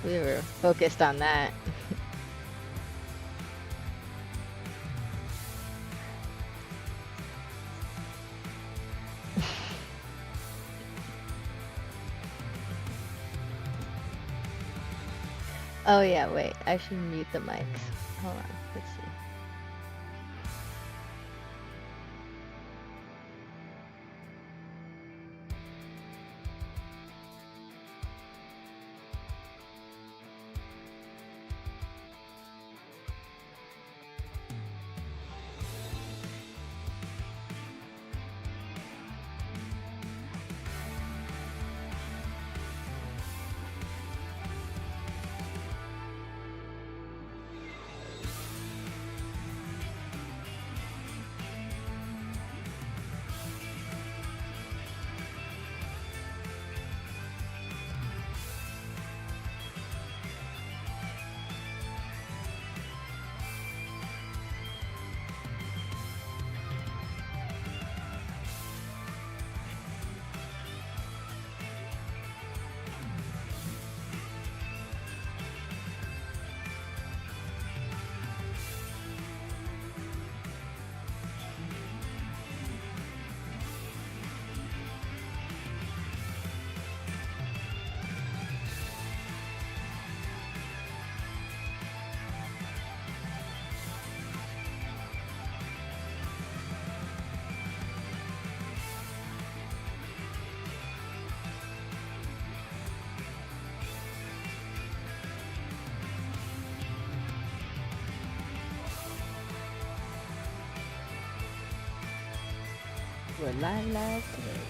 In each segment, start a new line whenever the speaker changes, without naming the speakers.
We were focused on that. Oh yeah, wait. I should mute the mics. Hold on. Let's see. We're live today.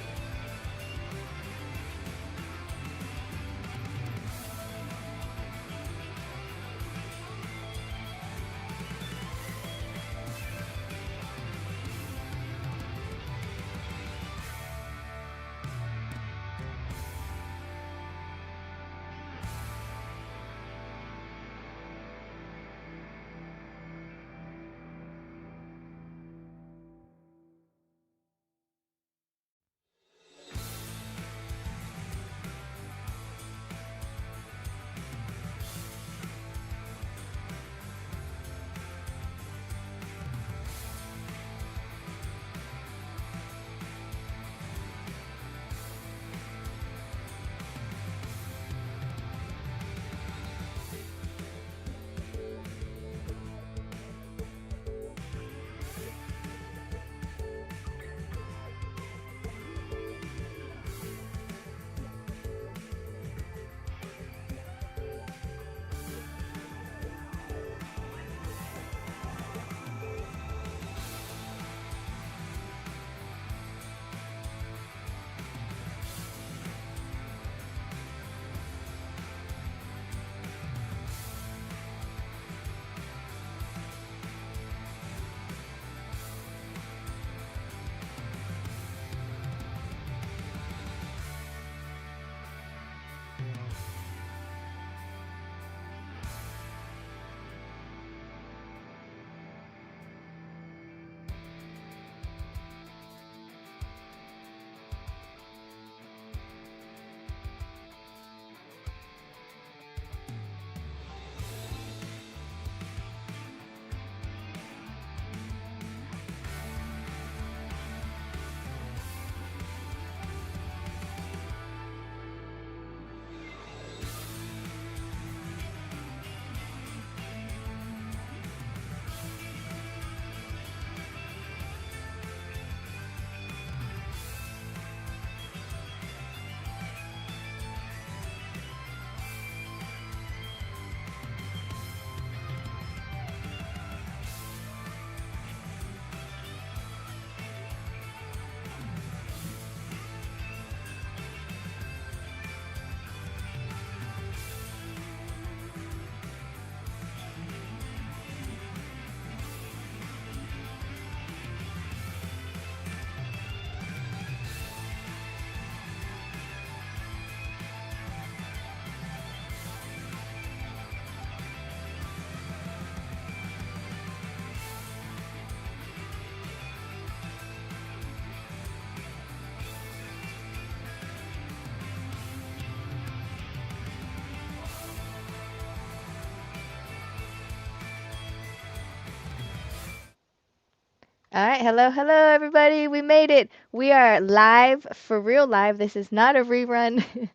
All right, hello, hello, everybody. We made it. We are live, for real live. This is not a rerun.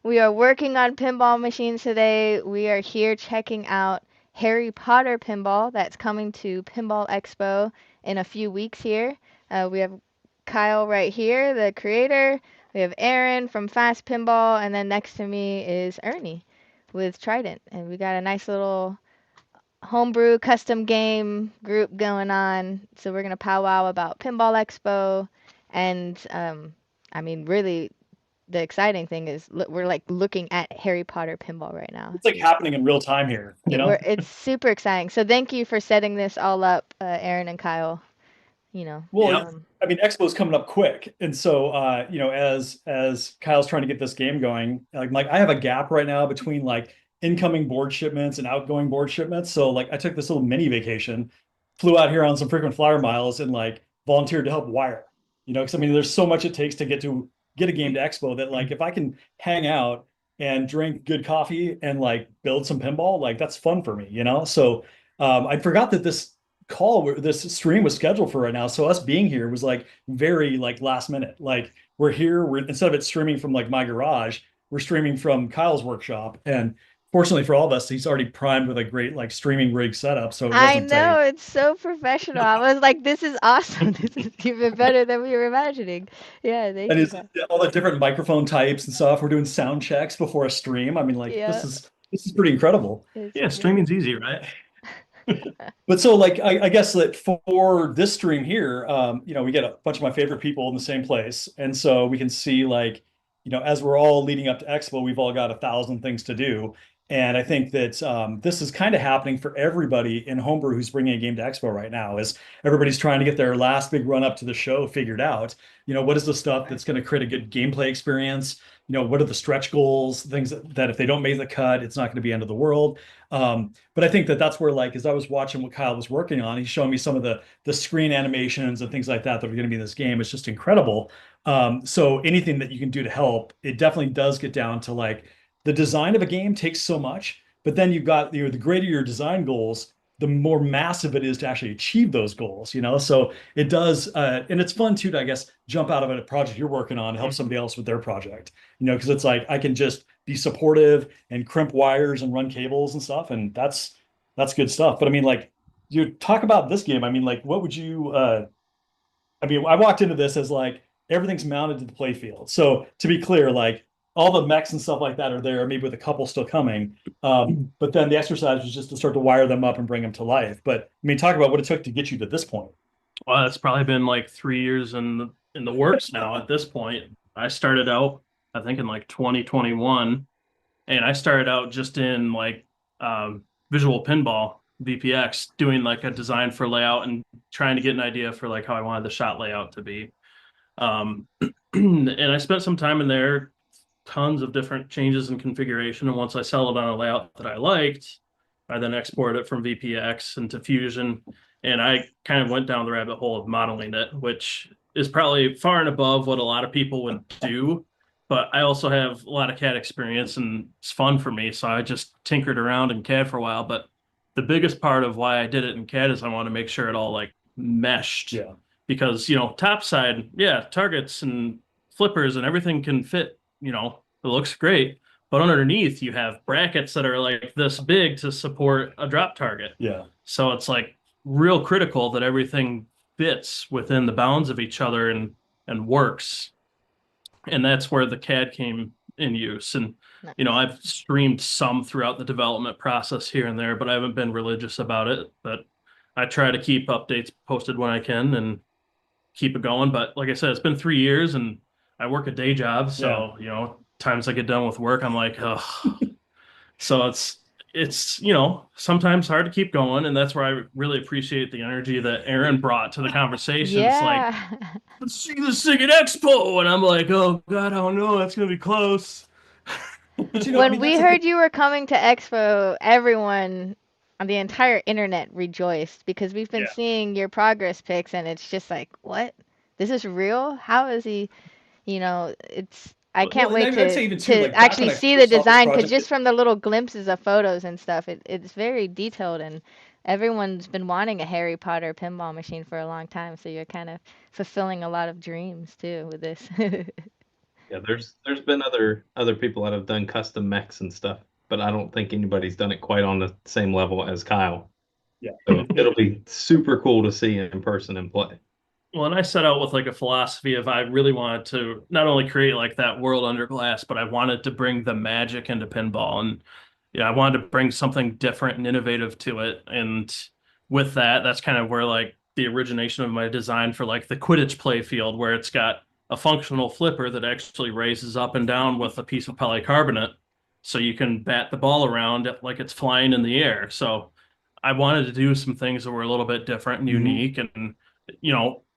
We are working on pinball machines today. We are here checking out Harry Potter pinball that's coming to Pinball Expo in a few weeks here. We have Kyle right here, the creator. We have Aaron from Fast Pinball, and then next to me is Ernie with Trident. And we got a nice little homebrew custom game group going on. So we're gonna powwow about Pinball Expo, and I mean, really, the exciting thing is we're like looking at Harry Potter pinball right now.
It's like happening in real time here, you know?
It's super exciting. So thank you for setting this all up, Aaron and Kyle. You know,
Well,
Yep.
um,
I mean, Expo's coming up quick, and so as Kyle's trying to get this game going, like I have a gap right now between like incoming board shipments and outgoing board shipments. So like I took this little mini vacation, flew out here on some frequent flyer miles, and like volunteered to help wire. Because I mean, there's so much it takes to get a game to Expo that like if I can hang out and drink good coffee and like build some pinball, like that's fun for me. So I forgot that this stream was scheduled for right now. So us being here was like very like last minute. Like we're here, we're instead of it streaming from like my garage, we're streaming from Kyle's workshop. And fortunately for all of us, he's already primed with a great like streaming rig setup. So it
I
wasn't a
know it's so professional. I was like, this is awesome. This is even better than we were imagining. Yeah, thank
and
you,
it's
Kyle.
all the different microphone types and stuff. We're doing sound checks before a stream. I mean, like
Yeah,
this is pretty incredible.
it's
Yeah,
great.
streaming's easy, right?
But so like I guess that for this stream here, we get a bunch of my favorite people in the same place. And so we can see like, as we're all leading up to Expo, we've all got 1,000 things to do. And I think that this is kind of happening for everybody in homebrew who's bringing a game to Expo right now, is everybody's trying to get their last big run up to the show figured out. What is the stuff that's going to create a good gameplay experience? What are the stretch goals, things that if they don't make the cut, it's not going to be end of the world. But I think that that's where, like, as I was watching what Kyle was working on, he's showing me some of the screen animations and things like that that are going to be in this game. It's just incredible. So anything that you can do to help, it definitely does get down to like the design of a game takes so much, but then you've got the greater your design goals, the more massive it is to actually achieve those goals. So it does, and it's fun too to, I guess, jump out of a project you're working on and help somebody else with their project. Because it's like I can just be supportive and crimp wires and run cables and stuff, and that's good stuff. But I mean, like, you talk about this game. I mean, like, what would you? I mean, I walked into this as like everything's mounted to the play field. So to be clear, like all the mechs and stuff like that are there, maybe with a couple still coming. But then the exercise was just to start to wire them up and bring them to life. But I mean, talk about what it took to get you to this point.
Well, it's probably been like 3 years in the works now at this point. I started out, I think, in like 2021, and I started out just in like visual pinball, VPX, doing like a design for layout and trying to get an idea for like how I wanted the shot layout to be. And I spent some time in there, tons of different changes in configuration. And once I settled on a layout that I liked, I then exported it from VPX into Fusion. And I kind of went down the rabbit hole of modeling it, which is probably far and above what a lot of people would do. But I also have a lot of CAD experience and it's fun for me. So I just tinkered around in CAD for a while. But the biggest part of why I did it in CAD is I want to make sure it all like meshed.
Yeah.
Because, top side, yeah, targets and flippers and everything can fit, it looks great. But underneath, you have brackets that are like this big to support a drop target.
Yeah.
So it's like real critical that everything fits within the bounds of each other and works. And that's where the CAD came in use. And,
Nice.
I've streamed some throughout the development process here and there, but I haven't been religious about it. But I try to keep updates posted when I can and keep it going. But like I said, it's been 3 years and I work a day job. So, times I get done with work, I'm like, oh. So it's sometimes hard to keep going. And that's where I really appreciate the energy that Aaron brought to the conversation. It's like,
Yeah.
let's see this thing at Expo. And I'm like, oh God, I don't know. That's gonna be close.
But I
When
mean,
we
that's the thing.
heard you were coming to Expo, everyone on the entire internet rejoiced because we've been
Yeah.
seeing your progress pics and it's just like, what? This is real? How is he? It's I can't
Well, and
wait
I'd
to
say even too,
to
like back when
actually
I
see the
first saw this
design because
project,
just from the little glimpses of photos and stuff, it's very detailed and everyone's been wanting a Harry Potter pinball machine for a long time, so you're kind of fulfilling a lot of dreams too with this.
Yeah, there's been other people that have done custom mechs and stuff, but I don't think anybody's done it quite on the same level as Kyle.
Yeah.
So it'll be super cool to see in person and play.
Well, and I set out with like a philosophy of I really wanted to not only create like that world under glass, but I wanted to bring the magic into pinball. And yeah, I wanted to bring something different and innovative to it. And with that, that's kind of where like the origination of my design for like the Quidditch play field, where it's got a functional flipper that actually raises up and down with a piece of polycarbonate. So you can bat the ball around like it's flying in the air. So I wanted to do some things that were a little bit different and unique. And,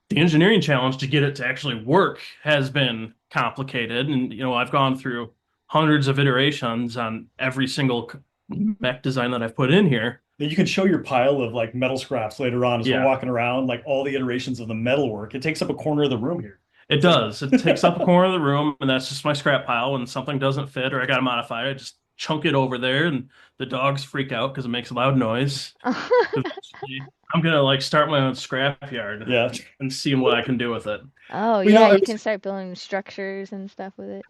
the engineering challenge to get it to actually work has been complicated. And, I've gone through hundreds of iterations on every single mech design that I've put in here.
You can show your pile of like metal scraps later on as we're
Yeah.
walking around, like all the iterations of the metal work. It takes up a corner of the room here.
It does. It takes up a corner of the room, and that's just my scrap pile. When something doesn't fit or I got to modify it, I just chunk it over there, and the dogs freak out because it makes a loud noise. Eventually, I'm gonna like start my own scrap yard
Yeah.
and see what I can do with it.
Oh
Well, you know,
yeah, you
it's-
can start building structures and stuff with it.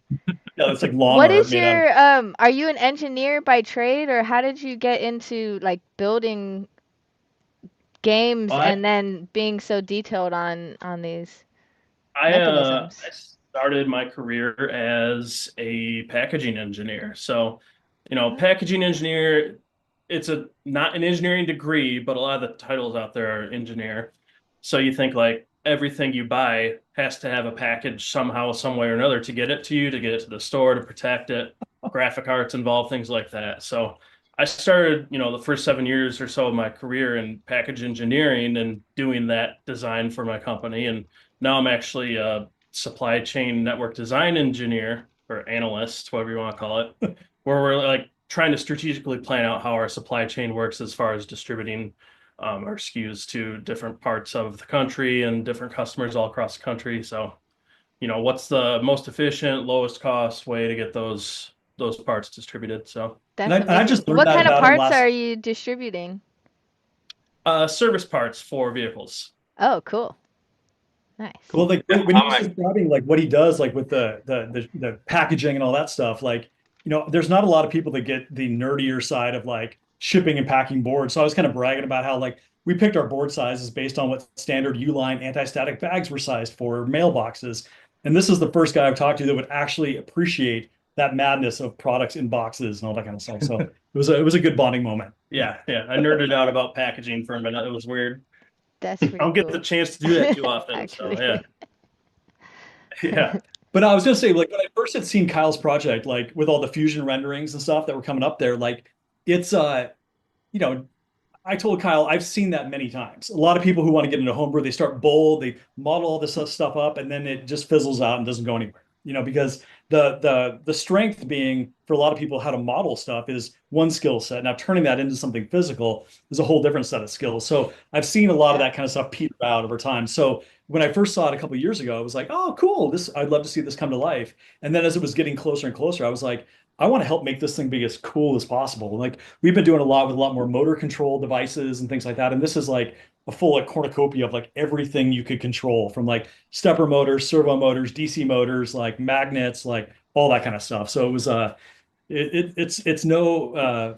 Yeah, it's like lawn
What
art
is
made out of-
your are you an engineer by trade, or how did you get into like building games
I
and then being so detailed on these
I
mechanisms?
started my career as a packaging engineer. So,
Oh.
packaging engineer, it's not an engineering degree, but a lot of the titles out there are engineer. So you think like everything you buy has to have a package somehow, some way or another to get it to you, to get it to the store, to protect it. Graphic arts involved, things like that. So I started, the first 7 years or so of my career in package engineering and doing that design for my company. And now I'm actually a supply chain network design engineer or analyst, whatever you want to call it, where we're like trying to strategically plan out how our supply chain works as far as distributing our SKUs to different parts of the country and different customers all across the country. So, what's the most efficient, lowest cost way to get those parts distributed? So,
That's
And I
amazing.
just learned
What
that
kind of
about him
parts
last-
are you distributing?
service parts for vehicles.
Oh, cool. Nice.
Well, like
Yeah,
when he
I'm
was describing like what he does, like with the packaging and all that stuff, like there's not a lot of people that get the nerdier side of like shipping and packing boards. So I was kind of bragging about how like we picked our board sizes based on what standard U-line anti-static bags were sized for mailboxes, and this is the first guy I've talked to that would actually appreciate that madness of products in boxes and all that kind of stuff. So it was a good bonding moment.
Yeah, I nerded out about packaging for a minute. It was weird.
That's
I
pretty
don't get
cool.
the chance to do that too often. So
Actually.
yeah. Yeah.
But I was gonna say, like when I first had seen Kyle's project, like with all the fusion renderings and stuff that were coming up there, like it's I told Kyle I've seen that many times. A lot of people who want to get into homebrew, they start bold, they model all this stuff up, and then it just fizzles out and doesn't go anywhere. Because the strength being for a lot of people how to model stuff is one skill set. Now turning that into something physical is a whole different set of skills. So I've seen a lot of that kind of stuff peter out over time. So when I first saw it a couple of years ago, I was like, oh, cool. I'd love to see this come to life. And then as it was getting closer and closer, I was like, I want to help make this thing be as cool as possible. Like we've been doing a lot with a lot more motor control devices and things like that. And this is like a full like cornucopia of like everything you could control from like stepper motors, servo motors, DC motors, like magnets, like all that kind of stuff. So it was it's no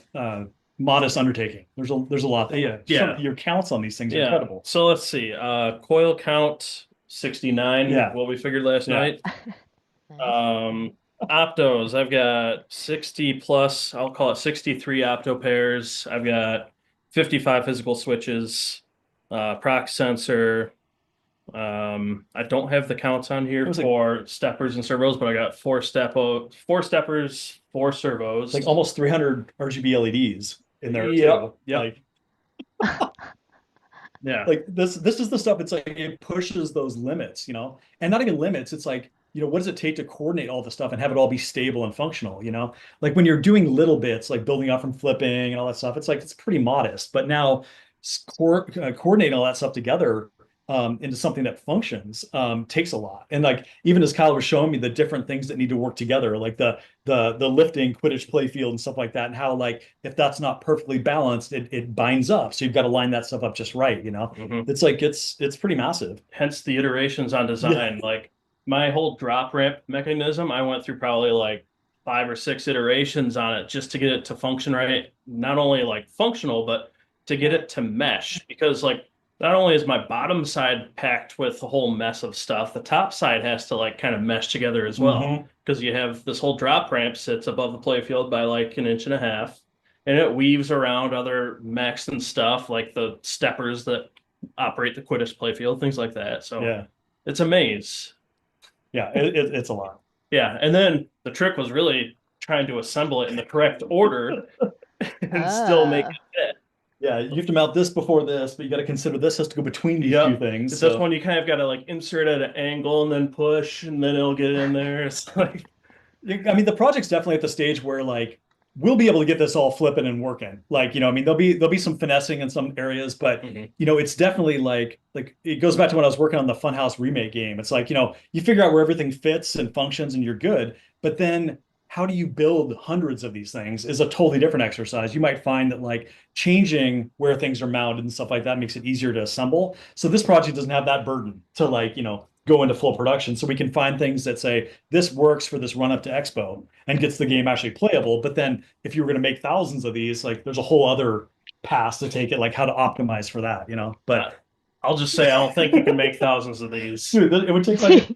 modest undertaking. There's a lot.
Yeah.
Your counts on these things are
Yeah.
incredible.
So let's see. Coil count 69.
Yeah.
What we figured last
Yeah.
night.
Nice.
Optos. I've got 60 plus. I'll call it 63 opto pairs. I've got 55 physical switches. Proc sensor. I don't have the counts on here
was like-
for steppers and servos, but I got four steppers, 4 servos.
It's like almost 300 RGB LEDs in there.
Yep,
too.
yep.
Like,
Yeah.
like this is the stuff. It's like it pushes those limits, and not even limits. It's like, what does it take to coordinate all the stuff and have it all be stable and functional? Like when you're doing little bits, like building up from flipping and all that stuff, it's like it's pretty modest. But now coordinating all that stuff together into something that functions takes a lot. And like even as Kyle was showing me the different things that need to work together, like the lifting, Quidditch playfield and stuff like that, and how like if that's not perfectly balanced, it binds up. So you've got to line that stuff up just right, you know. It's like it's pretty massive.
Hence the iterations on design. Like my whole drop ramp mechanism, I went through probably like 5 or 6 iterations on it just to get it to function right. Not only like functional, but to get it to mesh. Because like not only is my bottom side packed with a whole mess of stuff, the top side has to like kind of mesh together as well. Because you have this whole drop ramp sits above the playfield by like 1.5 inches, and it weaves around other mechs and stuff like the steppers that operate the Quidditch playfield, things like that. So
Yeah,
it's a maze.
yeah, it's a lot.
Yeah, and then the trick was really trying to assemble it in the correct order and still make it fit.
Yeah, you have to mount this before this, but you got to consider this has to go between these two things.
Because that's when you kind of got to like insert at an angle and then push, and then it'll get in there. It's like,
I mean, the project's definitely at the stage where like we'll be able to get this all flipping and working. Like, you know, I mean, there'll be some finessing in some areas, but you know, it's definitely like it goes back to when I was working on the Funhouse remake game. It's like, you know, you figure out where everything fits and functions and you're good, but then how do you build hundreds of these things is a totally different exercise. You might find that like changing where things are mounted and stuff like that makes it easier to assemble. So this project doesn't have that burden to like, you know, go into full production. So we can find things that say this works for this run up to Expo and gets the game actually playable. But then if you were going to make thousands of these, like there's a whole other path to take it, like how to optimize for that, you know. But
I'll just say I don't think you can make thousands of these.
Dude, it would take like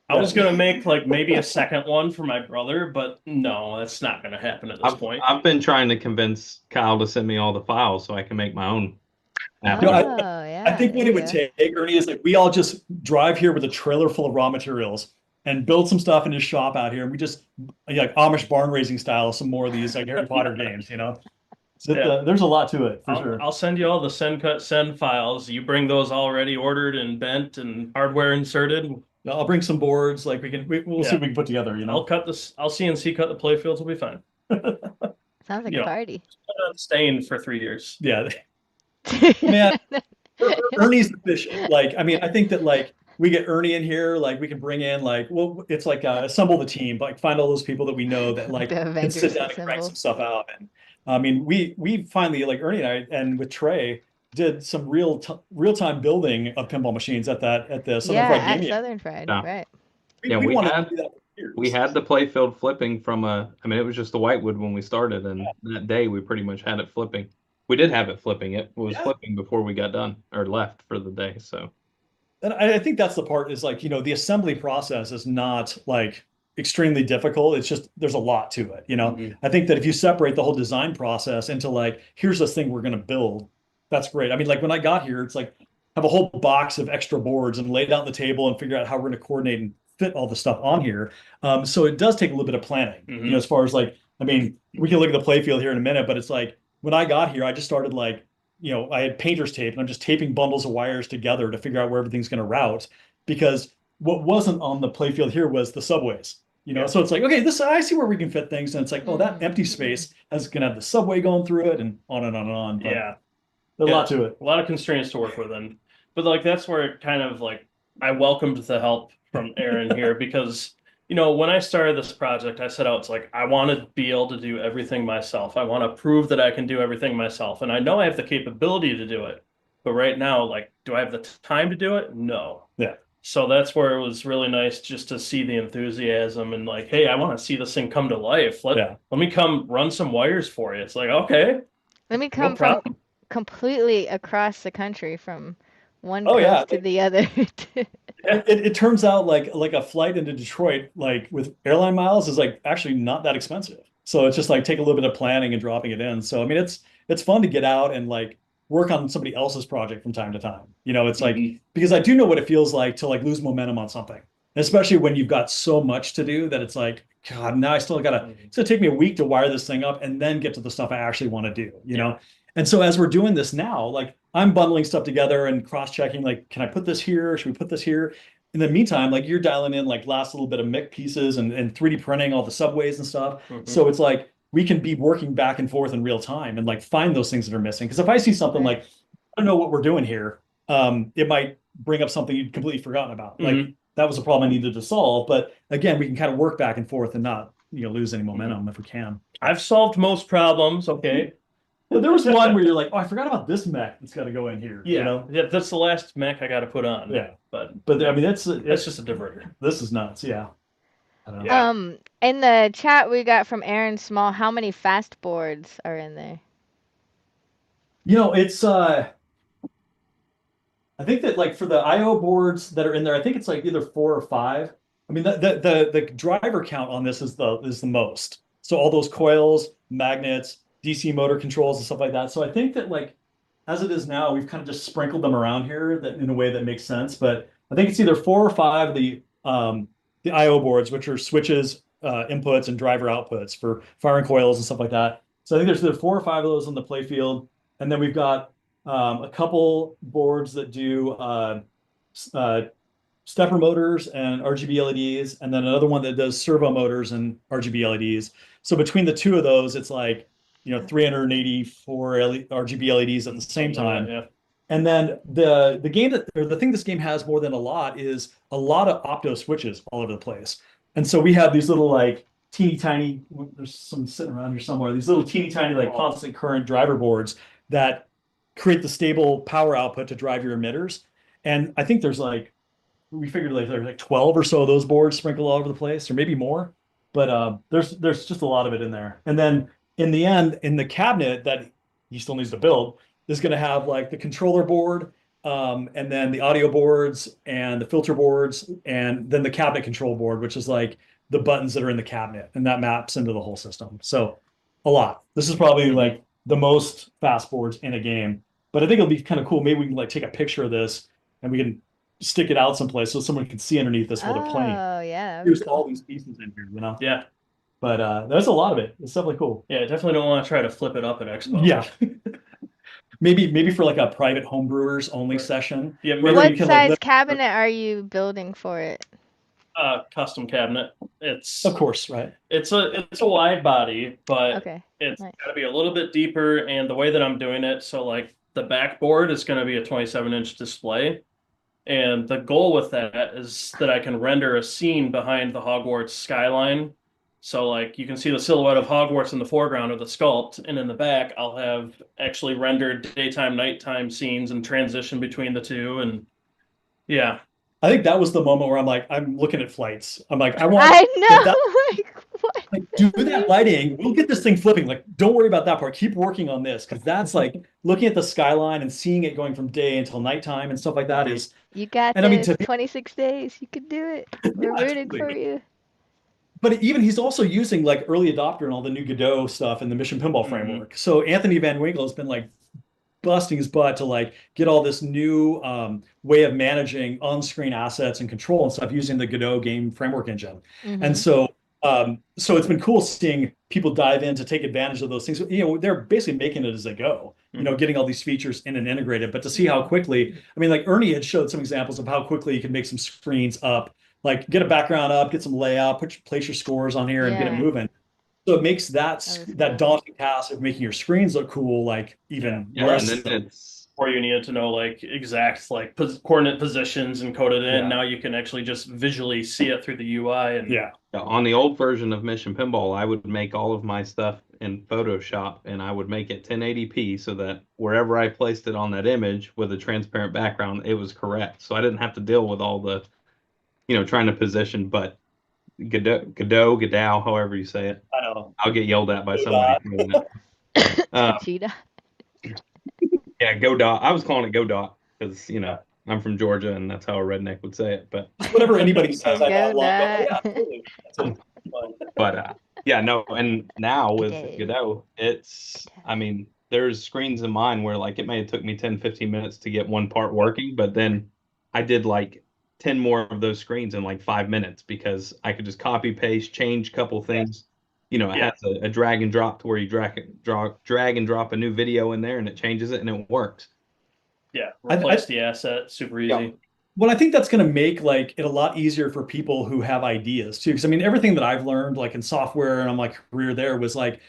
I was gonna make like maybe a second one for my brother, but no, that's not gonna happen at this point.
I've been trying to convince Kyle to send me all the files so I can make my own.
I think what it would take, Ernie, is like we all just drive here with a trailer full of raw materials and build some stuff in his shop out here, and we just like Amish barn raising style some more of these like Harry Potter games, you know. So there's a lot to it for sure.
I'll send you all the send files. You bring those already ordered and bent and hardware inserted.
I'll bring some boards. Like we'll see what we can put together. You know,
I'll CNC cut the playfields. We'll be fine.
Sounds like a party.
Staying for 3 years.
Yeah, man. Ernie's efficient. Like, I mean, I think that like we get Ernie in here, like we can bring in like, well, it's like assemble the team, like find all those people that we know that like can sit down and crank some stuff out. And I mean, we finally like Ernie and I and with Trey did some real time building of pinball machines at the Southern Fried Gaming.
Southern Fried, right?
We had the playfield flipping from I mean, it was just the whitewood when we started, and that day we pretty much had it flipping. We did have it flipping. It was flipping before we got done or left for the day. So,
and I think that's the part is like, you know, the assembly process is not like extremely difficult. It's just there's a lot to it. You know, I think that if you separate the whole design process into like, here's this thing we're going to build, that's great. I mean, like when I got here, it's like have a whole box of extra boards and lay it out on the table and figure out how we're going to coordinate and fit all the stuff on here. So it does take a little bit of planning, you know, as far as like, I mean, we can look at the playfield here in a minute, but it's like when I got here, I just started like, you know, I had painter's tape and I'm just taping bundles of wires together to figure out where everything's going to route, because what wasn't on the playfield here was the subways. You know, so it's like, okay, I see where we can fit things. And it's like, oh, that empty space is going to have the subway going through it and on and on and on. But there's a lot to it.
A lot of constraints to work with. But like, that's where it kind of like, I welcomed the help from Aaron here because, you know, when I started this project, I set out, it's like, I want to be able to do everything myself. I want to prove that I can do everything myself. And I know I have the capability to do it. But right now, like, do I have the time to do it? No.
Yeah.
So that's where it was really nice just to see the enthusiasm and like, hey, I want to see this thing come to life. Let me come run some wires for you. It's like, okay.
Let me come from completely across the country from one coast to the other.
It turns out like a flight into Detroit, like with airline miles, is like actually not that expensive. So it's just like take a little bit of planning and dropping it in. So I mean, it's fun to get out and like work on somebody else's project from time to time. You know, it's like because I do know what it feels like to like lose momentum on something, especially when you've got so much to do that it's like, God, now I still gotta. It's gonna take me a week to wire this thing up and then get to the stuff I actually want to do. You know, and so as we're doing this now, like I'm bundling stuff together and cross-checking, like, can I put this here? Should we put this here? In the meantime, like you're dialing in like last little bit of MIC pieces and 3D printing all the subways and stuff. So it's like we can be working back and forth in real time and like find those things that are missing. Because if I see something like, I don't know what we're doing here, it might bring up something you'd completely forgotten about. Like that was a problem I needed to solve. But again, we can kind of work back and forth and not, lose any momentum if we can.
I've solved most problems. Okay.
But there was one where you're like, oh, I forgot about this mech that's got to go in here.
Yeah. Yeah. That's the last mech I got to put on.
Yeah.
But
I mean, it's
just a diverter.
This is nuts. Yeah. I don't know.
Yeah.
In the chat we got from Aaron Small, how many fast boards are in there?
It's I think that like for the IO boards that are in there, I think it's like either 4 or 5. I mean, the driver count on this is the most. So all those coils, magnets, DC motor controls and stuff like that. So I think that like as it is now, we've kind of just sprinkled them around here that in a way that makes sense. But I think it's either 4 or 5 of the IO boards, which are switches, inputs, and driver outputs for firing coils and stuff like that. So I think there's either 4 or 5 of those on the playfield, and then we've got a couple boards that do stepper motors and RGB LEDs, and then another one that does servo motors and RGB LEDs. So between the two of those, it's like 384 RGB LEDs at the same time.
Yeah.
And then the thing this game has more than a lot is a lot of Optos switches all over the place. And so we have these little like teeny tiny, there's some sitting around here somewhere, these little teeny tiny like constant current driver boards that create the stable power output to drive your emitters. And I think there's like, we figured like there's like 12 or so of those boards sprinkled all over the place, or maybe more. But there's just a lot of it in there. And then in the end, in the cabinet that he still needs to build, is going to have like the controller board, and then the audio boards and the filter boards, and then the cabinet control board, which is like the buttons that are in the cabinet, and that maps into the whole system. So a lot. This is probably like the most fast boards in a game, but I think it'll be kind of cool. Maybe we can like take a picture of this and we can stick it out someplace so someone can see underneath this while they're playing.
Oh yeah.
Here's all these pieces in here,
Yeah.
But there's a lot of it. It's definitely cool.
Yeah, definitely don't want to try to flip it up at Expo.
Yeah. Maybe for like a private homebrewers only session.
Yeah.
What size cabinet are you building for it?
Custom cabinet. It's
of course, right.
It's a wide body, but
Okay.
It's got to be a little bit deeper. And the way that I'm doing it, so like the backboard is going to be a 27-inch display. And the goal with that is that I can render a scene behind the Hogwarts skyline. So like you can see the silhouette of Hogwarts in the foreground of the sculpt, and in the back I'll have actually rendered daytime, nighttime scenes and transition between the two. And yeah.
I think that was the moment where I'm like, I'm looking at flights. I'm like, I
know. Like, what?
Like, do that lighting. We'll get this thing flipping. Like, don't worry about that part. Keep working on this, because that's like looking at the skyline and seeing it going from day until nighttime and stuff like that is.
You got
and
this.
I mean,
26 days. You could do it. We're rooting for you.
But even he's also using like early adopter and all the new Godot stuff in the Mission Pinball framework. So Anthony Van Winkle has been like busting his butt to like get all this new way of managing on-screen assets and control and stuff using the Godot game framework engine. And so it's been cool seeing people dive in to take advantage of those things. They're basically making it as they go, getting all these features in and integrated, but to see how quickly, I mean, like Ernie had showed some examples of how quickly you can make some screens up, like get a background up, get some layout, place your scores on here and get it moving. So it makes that daunting task of making your screens look cool, like even less.
And then
or you needed to know like exact like coordinate positions and code it in. Now you can actually just visually see it through the UI. And
on the old version of Mission Pinball, I would make all of my stuff in Photoshop, and I would make it 1080p so that wherever I placed it on that image with a transparent background, it was correct. So I didn't have to deal with all the, trying to position. But Godot, however you say it.
I know.
I'll get yelled at by somebody.
Cheetah.
Yeah, Godot. I was calling it Godot because, I'm from Georgia and that's how a redneck would say it. But
whatever anybody says, I know.
Yeah,
totally.
But no. And now with Godot, there's screens in mine where like it may have took me 10, 15 minutes to get one part working, but then I did like 10 more of those screens in like 5 minutes because I could just copy paste, change a couple things. It has a drag and drop to where you drag and drop a new video in there and it changes it and it works.
Yeah, replace the asset, super easy.
Yeah. Well, I think that's going to make like it a lot easier for people who have ideas too. Because I mean, everything that I've learned like in software and on my career there was like,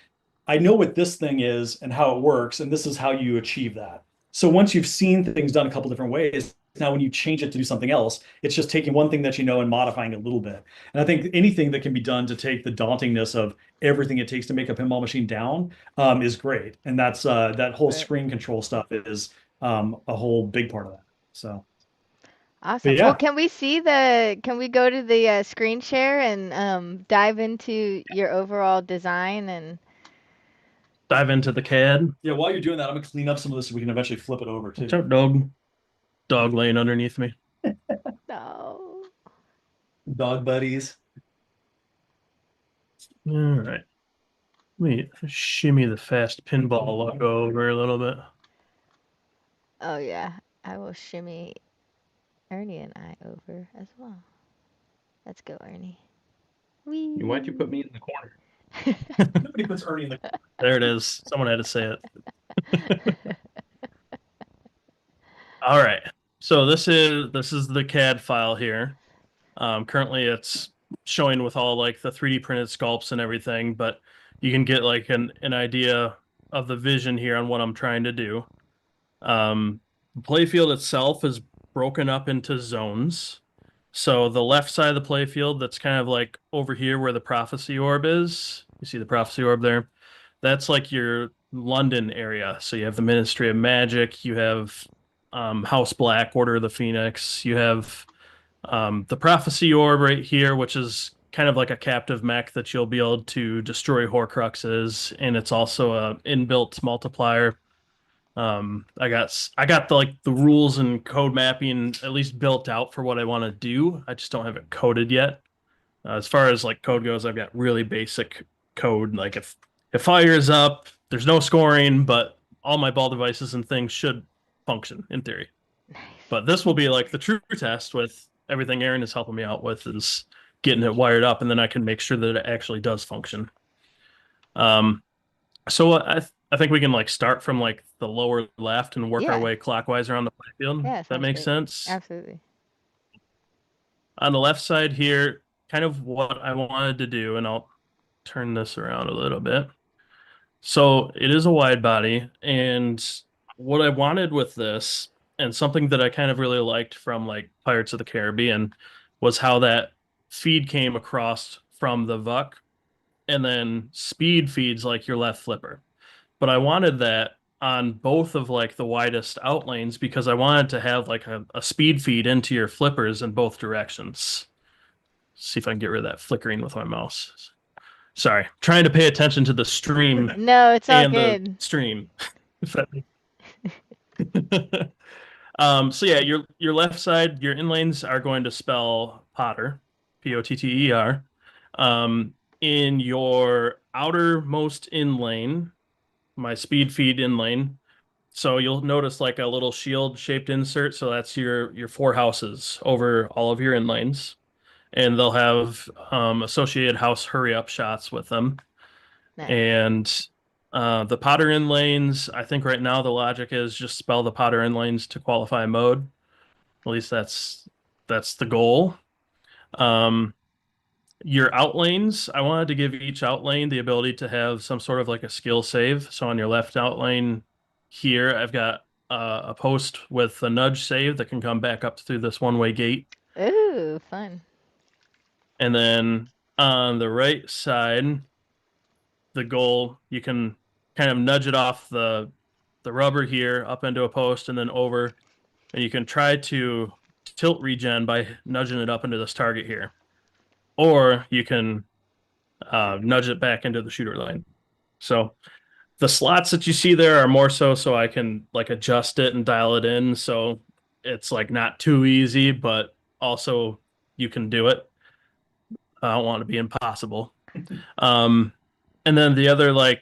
I know what this thing is and how it works, and this is how you achieve that. So once you've seen things done a couple different ways, now when you change it to do something else, it's just taking one thing that you know and modifying it a little bit. And I think anything that can be done to take the dauntingness of everything it takes to make a pinball machine down is great. And that's that whole
Right.
screen control stuff is a whole big part of that. So,
Awesome.
but
Well,
yeah,
can we go to the screen share and dive into your overall design and
Dive into the CAD.
yeah. While you're doing that, I'm gonna clean up some of this so we can eventually flip it over too.
Watch out, dog. Dog laying underneath me.
no.
Dog buddies.
All right. Let me shimmy the fast pinball logo over a little bit.
Oh yeah. I will shimmy Ernie and I over as well. Let's go, Ernie. Whee.
Why'd you put me in the corner?
Nobody puts Ernie in the.
There it is. Someone had to say it. All right. So this is the CAD file here. Currently it's showing with all like the 3D printed sculpts and everything, but you can get like an idea of the vision here on what I'm trying to do. The playfield itself is broken up into zones. So the left side of the playfield, that's kind of like over here where the prophecy orb is. You see the prophecy orb there? That's like your London area. So you have the Ministry of Magic, you have House Black, Order of the Phoenix, you have the prophecy orb right here, which is kind of like a captive mech that you'll be able to destroy Horcruxes, and it's also a inbuilt multiplier. I got the rules and code mapping at least built out for what I want to do. I just don't have it coded yet. As far as like code goes, I've got really basic code. Like if it fires up, there's no scoring, but all my ball devices and things should function in theory.
Nice.
But this will be like the true test with everything Aaron is helping me out with is getting it wired up, and then I can make sure that it actually does function. So I think we can like start from like the lower left and work our
Yeah.
way clockwise around the playfield.
Yeah,
That
sounds
makes
great.
sense.
Absolutely.
On the left side here, kind of what I wanted to do, and I'll turn this around a little bit. So it is a wide body, and what I wanted with this, and something that I kind of really liked from like Pirates of the Caribbean, was how that feed came across from the VUC, and then speed feeds like your left flipper. But I wanted that on both of like the widest out lanes because I wanted to have like a speed feed into your flippers in both directions. See if I can get rid of that flickering with my mouse. Sorry, trying to pay attention to the stream
No, it's all
and the
good.
stream. So yeah, your left side, your in lanes are going to spell Potter, Potter. In your outermost in lane, my speed feed in lane. So you'll notice like a little shield shaped insert. So that's your four houses over all of your in lanes, and they'll have associated house hurry up shots with them.
Nice.
And the Potter in lanes, I think right now the logic is just spell the Potter in lanes to qualify mode. At least that's the goal. Your out lanes, I wanted to give each out lane the ability to have some sort of like a skill save. So on your left out lane here, I've got a post with a nudge save that can come back up through this one-way gate.
Ooh, fun.
And then on the right side, the goal, you can kind of nudge it off the rubber here up into a post and then over, and you can try to tilt regen by nudging it up into this target here. Or you can nudge it back into the shooter lane. So the slots that you see there are more so I can like adjust it and dial it in. So it's like not too easy, but also you can do it. I don't want it to be impossible. And then the other like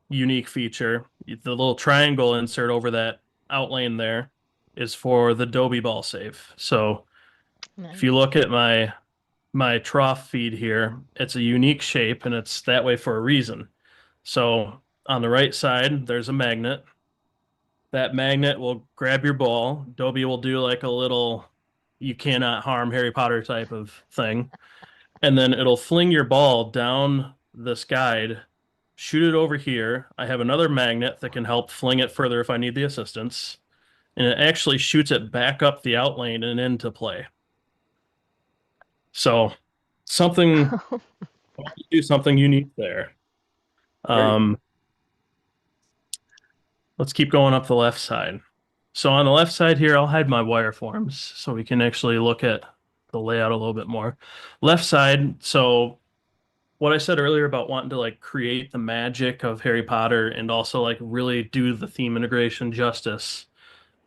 unique feature, the little triangle insert over that out lane there is for the Dobie ball save. So
Nice.
if you look at my trough feed here, it's a unique shape and it's that way for a reason. So on the right side, there's a magnet. That magnet will grab your ball. Dobie will do like a little you cannot harm Harry Potter type of thing. And then it'll fling your ball down this guide, shoot it over here. I have another magnet that can help fling it further if I need the assistance. and it actually shoots it back up the out lane and into play. So something do something unique there. Let's keep going up the left side. So on the left side here, I'll hide my wireforms so we can actually look at the layout a little bit more. Left side, so what I said earlier about wanting to like create the magic of Harry Potter and also like really do the theme integration justice.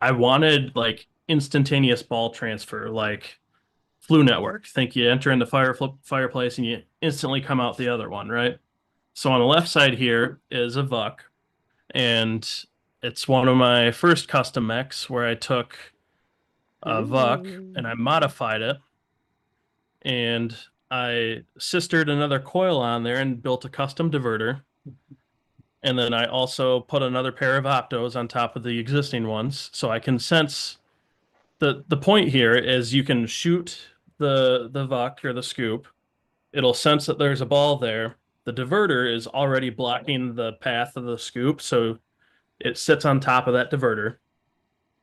I wanted like instantaneous ball transfer, like Flu Network. Think you enter in the fireplace and you instantly come out the other one, right? So on the left side here is a VUC, and it's one of my first custom mechs where I took a VUC and I modified it, and I sistered another coil on there and built a custom diverter. And then I also put another pair of Optos on top of the existing ones, so I can sense. The point here is you can shoot the VUC or the scoop. It'll sense that there's a ball there. The diverter is already blocking the path of the scoop, so it sits on top of that diverter.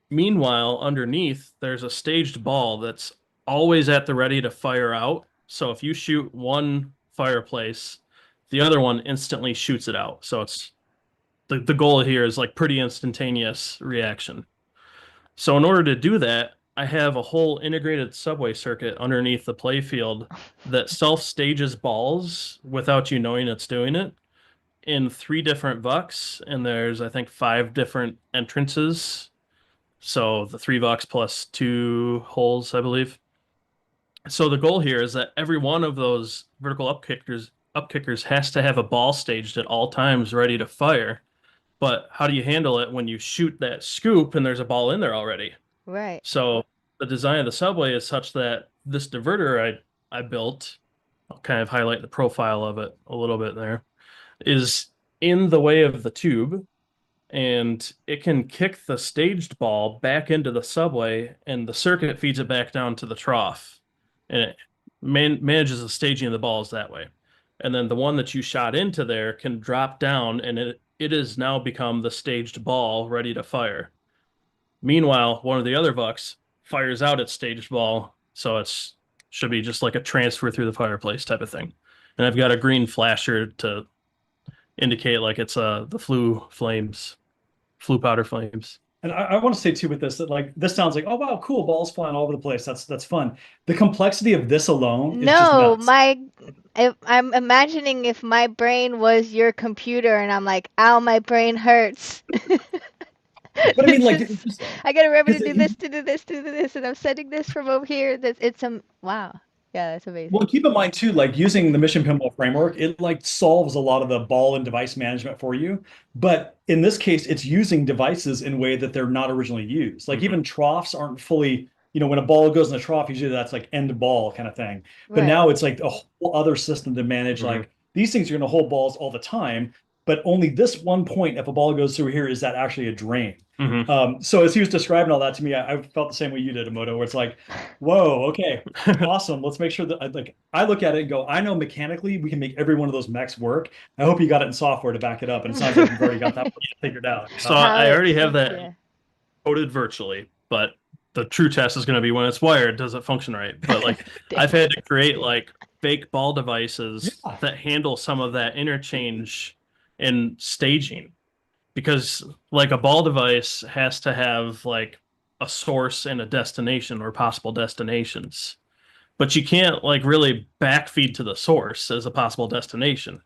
Meanwhile, underneath, there's a staged ball that's always at the ready to fire out. So if you shoot one fireplace, the other one instantly shoots it out. So it's the goal here is like pretty instantaneous reaction. So in order to do that, I have a whole integrated subway circuit underneath the playfield that self-stages balls without you knowing it's doing it in 3 different VUCs, and there's I think 5 different entrances. So the 3 VUCs plus 2 holes, I believe. So the goal here is that every one of those vertical upkickers has to have a ball staged at all times ready to fire. But how do you handle it when you shoot that scoop and there's a ball in there already?
Right.
So the design of the subway is such that this diverter I built, I'll kind of highlight the profile of it a little bit there, is in the way of the tube, and it can kick the staged ball back into the subway, and the circuit feeds it back down to the trough, and it manages the staging of the balls that way. And then the one that you shot into there can drop down, and it has now become the staged ball ready to fire. Meanwhile, one of the other VUCs fires out its staged ball, so it's should be just like a transfer through the fireplace type of thing. And I've got a green flasher to indicate like it's the flue powder flames.
And I want to say too with this that like this sounds like, oh wow, cool, balls flying all over the place. That's fun. The complexity of this alone is just nuts.
I'm imagining if my brain was your computer and I'm like, ow, my brain hurts.
But I mean, like,
I gotta remember to do this, to do this, to do this, and I'm sending this from over here. It's wow. Yeah, that's amazing.
Well, keep in mind too, like using the Mission Pinball framework, it like solves a lot of the ball and device management for you. But in this case, it's using devices in a way that they're not originally used. Like even troughs aren't fully, when a ball goes in the trough, usually that's like end ball kind of thing. But now it's like a whole other system to manage. Like these things are going to hold balls all the time, but only this one point, if a ball goes through here, is that actually a drain. So as he was describing all that to me, I felt the same way you did, Emoto, where it's like, whoa, okay, awesome. Let's make sure that I look at it and go, I know mechanically we can make every one of those mechs work. I hope you got it in software to back it up. And it sounds like you've already got that figured out.
So I already have that coded virtually, but the true test is going to be when it's wired, does it function right? But like I've had to create like fake ball devices that handle some of that interchange and staging. Because like a ball device has to have like a source and a destination or possible destinations, but you can't like really backfeed to the source as a possible destination.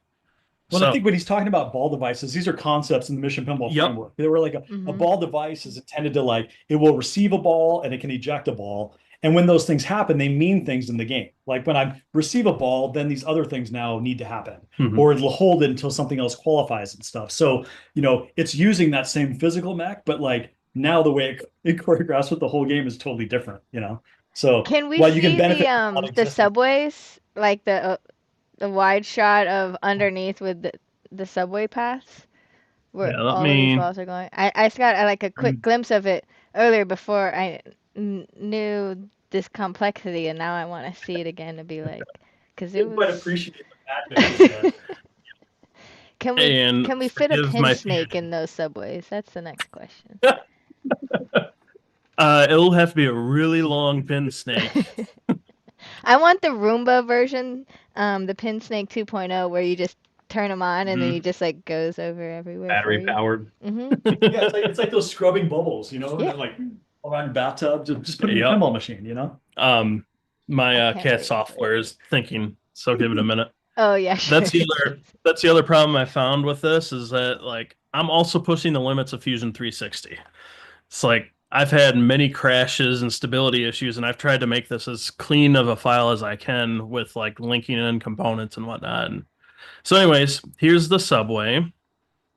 Well, I think when he's talking about ball devices, these are concepts in the Mission Pinball framework. They were like a ball device is intended to like, it will receive a ball and it can eject a ball. And when those things happen, they mean things in the game. Like when I receive a ball, then these other things now need to happen, or it'll hold it until something else qualifies and stuff. So, it's using that same physical mech, but like now the way it choreographs with the whole game is totally different, So
can we
while
see
you can benefit
the subways, like the wide shot of underneath with the subway paths where all these balls are going? I got like a quick glimpse of it earlier before I knew this complexity, and now I want to see it again to be like, because it was.
Quite appreciate the
Can we fit a pin snake in those subways? That's the next question.
It'll have to be a really long pin snake.
I want the Roomba version, the Pin Snake 2.0, where you just turn them on and then he just like goes over everywhere for
Battery
you.
powered.
Mm-hmm.
Yeah, it's like those scrubbing bubbles, and
Yeah.
then like around your bathtub, just put it in your
Yep.
pinball machine,
My
I can't
cat
wait.
software is thinking, so give it a minute.
Oh yeah, sure.
That's the other problem I found with this is that like I'm also pushing the limits of Fusion 360. It's like I've had many crashes and stability issues, and I've tried to make this as clean of a file as I can with like linking in components and whatnot. And so, anyways, here's the subway,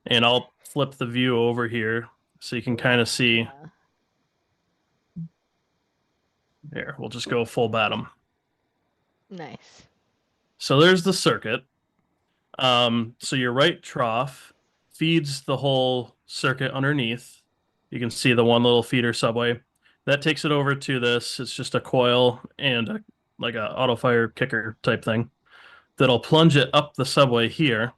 and I'll flip the view over here so you can kind of see. There, we'll just go full bottom.
Nice.
So there's the circuit. So your right trough feeds the whole circuit underneath. You can see the one little feeder subway. That takes it over to this. It's just a coil and like a auto fire kicker type thing that'll plunge it up the subway here.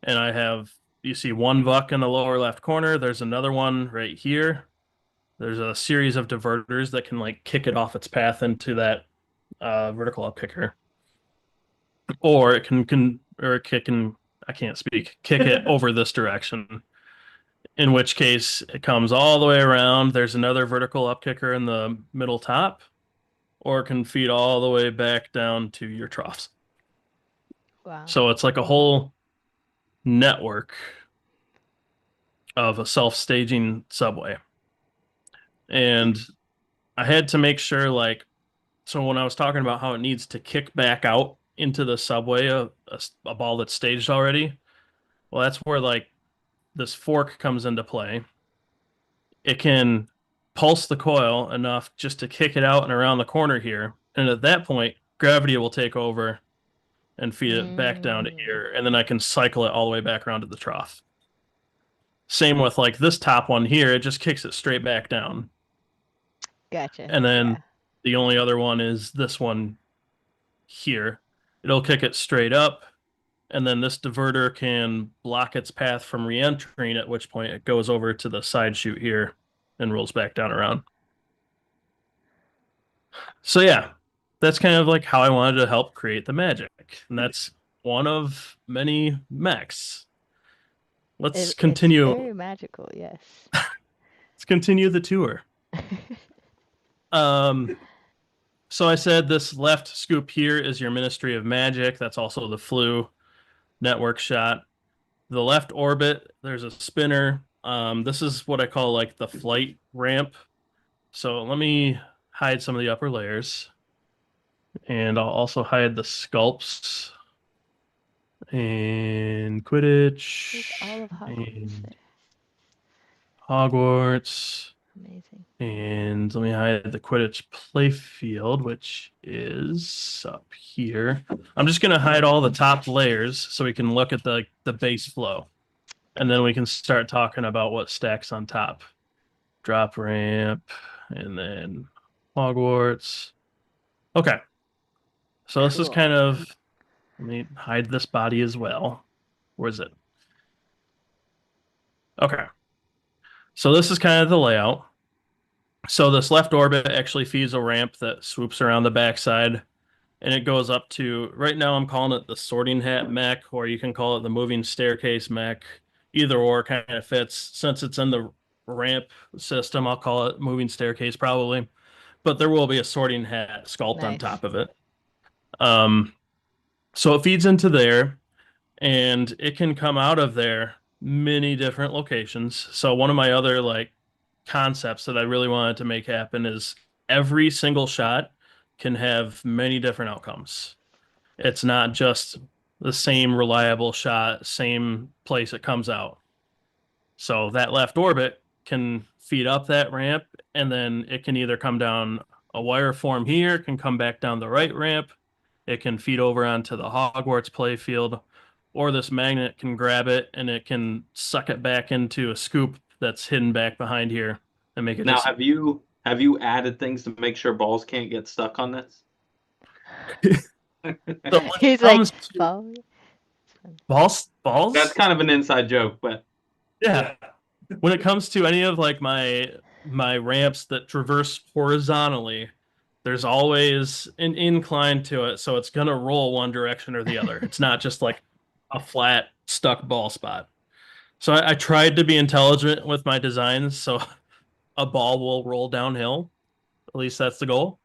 And you see one buck in the lower left corner. There's another one right here. There's a series of diverters that can like kick it off its path into that vertical up kicker. Or it can I can't speak, kick it over this direction. In which case it comes all the way around. There's another vertical up kicker in the middle top, or it can feed all the way back down to your troughs.
Wow.
So it's like a whole network of a self-staging subway. And I had to make sure, like, so when I was talking about how it needs to kick back out into the subway, a ball that's staged already, well, that's where like this fork comes into play. It can pulse the coil enough just to kick it out and around the corner here. And at that point, gravity will take over and feed it back down to here. And then I can cycle it all the way back around to the trough. Same with like this top one here. It just kicks it straight back down.
Gotcha.
And then the only other one is this one here. It'll kick it straight up. And then this diverter can block its path from re-entering, at which point it goes over to the side chute here and rolls back down around. So yeah, that's kind of like how I wanted to help create the magic. And that's one of many mechs. Let's continue.
It's very magical, yes.
Let's continue the tour. So I said this left scoop here is your Ministry of Magic. That's also the Flu network shot. The left orbit, there's a spinner. This is what I call like the flight ramp. So let me hide some of the upper layers. And I'll also hide the sculpts and Quidditch.
There's all of Hogwarts there.
Hogwarts.
Amazing.
And let me hide the Quidditch playfield, which is up here. I'm just going to hide all the top layers so we can look at the base flow. And then we can start talking about what stacks on top. Drop ramp, and then Hogwarts. Okay. So this is kind of, let me hide this body as well. Where is it? Okay. So this is kind of the layout. So this left orbit actually feeds a ramp that swoops around the backside, and it goes up to, right now I'm calling it the sorting hat mech, or you can call it the moving staircase mech. Either or kind of fits. Since it's in the ramp system, I'll call it moving staircase probably. But there will be a sorting hat sculpt on top of it. So it feeds into there, and it can come out of there many different locations. So one of my other like concepts that I really wanted to make happen is every single shot can have many different outcomes. It's not just the same reliable shot, same place it comes out. So that left orbit can feed up that ramp, and then it can either come down a wire form here, can come back down the right ramp, it can feed over onto the Hogwarts playfield, or this magnet can grab it and it can suck it back into a scoop that's hidden back behind here and make it.
Now, have you added things to make sure balls can't get stuck on this?
He's like,
balls.
That's kind of an inside joke, but
yeah. When it comes to any of like my my ramps that traverse horizontally, there's always an incline to it, so it's gonna roll one direction or the other. It's not just like a flat stuck ball spot. So I tried to be intelligent with my designs, so a ball will roll downhill. At least that's the goal.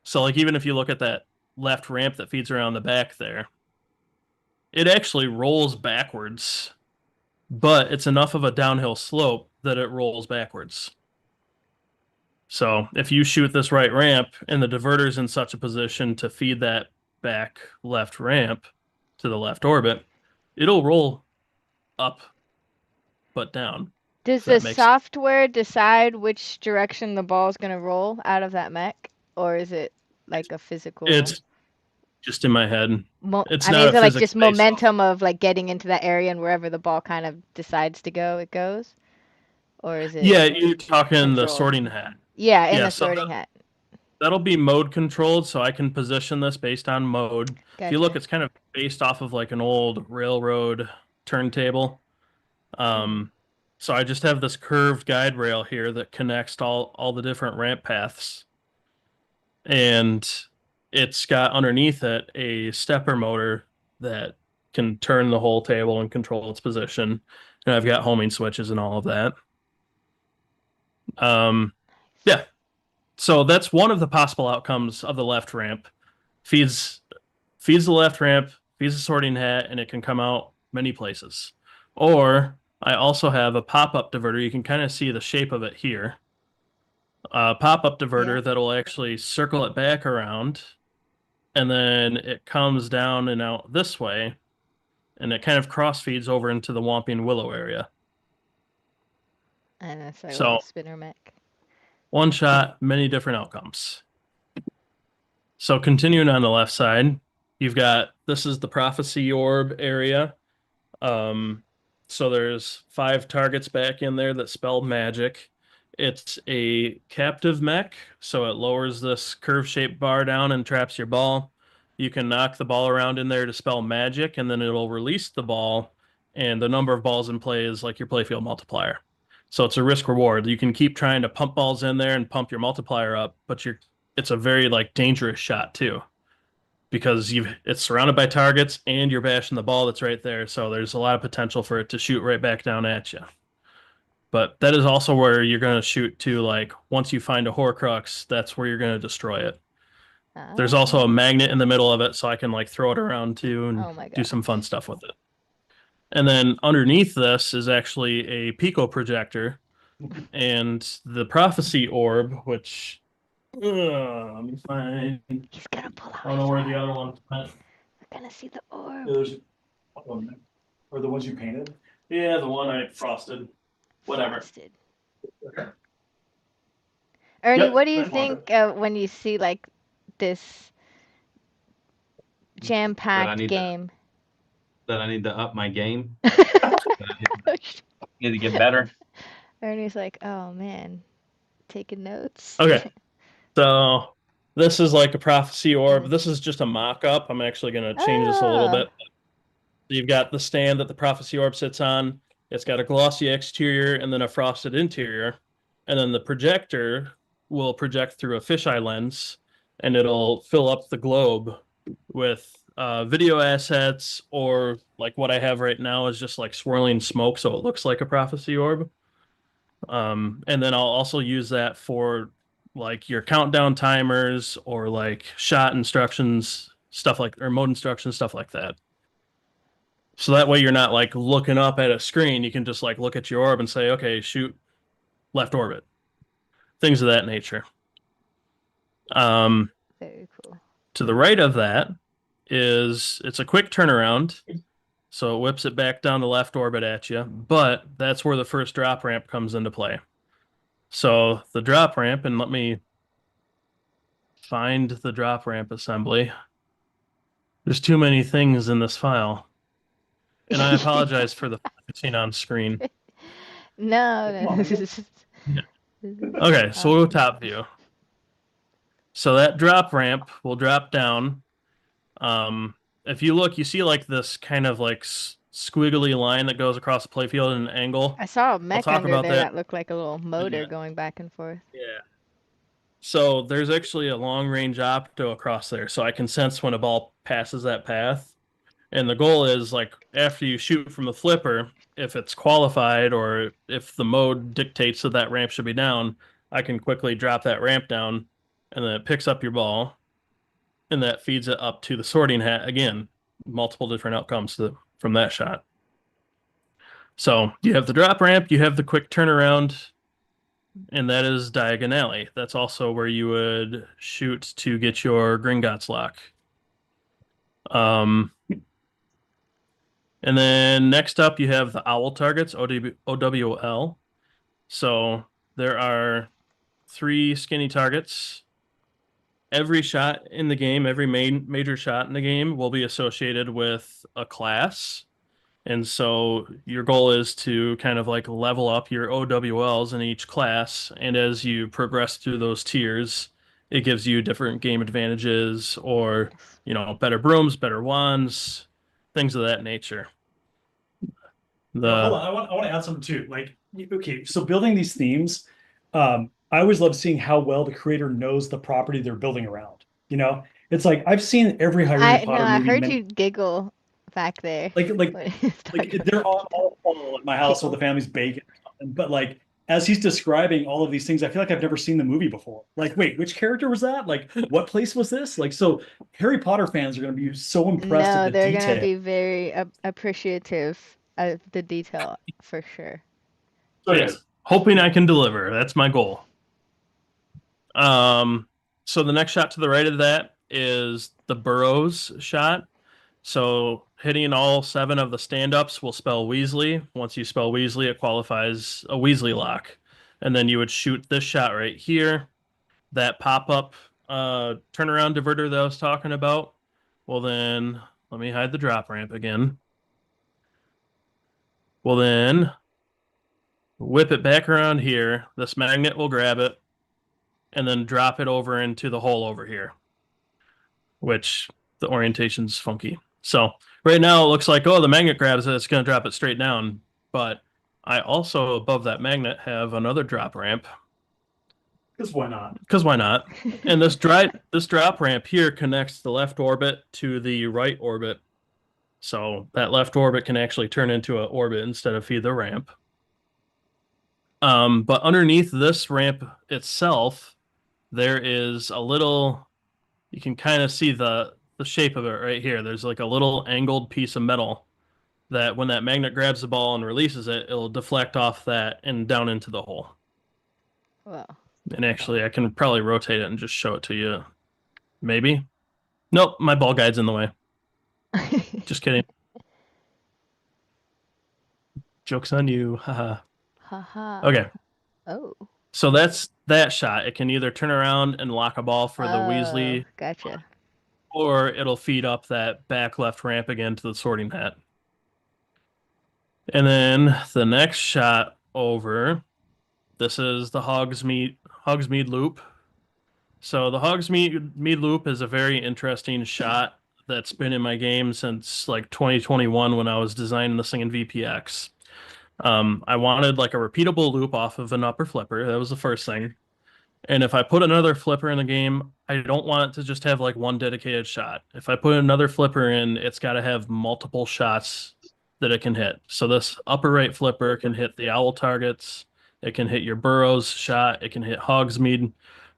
So like even if you look at that left ramp that feeds around the back there, it actually rolls backwards, but it's enough of a downhill slope that it rolls backwards. So if you shoot this right ramp and the diverter's in such a position to feed that back left ramp to the left orbit, it'll roll up but down.
Does the software decide which direction the ball is going to roll out of that mech? Or is it like a physical?
It's just in my head. It's
I mean,
not
is it like just
physics-based
momentum of like getting into that area and wherever the ball kind of decides to go, it goes? Or is it?
Yeah, you're talking the
controlled?
sorting hat.
Yeah, in
Yeah,
the
so
sorting hat.
that'll be mode controlled, so I can position this based on mode.
Gotcha.
If you look, it's kind of based off of like an old railroad turntable. So I just have this curved guide rail here that connects all the different ramp paths. And it's got underneath it a stepper motor that can turn the whole table and control its position. And I've got homing switches and all of that. Yeah. So that's one of the possible outcomes of the left ramp. Feeds the left ramp, feeds the sorting hat, and it can come out many places. Or I also have a pop-up diverter. You can kind of see the shape of it here. A pop-up diverter that'll actually circle it back around, and then it comes down and out this way, and it kind of cross-feeds over into the Whomping Willow area.
And that's like a little spinner mech.
One shot, many different outcomes. So continuing on the left side, you've got, this is the Prophecy Orb area. So there's 5 targets back in there that spell magic. It's a captive mech, so it lowers this curve-shaped bar down and traps your ball. You can knock the ball around in there to spell magic, and then it'll release the ball, and the number of balls in play is like your playfield multiplier. So it's a risk reward. You can keep trying to pump balls in there and pump your multiplier up, but it's a very like dangerous shot too, because it's surrounded by targets and you're bashing the ball that's right there. So there's a lot of potential for it to shoot right back down at you. But that is also where you're going to shoot to, like, once you find a Horcrux, that's where you're going to destroy it. There's also a magnet in the middle of it, so I can like throw it around too and do some fun stuff with it. And then underneath this is actually a pico projector and the Prophecy Orb, which let me find.
He's gonna pull out.
I don't know where the other one went.
We're gonna see the orb.
Yeah, there's one there. Or the ones you painted?
Yeah, the one I frosted. Whatever.
Frosted. Okay. Ernie,
Yep,
what do you think when you see like this jam-packed game?
That I need to up my game. Need to get better.
Ernie's like, oh man, taking notes.
Okay. So this is like a Prophecy Orb. This is just a mock-up. I'm actually going to change this a little bit. You've got the stand that the Prophecy Orb sits on. It's got a glossy exterior and then a frosted interior. And then the projector will project through a fisheye lens, and it'll fill up the globe with video assets, or like what I have right now is just like swirling smoke, so it looks like a Prophecy Orb. And then I'll also use that for like your countdown timers or like shot instructions, stuff like, or mode instructions, stuff like that. So that way you're not like looking up at a screen. You can just like look at your orb and say, okay, shoot left orbit. Things of that nature.
Very cool.
To the right of that it's a quick turnaround. So it whips it back down the left orbit at you, but that's where the first drop ramp comes into play. So the drop ramp, and let me find the drop ramp assembly. There's too many things in this file. And I apologize for the focusing on screen.
No.
Okay, so we'll go top view. So that drop ramp will drop down. If you look, you see like this kind of like squiggly line that goes across the playfield in an angle.
I saw a mech
talk
under
about
there
that.
that looked like a little motor
Yeah.
going back and forth.
Yeah. So there's actually a long range opto across there, so I can sense when a ball passes that path. And the goal is like after you shoot from the flipper, if it's qualified or if the mode dictates that that ramp should be down, I can quickly drop that ramp down, and then it picks up your ball, and that feeds it up to the sorting hat again. Multiple different outcomes from that shot. So you have the drop ramp, you have the quick turnaround, and that is diagonally. That's also where you would shoot to get your Gringotts lock. And then next up, you have the owl targets, OWL. So there are 3 skinny targets. Every shot in the game, every major shot in the game will be associated with a class. And so your goal is to kind of like level up your OWLs in each class. And as you progress through those tiers, it gives you different game advantages or, better brooms, better wands, things of that nature.
Hold on, I want to add something too. Like, okay, so building these themes, I always love seeing how well the creator knows the property they're building around. It's like I've seen every Harry Potter
I
movie.
heard you giggle back there.
Like they're all at my house or the family's bacon or something. But like as he's describing all of these things, I feel like I've never seen the movie before. Like, wait, which character was that? Like, what place was this? Like, so Harry Potter fans are going to be so impressed
No,
at the
they're
detail.
gonna be very appreciative of the detail for sure.
So yes,
hoping I can deliver. That's my goal. So the next shot to the right of that is the Burrows shot. So hitting all 7 of the stand-ups will spell Weasley. Once you spell Weasley, it qualifies a Weasley lock. And then you would shoot this shot right here. That pop-up turnaround diverter that I was talking about. Well then, let me hide the drop ramp again. Well then, whip it back around here. This magnet will grab it and then drop it over into the hole over here, which the orientation's funky. So right now it looks like, oh, the magnet grabs it, it's going to drop it straight down. But I also, above that magnet, have another drop ramp.
Because why not?
Because why not? And this drop ramp here connects the left orbit to the right orbit. So that left orbit can actually turn into an orbit instead of feed the ramp. But underneath this ramp itself, there is a little, you can kind of see the shape of it right here. There's like a little angled piece of metal that when that magnet grabs the ball and releases it, it'll deflect off that and down into the hole.
Wow.
And actually, I can probably rotate it and just show it to you. Maybe. Nope, my ball guide's in the way. Just kidding. Joke's on you. Haha.
Haha.
Okay.
Oh.
So that's that shot. It can either turn around and lock a ball for the Weasley.
Gotcha.
Or it'll feed up that back left ramp again to the sorting hat. And then the next shot over, this is the Hogsmeade loop. So the Hogsmeade loop is a very interesting shot that's been in my game since like 2021 when I was designing this thing in VPX. I wanted like a repeatable loop off of an upper flipper. That was the first thing. And if I put another flipper in the game, I don't want it to just have like one dedicated shot. If I put another flipper in, it's got to have multiple shots that it can hit. So this upper right flipper can hit the owl targets. It can hit your Burrows shot. It can hit Hogsmeade.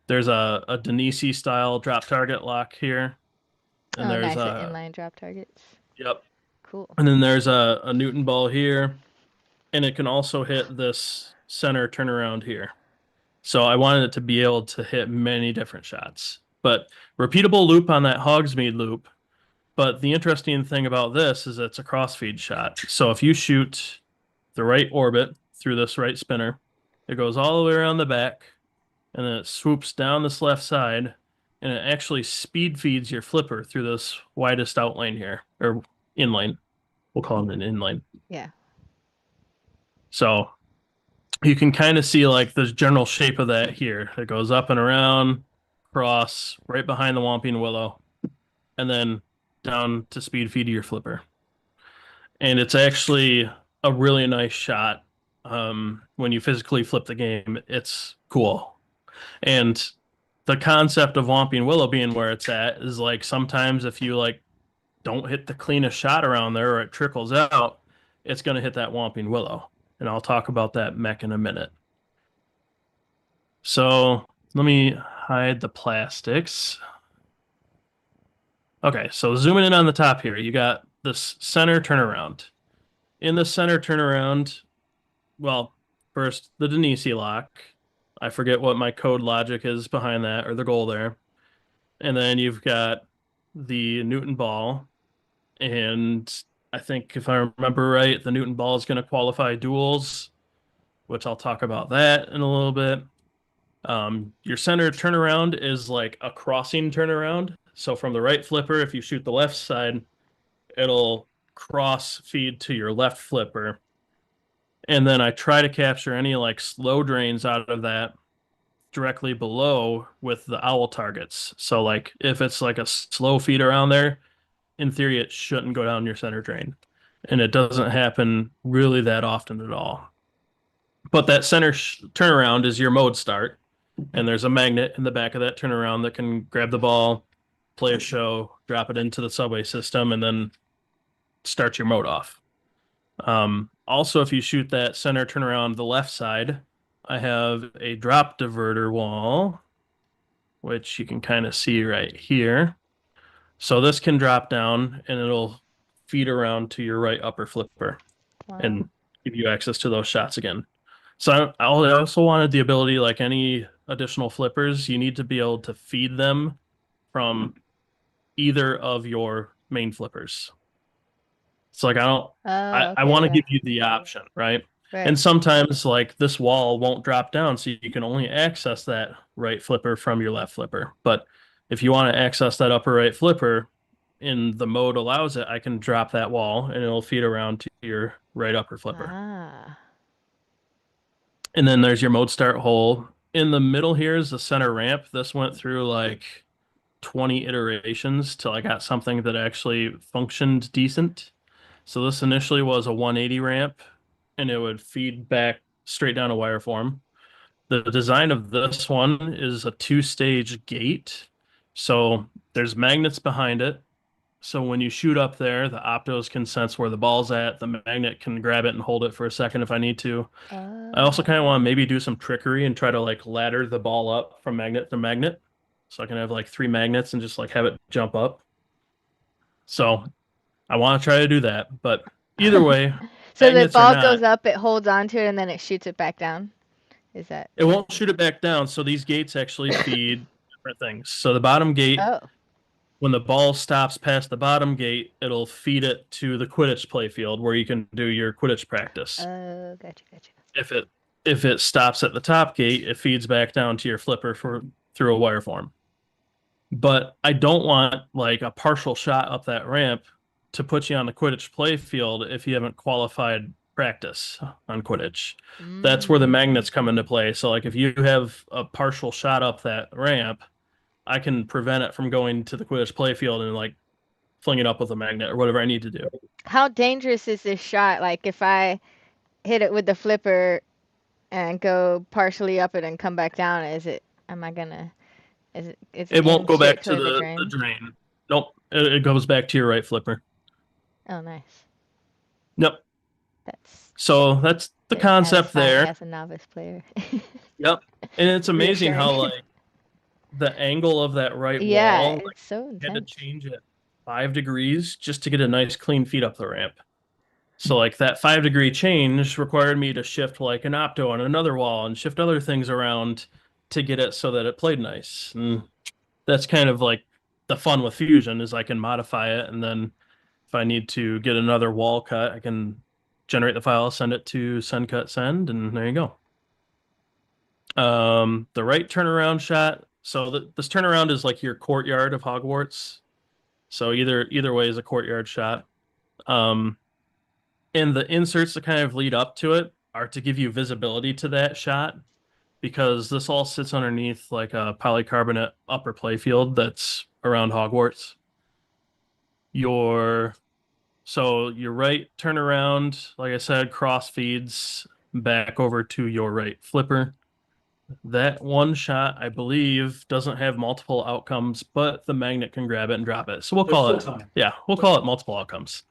There's a Denisi style drop target lock here. And there's
nice inline drop targets.
Yep.
Cool.
And then there's a Newton ball here. And it can also hit this center turnaround here. So I wanted it to be able to hit many different shots. But repeatable loop on that Hogsmeade loop. But the interesting thing about this is it's a crossfeed shot. So if you shoot the right orbit through this right spinner, it goes all the way around the back, and then it swoops down this left side, and it actually speed feeds your flipper through this widest out lane here, or in lane. We'll call it an in lane.
Yeah.
So you can kind of see like the general shape of that here. It goes up and around, cross, right behind the Whomping Willow, and then down to speed feed to your flipper. and it's actually a really nice shot. When you physically flip the game, it's cool. And the concept of Whomping Willow being where it's at is like sometimes if you like don't hit the cleanest shot around there or it trickles out, it's going to hit that Whomping Willow. And I'll talk about that mech in a minute. So let me hide the plastics. Okay, so zooming in on the top here, you got this center turnaround. In the center turnaround, well, first the Denisi lock. I forget what my code logic is behind that or the goal there. And then you've got the Newton ball. And I think if I remember right, the Newton ball is going to qualify duels, which I'll talk about that in a little bit. Your center turnaround is like a crossing turnaround. So from the right flipper, if you shoot the left side, it'll cross feed to your left flipper. And then I try to capture any like slow drains out of that directly below with the owl targets. So like if it's like a slow feed around there, in theory it shouldn't go down your center drain. And it doesn't happen really that often at all. But that center turnaround is your mode start. And there's a magnet in the back of that turnaround that can grab the ball, play a show, drop it into the subway system, and then start your mode off. Also, if you shoot that center turnaround the left side, I have a drop diverter wall, which you can kind of see right here. So this can drop down and it'll feed around to your right upper flipper and give you access to those shots again. So I also wanted the ability, like any additional flippers, you need to be able to feed them from either of your main flippers. So like I want to give you the option, right? And sometimes like this wall won't drop down, so you can only access that right flipper from your left flipper. But if you want to access that upper right flipper and the mode allows it, I can drop that wall and it'll feed around to your right upper flipper. And then there's your mode start hole. In the middle here is the center ramp. This went through like 20 iterations till I got something that actually functioned decent. So this initially was a 180 ramp, and it would feed back straight down a wire form. The design of this one is a two-stage gate. So there's magnets behind it. So when you shoot up there, the Optos can sense where the ball's at. The magnet can grab it and hold it for a second if I need to. I also kind of want to maybe do some trickery and try to like ladder the ball up from magnet to magnet. So I can have like 3 magnets and just like have it jump up. So I want to try to do that, but either way.
So the ball goes up, it holds onto it, and then it shoots it back down? Is that?
It won't shoot it back down. So these gates actually feed different things. So the bottom gate, when the ball stops past the bottom gate, it'll feed it to the Quidditch playfield where you can do your Quidditch practice.
Oh, gotcha.
If it stops at the top gate, it feeds back down to your flipper through a wire form. But I don't want like a partial shot up that ramp to put you on the Quidditch playfield if you haven't qualified practice on Quidditch. That's where the magnets come into play. So like if you have a partial shot up that ramp, I can prevent it from going to the Quidditch playfield and like fling it up with a magnet or whatever I need to do.
How dangerous is this shot? Like if I hit it with the flipper and go partially up it and come back down, it
won't go back to the drain. Nope. It goes back to your right flipper.
Oh, nice.
Yep. That's the concept there.
As a novice player.
Yep. And it's amazing how like the angle of that right wall,
it's so intense.
Had to change it 5 degrees just to get a nice clean feed up the ramp. So like that 5-degree change required me to shift like an opto on another wall and shift other things around to get it so that it played nice. And that's kind of like the fun with Fusion is I can modify it, and then if I need to get another wall cut, I can generate the file, send it to send cut send, and there you go. The right turnaround shot. So this turnaround is like your courtyard of Hogwarts. So either way is a courtyard shot. And the inserts that kind of lead up to it are to give you visibility to that shot, because this all sits underneath like a polycarbonate upper playfield that's around Hogwarts. Your So your right turn around, like I said, cross feeds back over to your right flipper. That one shot, I believe, doesn't have multiple outcomes, but the magnet can grab it and drop it. So we'll
There's
call
still
it,
time.
yeah, we'll call it multiple outcomes.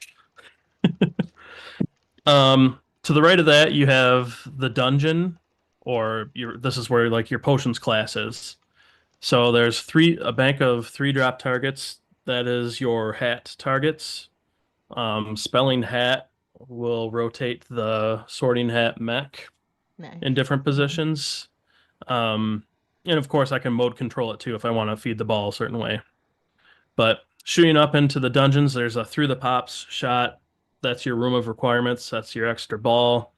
To the right of that, you have the dungeon, or this is where like your potions class is. So there's a bank of 3-drop targets. That is your hat targets. Spelling hat will rotate the sorting hat mech
Nice.
in different positions. Um, and of course, I can mode control it too if I want to feed the ball a certain way. But shooting up into the dungeons, there's a through the pops shot. That's your room of requirements. That's your extra ball.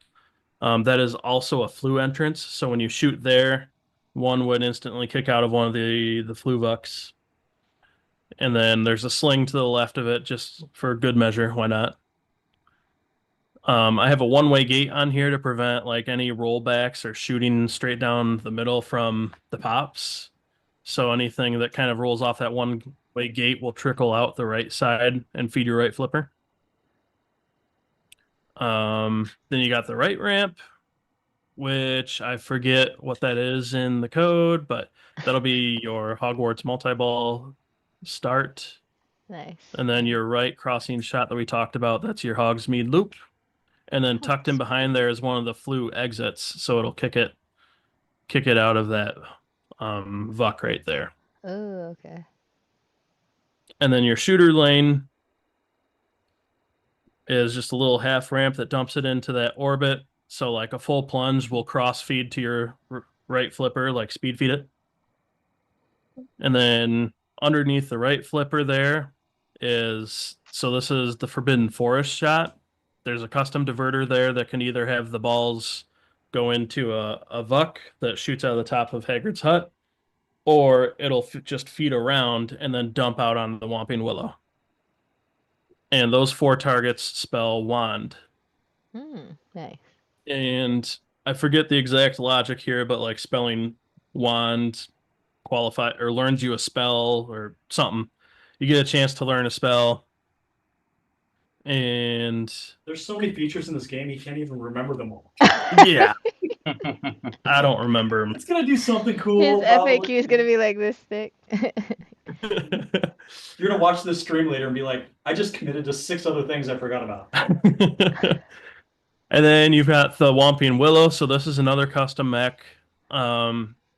That is also a flue entrance. So when you shoot there, one would instantly kick out of one of the flue vucks. And then there's a sling to the left of it, just for good measure. Why not? I have a one-way gate on here to prevent like any rollbacks or shooting straight down the middle from the pops. So anything that kind of rolls off that one-way gate will trickle out the right side and feed your right flipper. Then you got the right ramp, which I forget what that is in the code, but that'll be your Hogwarts multi-ball start.
Nice.
And then your right crossing shot that we talked about, that's your Hogsmeade loop. And then tucked in behind there is one of the flue exits, so it'll kick it out of that VUC right there.
Oh, okay.
And then your shooter lane is just a little half ramp that dumps it into that orbit. So like a full plunge will cross feed to your right flipper, like speed feed it. And then underneath the right flipper there is, so this is the Forbidden Forest shot. There's a custom diverter there that can either have the balls go into a VUC that shoots out of the top of Hagrid's hut, or it'll just feed around and then dump out on the Whomping Willow. And those 4 targets spell wand.
Nice.
And I forget the exact logic here, but like spelling wand qualify or learns you a spell or something. You get a chance to learn a spell. And
There's so many features in this game, you can't even remember them all.
yeah, I don't remember them.
It's gonna do something cool.
His FAQ is gonna be like this thick.
You're gonna watch this stream later and be like, I just committed to 6 other things I forgot about.
And then you've got the Whomping Willow. So this is another custom mech.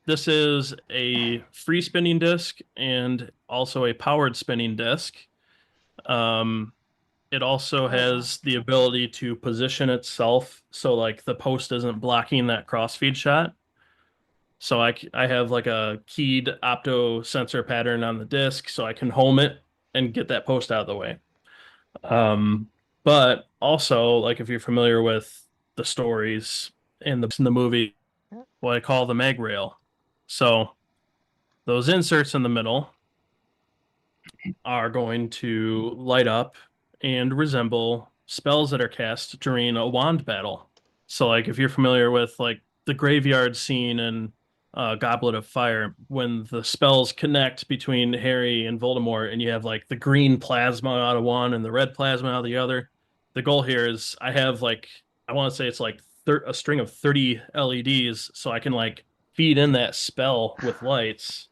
This is a free spinning disc and also a powered spinning disc. It also has the ability to position itself so like the post isn't blocking that crossfeed shot. So I have like a keyed opto sensor pattern on the disc so I can home it and get that post out of the way. But also, like if you're familiar with the stories in the movie, what I call the mag rail. So those inserts in the middle are going to light up and resemble spells that are cast during a wand battle. So like if you're familiar with like the graveyard scene in Goblet of Fire, when the spells connect between Harry and Voldemort and you have like the green plasma out of one and the red plasma out of the other, the goal here is I have like, I want to say it's like a string of 30 LEDs so I can like feed in that spell with lights.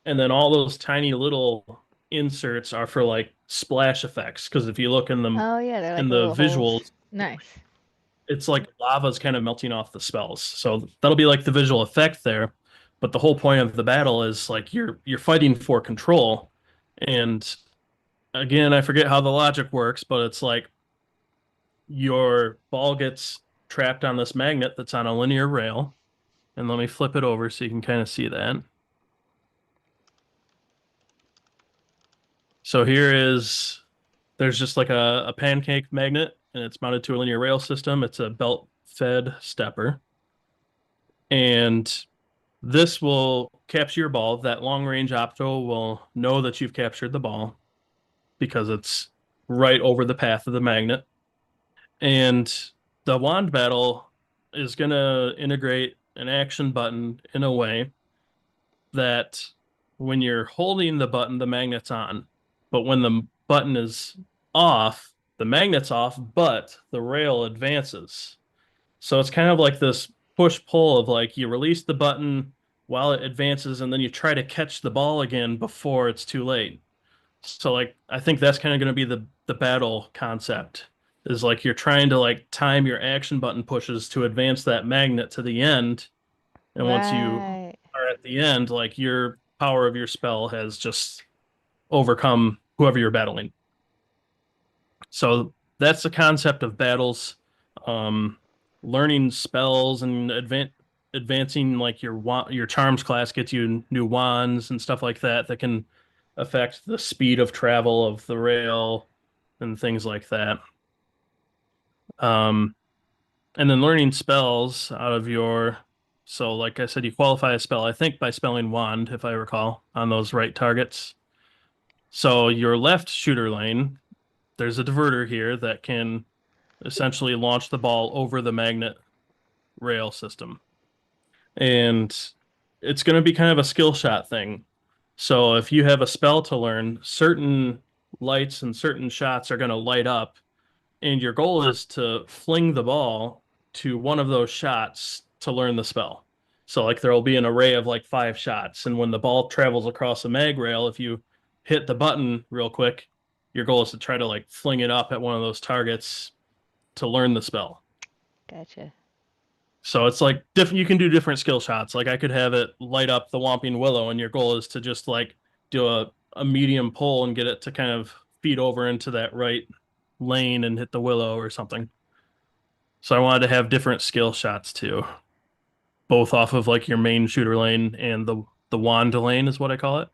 And then all those tiny little inserts are for like splash effects because if you look in them
Oh yeah, they're like
in the
little
visuals,
holes. Nice.
it's like lava's kind of melting off the spells. So that'll be like the visual effect there. But the whole point of the battle is like you're fighting for control. And again, I forget how the logic works, but it's like your ball gets trapped on this magnet that's on a linear rail. And let me flip it over so you can kind of see that. So there's just like a pancake magnet and it's mounted to a linear rail system. It's a belt fed stepper. And this will capture your ball. That long range opto will know that you've captured the ball because it's right over the path of the magnet. And the wand battle is going to integrate an action button in a way that when you're holding the button, the magnet's on. But when the button is off, the magnet's off, but the rail advances. So it's kind of like this push-pull of like you release the button while it advances, and then you try to catch the ball again before it's too late. So like I think that's kind of going to be the battle concept, is like you're trying to like time your action button pushes to advance that magnet to the end, and once you
Right.
are at the end, like your power of your spell has just overcome whoever you're battling. So that's the concept of battles. Learning spells and advancing like your charms class gets you new wands and stuff like that that can affect the speed of travel of the rail and things like that. Um, and then learning spells out of your, so like I said, you qualify a spell, I think by spelling wand, if I recall, on those right targets. So your left shooter lane, there's a diverter here that can essentially launch the ball over the magnet rail system. And it's going to be kind of a skill shot thing. So if you have a spell to learn, certain lights and certain shots are going to light up, and your goal is to fling the ball to one of those shots to learn the spell. So like there will be an array of like 5 shots, and when the ball travels across the mag rail, if you hit the button real quick, your goal is to try to like fling it up at one of those targets to learn the spell.
Gotcha.
So it's like different. You can do different skill shots. Like I could have it light up the Whomping Willow, and your goal is to just like do a medium pull and get it to kind of feed over into that right lane and hit the willow or something. So I wanted to have different skill shots too, both off of like your main shooter lane and the wand lane is what I call it.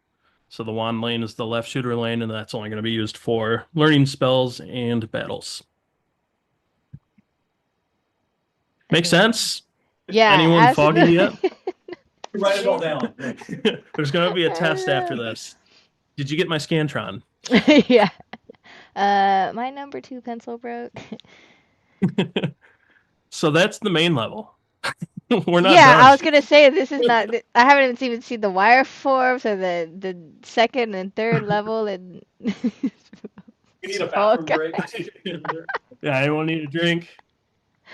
So the wand lane is the left shooter lane, and that's only going to be used for learning spells and battles. Make sense?
Yeah,
Anyone foggy yet?
absolutely.
Write it all down.
There's going to be a test after this. Did you get my Scantron?
Yeah. My number 2 pencil broke.
So that's the main level. We're not
Yeah,
done.
I was gonna say this is not. I haven't even seen the wire forms or the second and third level, and
We need a
Oh,
bathroom
God.
break.
Yeah, anyone need a drink?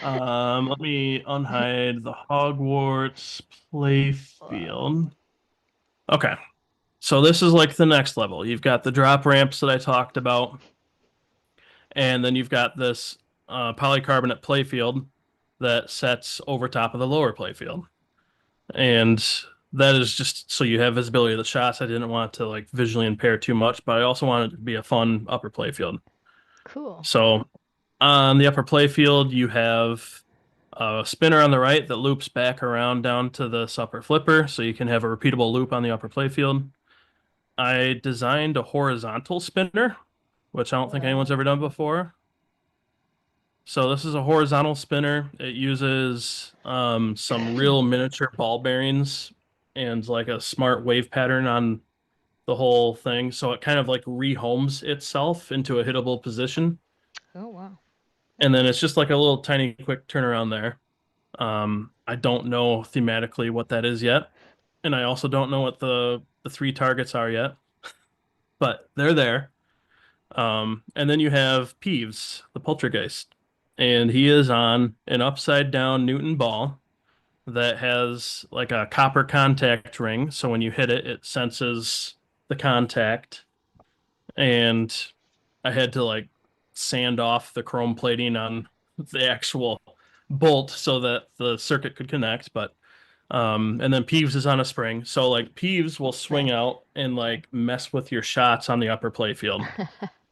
Let me unhide the Hogwarts playfield. Okay. So this is like the next level. You've got the drop ramps that I talked about, and then you've got this polycarbonate playfield that sets over top of the lower playfield. And that is just so you have visibility of the shots. I didn't want to like visually impair too much, but I also wanted it to be a fun upper playfield.
cool.
So on the upper playfield, you have a spinner on the right that loops back around down to this upper flipper, so you can have a repeatable loop on the upper playfield. I designed a horizontal spinner, which I don't think anyone's ever done before. So this is a horizontal spinner. It uses some real miniature ball bearings and like a smart wave pattern on the whole thing. So it kind of like rehomes itself into a hittable position.
Oh wow.
And then it's just like a little tiny quick turnaround there. I don't know thematically what that is yet. And I also don't know what the 3 targets are yet. But they're there. And then you have Peeves, the poltergeist. And he is on an upside down Newton ball that has like a copper contact ring. So when you hit it, it senses the contact. And I had to like sand off the chrome plating on the actual bolt so that the circuit could connect. But and then Peeves is on a spring. So like Peeves will swing out and like mess with your shots on the upper playfield.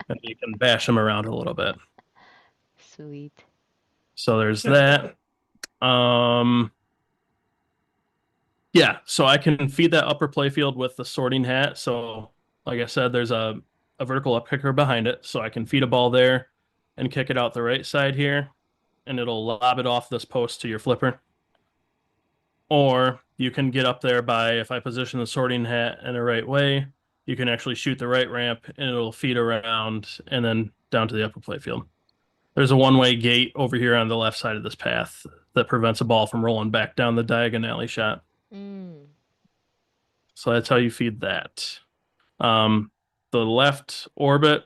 And you can bash them around a little bit.
Sweet.
So there's that. Yeah, so I can feed that upper playfield with the sorting hat. So like I said, there's a vertical up kicker behind it. So I can feed a ball there and kick it out the right side here, and it'll lob it off this post to your flipper. Or you can get up there by, if I position the sorting hat in the right way, you can actually shoot the right ramp and it'll feed around and then down to the upper playfield. There's a one-way gate over here on the left side of this path that prevents a ball from rolling back down the diagonally shot. So that's how you feed that. The left orbit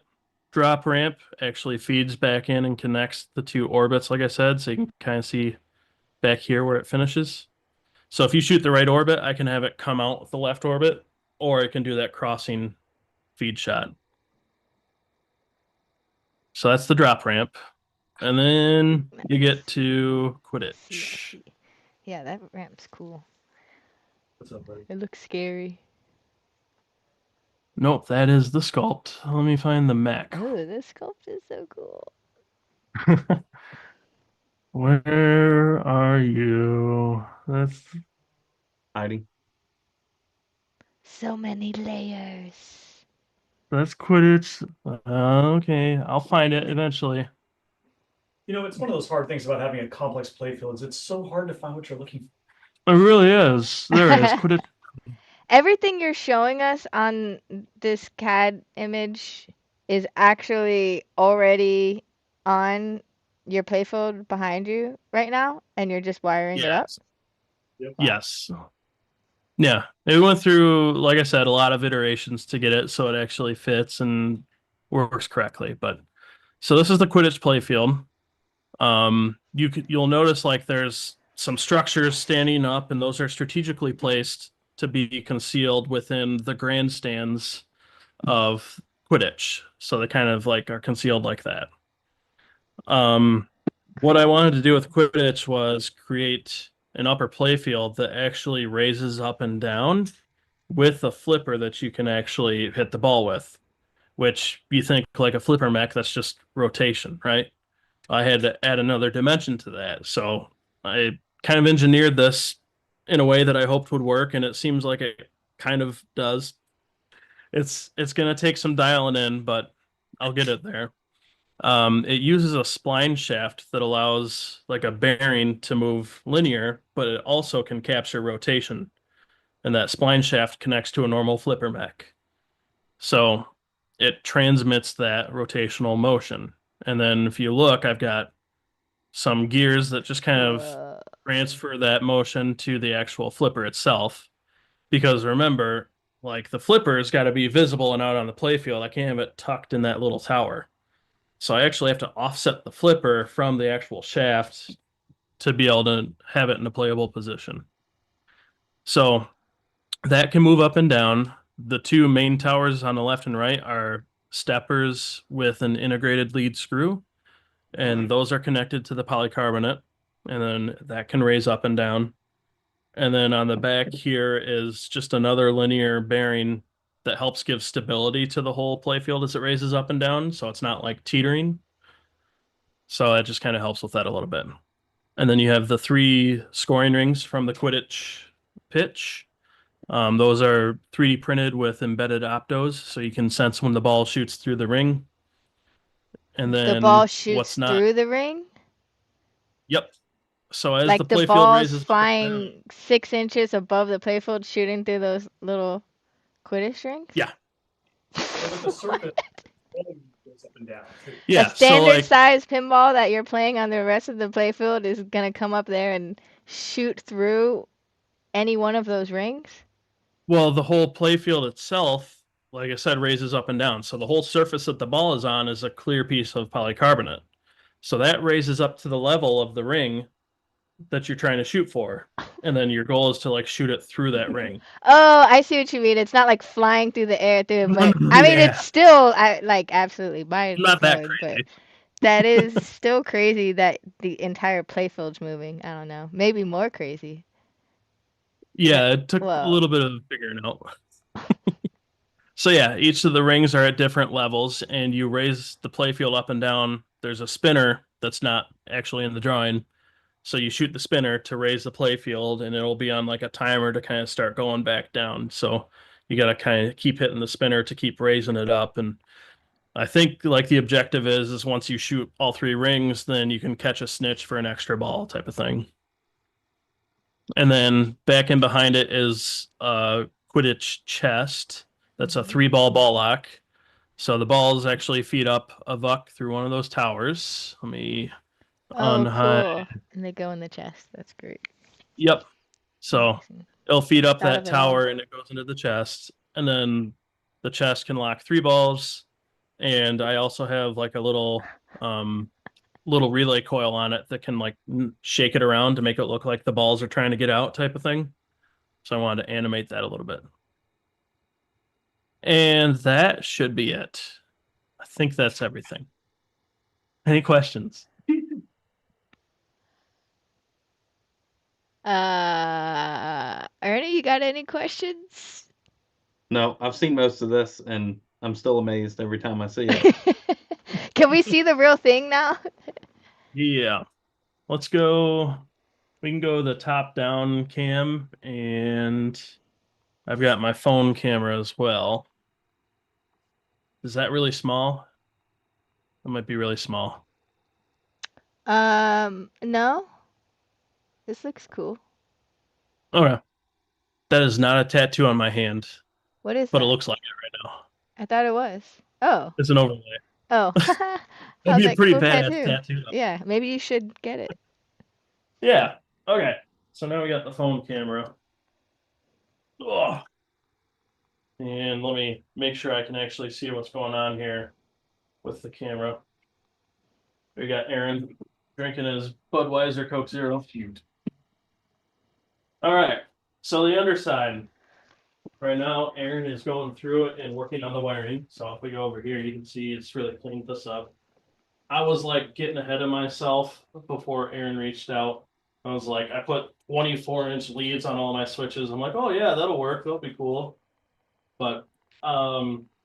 drop ramp actually feeds back in and connects the two orbits, like I said, so you can kind of see back here where it finishes. So if you shoot the right orbit, I can have it come out with the left orbit, or it can do that crossing feed shot. So that's the drop ramp. And then you get to Quidditch.
Yeah, that ramp's cool.
What's up, buddy?
It looks scary.
Nope, that is the sculpt. Let me find the mech.
Oh, this sculpt is so cool.
Where are you? That's
Hiding.
So many layers.
Quidditch. Okay, I'll find it eventually.
You know, it's one of those hard things about having a complex playfield is it's so hard to find what you're looking for.
It really is. There it is. Quidditch.
Everything you're showing us on this CAD image is actually already on your playfield behind you right now, and you're just wiring it up?
Yep.
Yes. Yeah, it went through, like I said, a lot of iterations to get it so it actually fits and works correctly. But so this is the Quidditch playfield. You'll notice like there's some structures standing up, and those are strategically placed to be concealed within the grandstands of Quidditch. So they kind of like are concealed like that. What I wanted to do with Quidditch was create an upper playfield that actually raises up and down with a flipper that you can actually hit the ball with, which you think like a flipper mech, that's just rotation, right? I had to add another dimension to that. So I kind of engineered this in a way that I hoped would work, and it seems like it kind of does. It's going to take some dialing in, but I'll get it there. It uses a spline shaft that allows like a bearing to move linear, but it also can capture rotation. And that spline shaft connects to a normal flipper mech. So it transmits that rotational motion. And then if you look, I've got some gears that just kind of transfer that motion to the actual flipper itself. Because remember, like the flipper's got to be visible and out on the playfield. I can't have it tucked in that little tower. So I actually have to offset the flipper from the actual shaft to be able to have it in a playable position. So that can move up and down. The two main towers on the left and right are steppers with an integrated lead screw, and those are connected to the polycarbonate, and then that can raise up and down. And then on the back here is just another linear bearing that helps give stability to the whole playfield as it raises up and down, so it's not like teetering. So that just kind of helps with that a little bit. And then you have the 3 scoring rings from the Quidditch pitch. Those are 3D printed with embedded Optos, so you can sense when the ball shoots through the ring. And then
the ball shoots
what's not
through the ring?
Yep. So as
Like
the
the
playfield
ball's
raises up and down,
flying 6 inches above the playfield, shooting through those little Quidditch rings?
Yeah.
So with the surface, it goes up and down too.
Yeah,
A standard
so like
size pinball that you're playing on the rest of the playfield is gonna come up there and shoot through any one of those rings?
well, the whole playfield itself, like I said, raises up and down. So the whole surface that the ball is on is a clear piece of polycarbonate. So that raises up to the level of the ring that you're trying to shoot for. And then your goal is to like shoot it through that ring.
Oh, I see what you mean. It's not like flying through the air through, but I mean
Yeah.
it's still like absolutely mind
Not that
blowing, but
crazy.
that is still crazy that the entire playfield's moving. I don't know. Maybe more crazy.
Yeah, it took a
Whoa.
little bit of figuring out. So yeah, each of the rings are at different levels, and you raise the playfield up and down. There's a spinner that's not actually in the drawing. So you shoot the spinner to raise the playfield, and it'll be on like a timer to kind of start going back down. So you got to kind of keep hitting the spinner to keep raising it up. And I think like the objective is once you shoot all 3 rings, then you can catch a snitch for an extra ball type of thing. And then back in behind it is a Quidditch chest. That's a 3-ball ball lock. So the balls actually feed up a vuck through one of those towers. Let me unhide.
Cool. And they go in the chest. That's great.
Yep. So
Amazing.
it'll feed up
Thought of
that
it all.
tower and it goes into the chest. And then the chest can lock 3 balls. and I also have like a little relay coil on it that can like shake it around to make it look like the balls are trying to get out type of thing. So I wanted to animate that a little bit. And that should be it. I think that's everything. Any questions?
Ernie, you got any questions?
No, I've seen most of this, and I'm still amazed every time I see it.
Can we see the real thing now?
Yeah. Let's go. We can go the top down cam, and I've got my phone camera as well. Is that really small? That might be really small.
No. This looks cool.
Okay. That is not a tattoo on my hand,
What is
but
that?
it looks like it right now.
I thought it was. Oh.
It's an overlay.
Oh.
That'd
How's
be a
that
pretty
cool
badass tattoo.
Yeah, maybe you should get it.
Yeah. Okay. So now we got the phone camera. Ugh. And let me make sure I can actually see what's going on here with the camera. We got Aaron drinking his Budweiser Coke Zero. Cute. All right. So the underside. Right now, Aaron is going through it and working on the wiring. So if we go over here, you can see it's really cleaned this up. I was like getting ahead of myself before Aaron reached out. I was like, I put 24-inch leads on all my switches. I'm like, oh yeah, that'll work. That'll be cool. But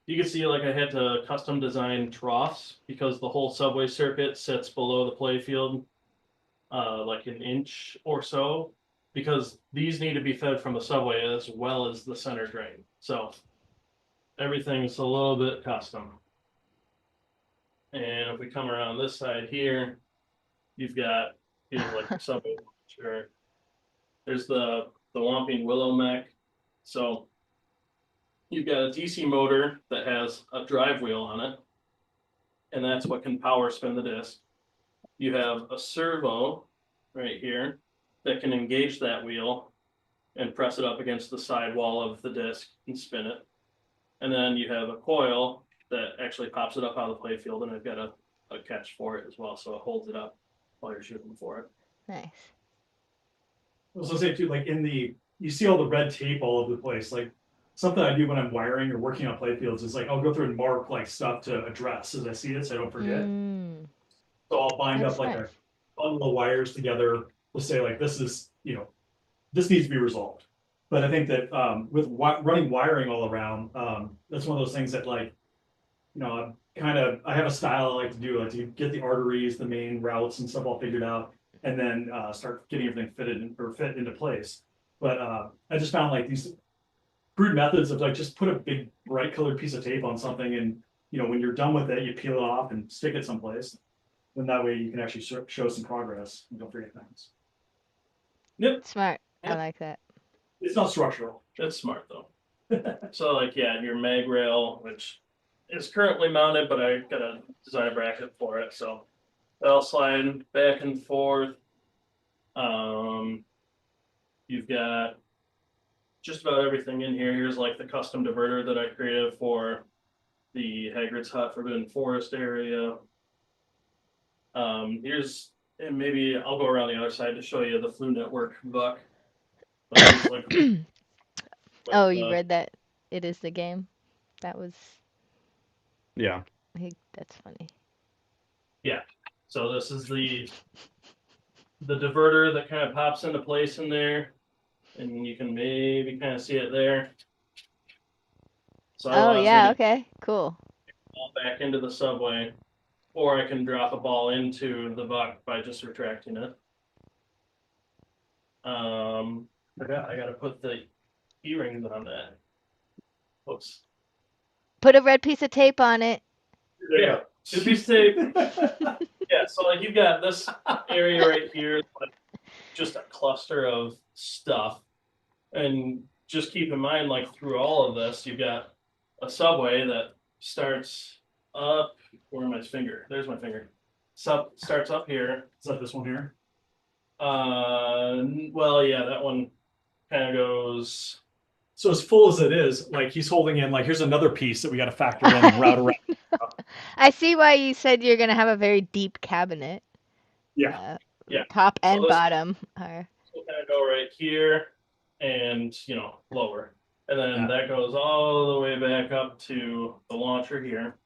you can see like I had to custom design troughs because the whole subway circuit sits below the playfield, like an inch or so, because these need to be fed from the subway as well as the center drain. So everything's a little bit custom. And if we come around this side here, you've got like the subway. Sure. There's the Whomping Willow mech. So you've got a DC motor that has a drive wheel on it, and that's what can power spin the disc. You have a servo right here that can engage that wheel and press it up against the side wall of the disc and spin it. And then you have a coil that actually pops it up out of the playfield, and I've got a catch for it as well, so it holds it up while you're shooting for it.
Nice.
I was gonna say too, like you see all the red tape all over the place. Like something I do when I'm wiring or working on playfields is like I'll go through and mark like stuff to address as I see it, so I don't forget. So I'll bind up like a bundle of wires together. We'll say like this is, this needs to be resolved. But I think that with running wiring all around, that's one of those things that like, I have a style I like to do, like to get the arteries, the main routes and stuff all figured out, and then start getting everything fit into place. But I just found like these crude methods of like just put a big bright colored piece of tape on something, and when you're done with it, you peel it off and stick it someplace. Then that way you can actually show some progress and don't forget things.
Yep.
Smart.
Yep.
I like that.
It's not structural.
It's smart though. So like, yeah, your mag rail, which is currently mounted, but I got to design a bracket for it. So that'll slide back and forth. You've got just about everything in here. Here's like the custom diverter that I created for the Hagrid's Hut Forbidden Forest area. And maybe I'll go around the other side to show you the Flu Network buck.
Oh, you read that? It is the game. That was.
Yeah.
That's funny.
Yeah. So this is the diverter that kind of pops into place in there, and you can maybe kind of see it there. So
Okay, cool.
Ball back into the subway, or I can drop a ball into the buck by just retracting it. I got to put the E-rings on that. Oops.
Put a red piece of tape on it.
Yeah, should be safe. Yeah, so like you've got this area right here, like just a cluster of stuff, and just keep in mind, like through all of this, you've got a subway that starts up. Where's my finger? There's my finger. Starts up here.
Is that this one here?
Well, yeah, that one kind of goes.
So as full as it is, like he's holding in, like here's another piece that we got to factor in and route around.
I see why you said you're gonna have a very deep cabinet.
Yeah.
Yeah.
Top
So
and
this-
bottom are.
We'll kind of go right here and, lower. And then
Yeah.
that goes all the way back up to the launcher here.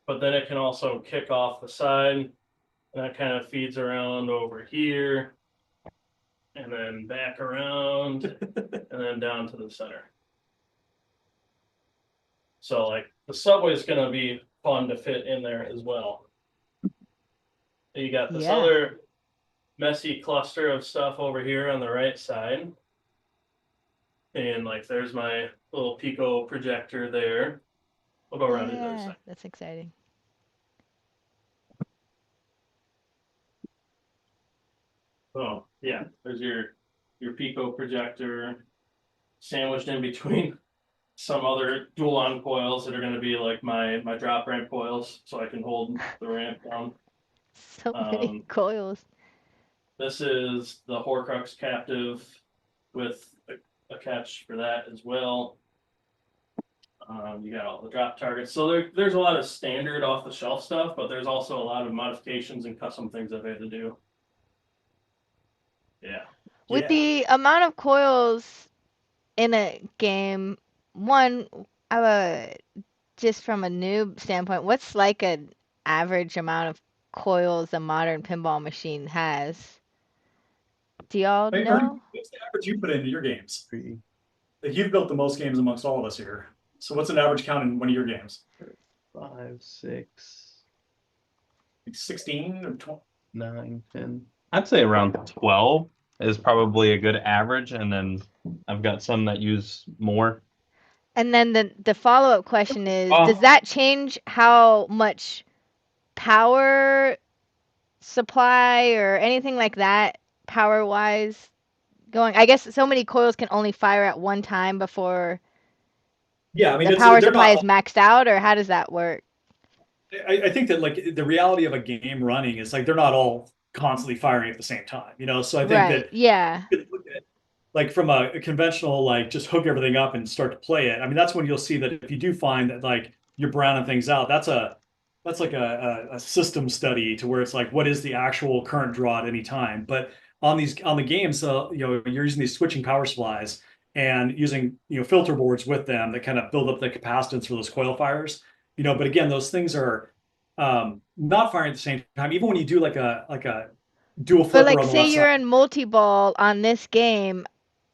But then it can also kick off the side. And that kind of feeds around over here. And then back around. And then down to the center. So, like, the subway is going to be fun to fit in there as well. You got this
Yeah.
other messy cluster of stuff over here on the right side. And like there's my little Pico projector there. We'll go around to the other
Yeah,
side.
that's exciting.
Oh yeah, there's your Pico projector sandwiched in between some other dual on coils that are going to be like my drop ramp coils, so I can hold the ramp down.
So many coils.
This is the Horcrux captive with a catch for that as well. You got all the drop targets. So there's a lot of standard off the shelf stuff, but there's also a lot of modifications and custom things I've had to do. Yeah.
With the amount of coils in a game, one, just from a noob standpoint, what's like an average amount of coils a modern pinball machine has? Do y'all
Hey,
know?
Ernie, what's the average you put into your games? Like, you've built the most games amongst all of us here. So what's an average count in one of your games?
5, 6,
Like 16 or 20?
9, 10. I'd say around 12 is probably a good average, and then I've got some that use more.
And then the follow-up question is,
Oh.
does that change how much power supply or anything like that, power-wise, going? I guess so many coils can only fire at one time before
Yeah, I mean,
the
it's,
power
they're
supply
not.
is maxed out, or how does that work?
I think that like the reality of a game running is like they're not all constantly firing at the same time, So I think
Right,
that
yeah.
you could look at, like from a conventional like just hook everything up and start to play it. I mean, that's when you'll see that if you do find that like you're browning things out, that's like a system study to where it's like what is the actual current draw at any time. But on the games, you're using these switching power supplies and using filter boards with them that kind of build up the capacitance for those coil fires. But again, those things are not firing at the same time. Even when you do like a dual
But
flipper
like,
on the
say
left
you're
side.
in multi-ball on this game,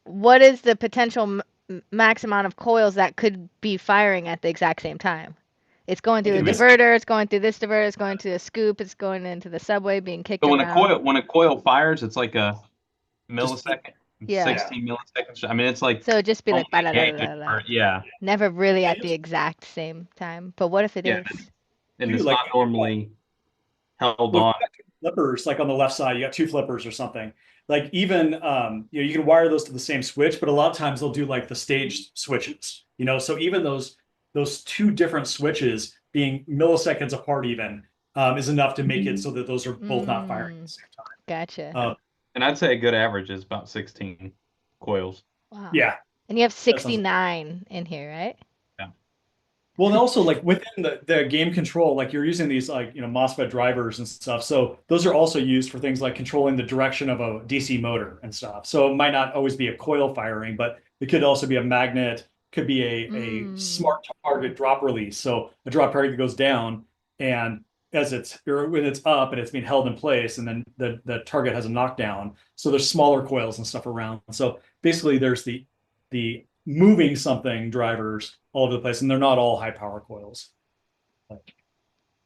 what is the potential max amount of coils that could be firing at the exact same time? It's going through a
Okay,
diverter, it's going through this diverter, it's going to a scoop, it's going into the subway, being kicked
So
around.
when a coil fires, it's like a millisecond,
Yeah.
16 milliseconds. I mean, it's like
So it'd just be like
only gated
ba-da-da-da-da-da.
for- yeah,
Never really
Yeah,
at the exact same time. But what if it
Yeah,
is?
and
Dude,
it's
like-
not normally held
Well,
on.
flippers, like on the left side, you got two flippers or something. Like even you can wire those to the same switch, but a lot of times they'll do like the staged switches. So even those two different switches being milliseconds apart even is enough to make it so that those are both not firing at the same time.
Gotcha.
And I'd say a good average is about 16 coils.
Wow.
Yeah.
And you have
sounds-
69 in here, right?
Well, and also like within the game control, like you're using these like MOSFET drivers and stuff. So those are also used for things like controlling the direction of a DC motor and stuff. So it might not always be a coil firing, but it could also be a magnet, could be a smart target drop release. So a drop target that goes down, and when it's up and it's being held in place, and then the target has a knockdown. So there's smaller coils and stuff around. So basically there's the moving something drivers all over the place, and they're not all high power coils. But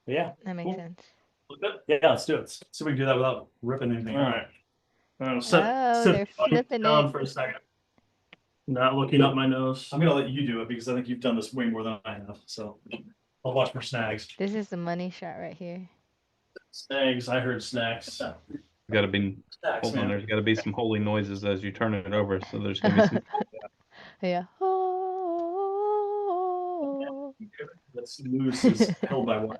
yeah.
That makes sense.
Yeah, let's do it. See if we can do that without ripping anything.
All right. Sit
they're flipping
down
it.
for a second. Not looking up my nose.
I'm gonna let you do it because I think you've done this way more than I have. So I'll watch for snags.
This is the money shot right here.
Snags. I heard snacks.
Got to be
Snags,
hold on.
man.
There's got to be some holy noises as you turn it over. So there's gonna be some.
Yeah. Oh.
That's loose is held by one.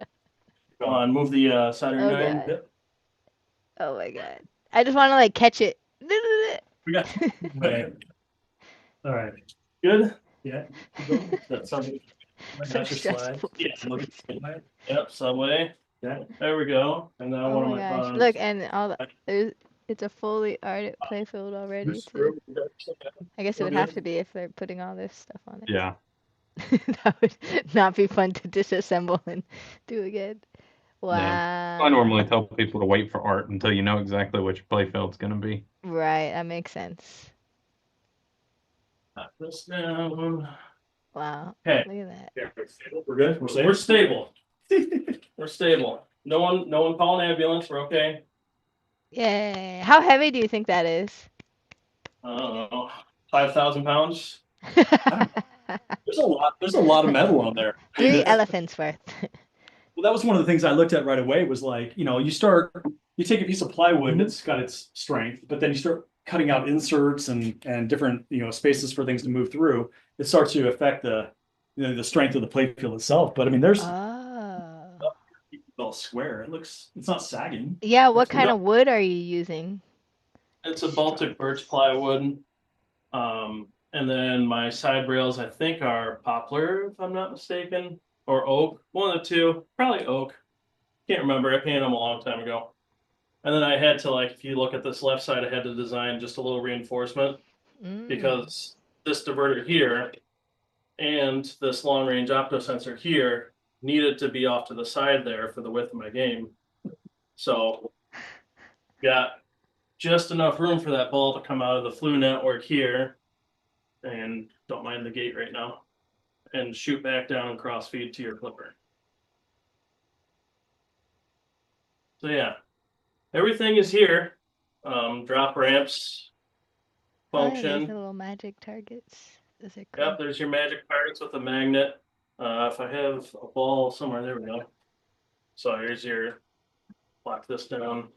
Go on, move the soldering
Oh,
iron.
God. Oh my God. I just want to like catch it.
We got.
Okay. All right. Good. Yeah. That sounds good. my
So
gosh, your slide.
stressful for
Yeah,
some
look at
reason.
the slide. Yep, Subway. Yeah, there we go. And now
Oh
one of
my
my
gosh.
bonds.
Look, and it's a fully arted playfield already too. I guess it would have to be if they're putting all this stuff on it.
Yeah.
That would not be fun to disassemble and do again.
Yeah.
Wow.
I normally tell people to wait for art until you know exactly what your playfield's going to be.
Right, that makes sense.
Knock this down.
Wow.
Okay.
Look at that.
Yeah, we're good. We're stable. We're stable. No one call an ambulance. We're okay.
Yay. How heavy do you think that is?
I don't know. 5,000 pounds.
There's a lot of metal on there.
3 elephants worth.
Well, that was one of the things I looked at right away was like, you take a piece of plywood that's got its strength, but then you start cutting out inserts and different, spaces for things to move through. It starts to affect the strength of the playfield itself. But I mean, there's
Oh.
all square. It's not sagging.
Yeah, what
It's-
kind of wood are you using?
It's a Baltic birch plywood. And then my side rails, I think, are poplar, if I'm not mistaken, or oak. One of the two, probably oak. Can't remember. I painted them a long time ago. And then I had to, like, if you look at this left side, I had to design just a little reinforcement because this diverter here and this long range opto sensor here needed to be off to the side there for the width of my game. So got just enough room for that ball to come out of the flue network here, and don't mind the gate right now, and shoot back down and cross feed to your clipper. So yeah, everything is here. Drop ramps function.
Oh, yeah, the little magic targets. Those are cool.
Yep, there's your magic targets with a magnet. If I have a ball somewhere, there we go. So here's your, lock this down.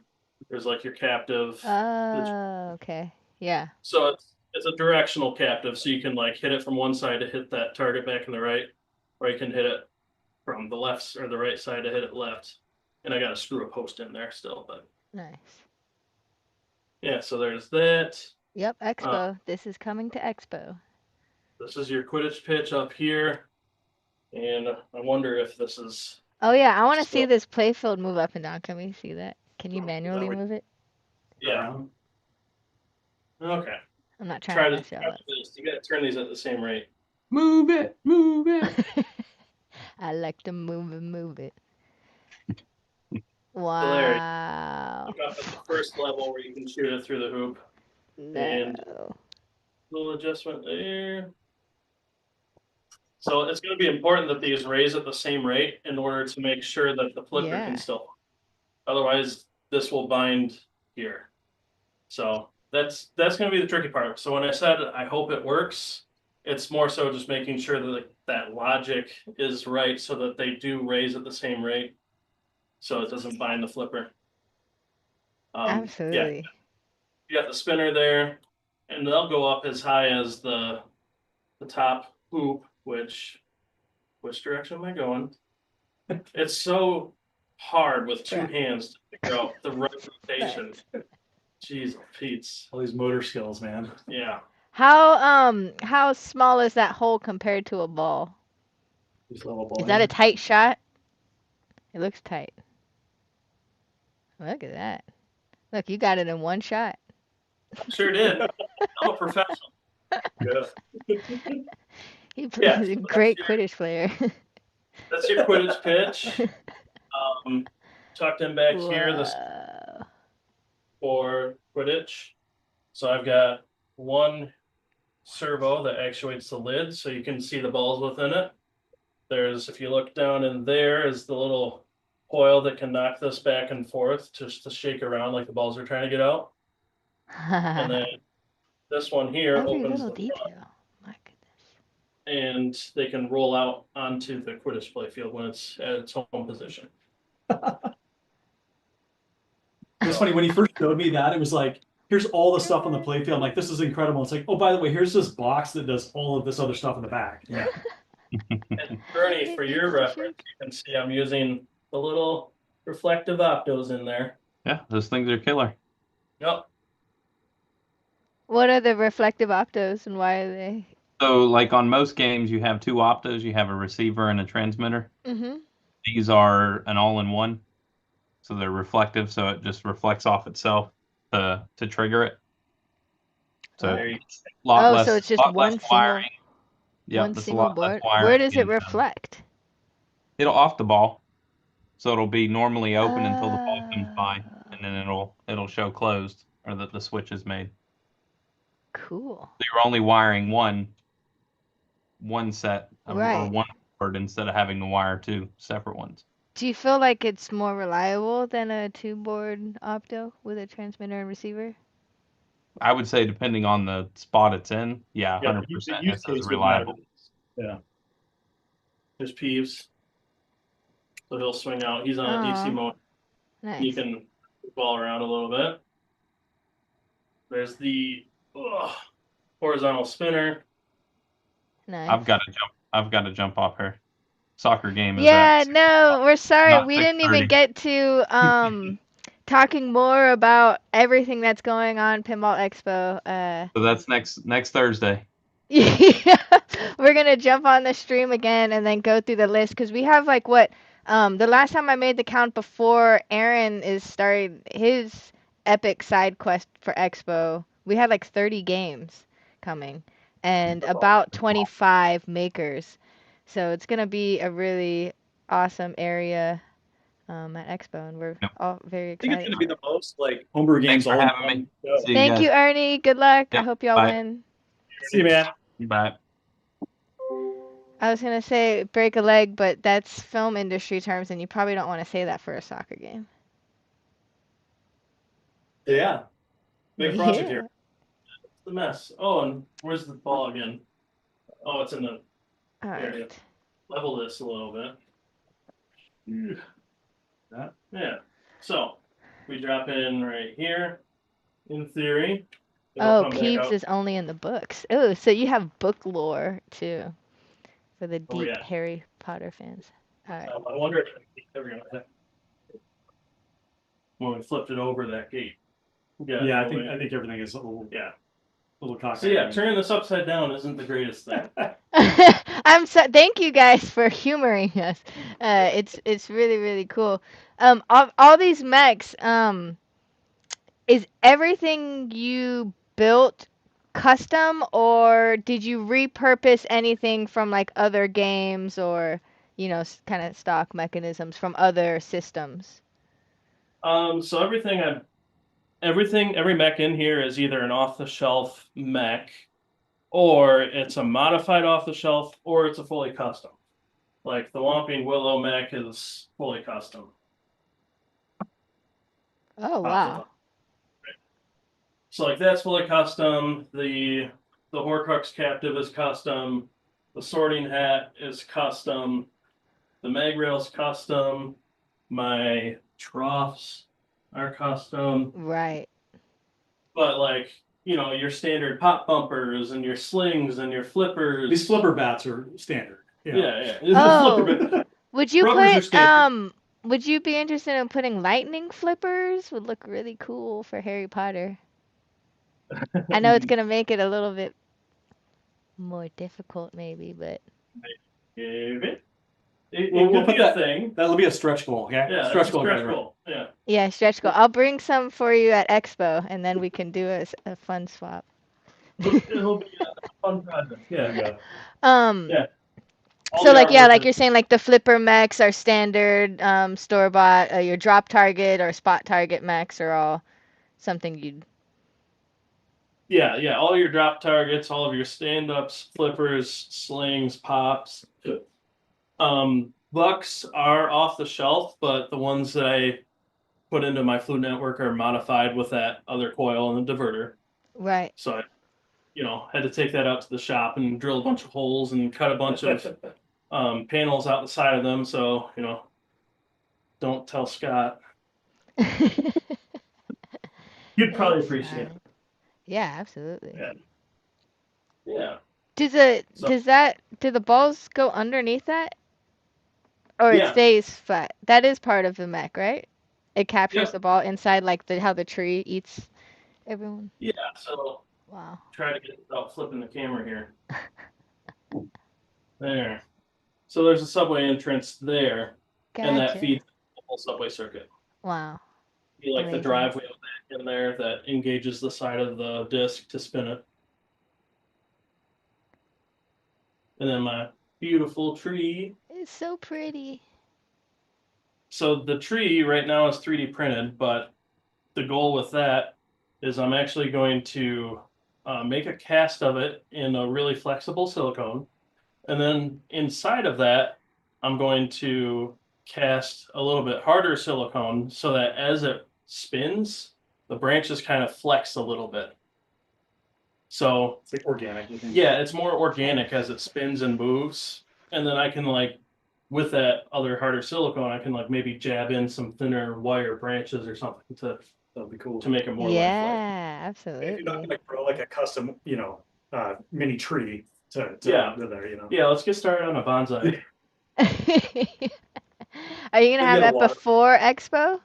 There's like your captive.
Oh, okay. Yeah.
So it's a directional captive, so you can like hit it from one side to hit that target back in the right, or you can hit it from the left or the right side to hit it left. And I got to screw a post in there still, but
Nice.
yeah. So there's that.
Yep, Expo. This is coming to Expo.
This is your Quidditch pitch up here, and I wonder if this is.
Oh yeah, I want to see this playfield move up and down. Can we see that? Can you manually move it?
Yeah. Okay.
I'm not trying to mess y'all up.
You got to turn these at the same rate.
Move it, move it.
I like to move it.
So there,
Wow.
look up at the first level where you can shoot it through the hoop. And
No.
little adjustment there. So it's going to be important that these raise at the same rate in order to make sure that the flipper
Yeah.
can still. Otherwise, this will bind here. So that's going to be the tricky part. So when I said I hope it works, it's more so just making sure that that logic is right so that they do raise at the same rate, so it doesn't bind the flipper.
Absolutely.
Yeah. You got the spinner there, and they'll go up as high as the top hoop. Which direction am I going? It's so hard with two hands to figure out the right rotation. Jeez, Pete's.
All these motor skills, man.
Yeah.
How small is that hole compared to a ball?
These little ball
Is that a tight shot? It looks tight. Look at that. Look, you got it in one shot.
Sure did. I'm a professional. Yeah.
He's
Yeah,
a great Quidditch player.
That's your Quidditch pitch. Tucked in back here, this
Whoa.
for Quidditch. So I've got one servo that actuates the lid, so you can see the balls within it. There's, if you look down in there, is the little coil that can knock this back and forth just to shake around like the balls are trying to get out. And then this one here
Every
opens
little
the
detail.
front,
My goodness.
and they can roll out onto the Quidditch playfield when it's at its home position.
It's funny when he first showed me that, it was like, here's all the stuff on the playfield. I'm like, this is incredible. It's like, oh, by the way, here's this box that does all of this other stuff in the back. Yeah.
And Ernie, for your reference, you can see I'm using the little reflective optos in there.
Yeah, those things are killer.
Yep.
What are the reflective optos and why are they?
So, like on most games, you have two Optos. You have a receiver and a transmitter.
Mm-hmm.
These are an all-in-one, so they're reflective, so it just reflects off itself to trigger it. So
Oh.
it's a lot
Oh,
less,
so it's just
lot less
one single
wiring. Yep,
one
that's a
single
lot less
board.
wiring.
Where does it
and,
reflect?
it'll off the ball, so it'll be normally open until the ball comes by, and then it'll show closed or that the switch is made.
Cool.
So you're only wiring one set or
Right.
one board instead of having to wire two separate ones.
Do you feel like it's more reliable than a two-board opto with a transmitter and receiver?
I would say depending on the spot it's in, yeah,
Yeah,
100%.
the use
It's
case
as
would matter.
reliable.
Yeah. There's Peeves. So he'll swing out. He's on a
Aw.
DC mode.
Nice.
You can ball around a little bit. There's the horizontal spinner.
Nice.
I've got to jump off her. Soccer game is
Yeah,
at
no, we're sorry.
not
We didn't even
6:30.
get to talking more about everything that's going on Pinball Expo.
So that's next Thursday.
Yeah, we're gonna jump on the stream again and then go through the list because we have like the last time I made the count before Aaron is started his epic side quest for Expo, we had like 30 games coming and about 25 makers. So it's gonna be a really awesome area at Expo, and we're
Yep.
all very
I think it's
excited.
going to be the most like homebrew
Thanks
games
for
all in
having me.
one show.
See you
Thank
guys.
you, Ernie. Good luck. I
Yep,
hope y'all
bye.
win.
See you, man.
Bye.
I was gonna say break a leg, but that's film industry terms, and you probably don't want to say that for a soccer game.
Yeah. Big project
Yeah.
here. It's the mess. Oh, and where's the ball again? Oh, it's in the
All
area.
right.
Level this a little bit. That, yeah. So we drop in right here. In theory. It'll
Oh,
come back
Peeves
out.
is only in the books. Oh, so you have book lore too for the deep
yeah.
Harry Potter fans. All right.
I wonder if ever gonna happen. When we flipped it over that gate.
Yeah, I think everything is a little cocky.
So yeah, turning this upside down isn't the greatest thing.
Thank you guys for humoring us. It's really really cool. All these mechs. Is everything you built custom, or did you repurpose anything from like other games or kind of stock mechanisms from other systems?
So every mech in here is either an off-the-shelf mech, or it's a modified off-the-shelf, or it's a fully custom. Like the Whomping Willow mech is fully custom.
Oh wow.
So like that's fully custom. The Horcrux Captive is custom. The Sorting Hat is custom. The mag rail's custom. My troughs are custom.
Right.
But like, your standard pop bumpers and your slings and your flippers.
These flipper bats are standard.
Yeah.
Oh. Would you
Rubbers are
put
standard.
would you be interested in putting lightning flippers? Would look really cool for Harry Potter. I know it's gonna make it a little bit more difficult maybe, but
We'll put that
thing.
That'll be a stretch goal.
Yeah,
stretch goal.
Stretch goal. Yeah.
yeah, stretch goal. I'll bring some for you at Expo, and then we can do a fun swap.
It'll be a fun project. Yeah.
Yeah.
All
So
the
like
artwork
like
is-
you're saying, like the flipper mechs are standard, store bought. Your drop target or spot target mechs are all something you'd.
Yeah. All your drop targets, all of your stand-ups, flippers, slings, pops. Bucks are off the shelf, but the ones that I put into my Flute Network are modified with that other coil and the diverter.
Right.
So I, had to take that out to the shop and drill a bunch of holes and cut a bunch of panels out the side of them. So, don't tell Scott. You'd probably appreciate it.
Yeah, absolutely.
Yeah.
Do the balls go underneath that? Or it
Yeah.
stays flat? That is part of the mech, right? It captures
Yeah.
the ball inside, like how the tree eats everyone.
Yeah. So
Wow.
try to get it without flipping the camera here. There. So there's a subway entrance there, and that
Gotcha.
feeds the whole subway circuit.
Wow.
You like the
Amazing.
driveway back in there that engages the side of the disc to spin it. And then my beautiful tree.
It's so pretty.
So the tree right now is 3D printed, but the goal with that is I'm actually going to make a cast of it in a really flexible silicone. And then inside of that, I'm going to cast a little bit harder silicone so that as it spins, the branches kind of flex a little bit. So
It's like organic.
yeah, it's more organic as it spins and moves. And then I can like, with that other harder silicone, I can like maybe jab in some thinner wire branches or something
That'd be cool.
to make it more lifelike.
Yeah,
If you're not
absolutely.
like throw like a custom, mini tree to
Yeah.
there,
Yeah, let's get started on a bonsai.
Are you gonna have
get a
that
lot of-
before Expo? Is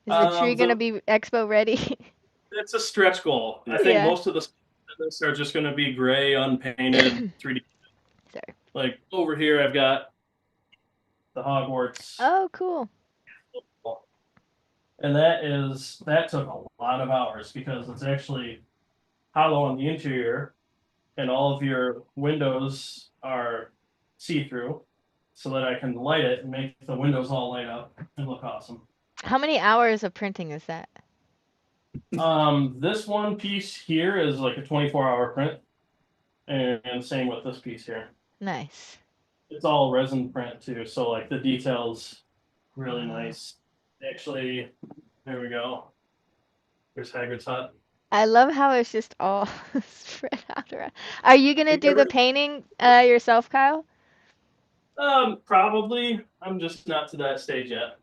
the tree gonna
The-
be Expo ready?
It's a stretch goal. I think
Yeah.
most of the this are just going to be gray, unpainted, 3D.
Sorry.
Like over here, I've got the Hogwarts,
Oh, cool.
and that took a lot of hours because it's actually hollow on the interior, and all of your windows are see-through, so that I can light it and make the windows all light up and look awesome.
How many hours of printing is that?
This one piece here is like a 24-hour print, and same with this piece here.
Nice.
It's all resin print too, so like the details really nice. Actually, there we go. There's Hagrid's hut.
I love how it's just all spread out around. Are you gonna do the painting yourself, Kyle?
Probably. I'm just not to that stage yet.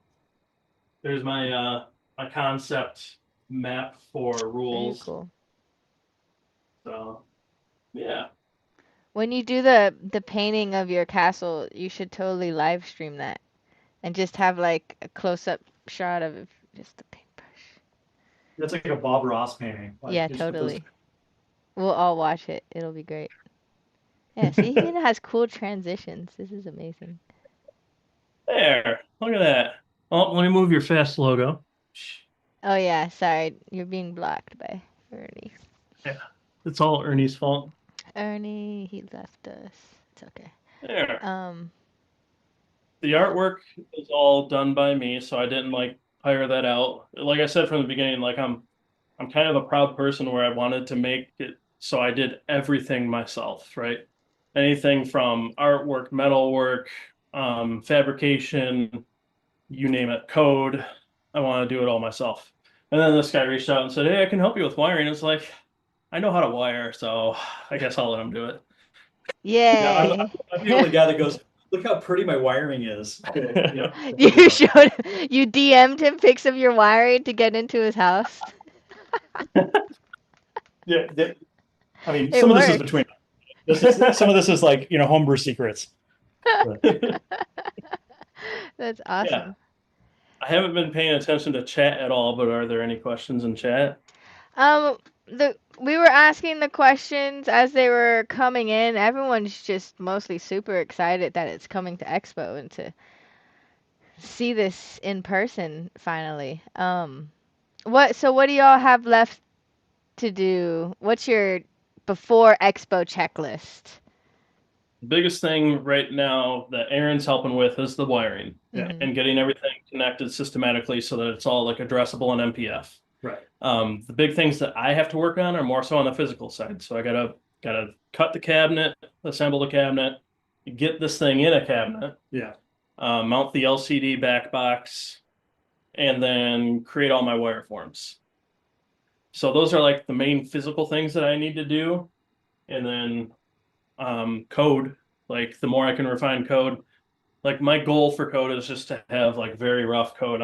There's my my concept map for
Very
rules.
cool.
So yeah.
When you do the painting of your castle, you should totally live stream that and just have like a close up shot of just the paintbrush.
That's like a Bob Ross painting. Like,
Yeah,
you just put those-
totally. We'll all watch it. It'll be great. Yeah, see, he even has cool transitions. This is amazing.
There. Look at that. Oh, let me move your fast logo.
Oh yeah, sorry, you're being blocked by Ernie.
It's all Ernie's fault.
Ernie, he left us. It's okay.
There.
Um,
The artwork is all done by me, so I didn't like hire that out. Like I said from the beginning, like I'm kind of a proud person where I wanted to make it so I did everything myself, right? Anything from artwork, metalwork, fabrication, you name it, code. I want to do it all myself. And then this guy reached out and said, "Hey, I can help you with wiring." It's like, I know how to wire, so I guess I'll let him do it.
yay!
I'm the only guy that goes, look how pretty my wiring is.
You showed, you DM'd him pics of your wiring to get into his house.
Yeah, I mean,
It
some of this is
worked.
between. Some of this is like homebrew secrets.
That's awesome.
I haven't been paying attention to chat at all, but are there any questions in chat?
We were asking the questions as they were coming in. Everyone's just mostly super excited that it's coming to Expo and to see this in person finally. What do y'all have left to do? What's your before Expo checklist?
The biggest thing right now that Aaron's helping with is the wiring and getting everything connected systematically so that it's all like addressable on MPF.
Right.
The big things that I have to work on are more so on the physical side. So I gotta cut the cabinet, assemble the cabinet, get this thing in a cabinet.
Yeah.
Mount the LCD back box, and then create all my wireforms. So those are like the main physical things that I need to do. And then code, like the more I can refine code, like my goal for code is just to have like very rough code.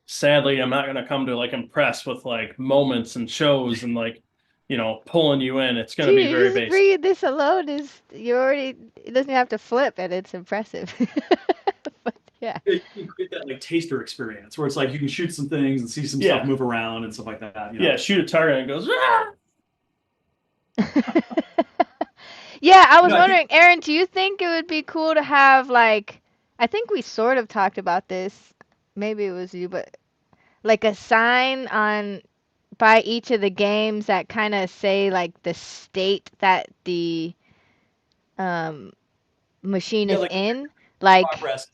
Sadly, I'm not gonna come to like impress with like moments and shows and like, pulling you in. It's gonna be very
just
basic.
read this alone it doesn't have to flip and it's impressive. But yeah.
You can create that like taster experience where it's like you can shoot some things and see some stuff move around and stuff like that.
Yeah, shoot a target and it goes, "Ah!"
Yeah, I was
I think
wondering, Aaron, do you think it would be cool to have like, I think we sort of talked about this, maybe it was you, but like a sign on by each of the games that kind of say like the state that the um machine is
like
in, like
progress.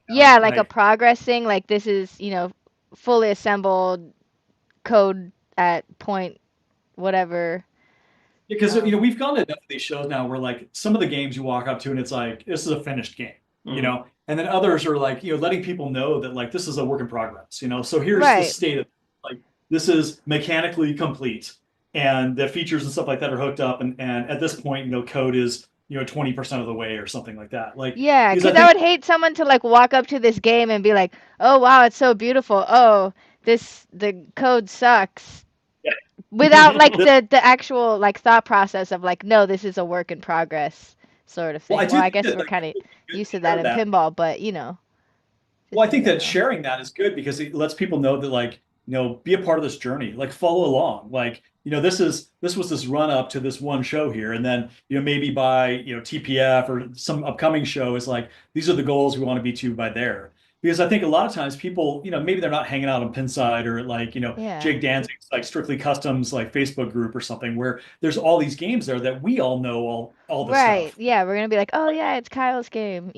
yeah, like a
Like
progress thing, like this is, fully assembled code at point whatever.
because
Um,
we've gone to enough of these shows now where like some of the games you walk up to and it's like this is a finished game, and then others are like letting people know that like this is a work in progress, so here's the
right.
state of like this is mechanically complete and the features and stuff like that are hooked up and at this point code is 20% of the way or something like that, like
Yeah,
because I
because I
think
would hate someone to like walk up to this game and be like, "Oh wow, it's so beautiful. Oh, the code sucks." Without like the actual like thought process of like, "No, this is a work in progress," sort of
well I
thing. Well,
do
I
think
guess
that
we're
like
kind of
people can
used to that
share
in
that.
pinball, but
Well,
just
I
in
think that
general.
sharing that is good because it lets people know that like, be a part of this journey, like follow along. Like, this was this run up to this one show here. And then, maybe by, TPF or some upcoming show is like, these are the goals we want to be to by there. Because I think a lot of times people, maybe they're not hanging out on Pinside or like,
Yeah.
Jake Danzig's like Strictly Customs like Facebook group or something where there's all these games there that we all know all the
Right.
stuff.
Yeah, we're gonna be like, oh yeah, it's Kyle's game.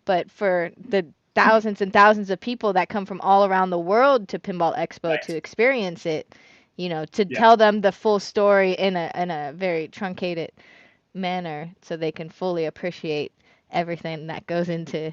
But for the thousands and thousands of people that come from all around the world to Pinball Expo to
Right.
experience it, to
Yeah.
tell them the full story in a very truncated manner, so they can fully appreciate everything that goes into,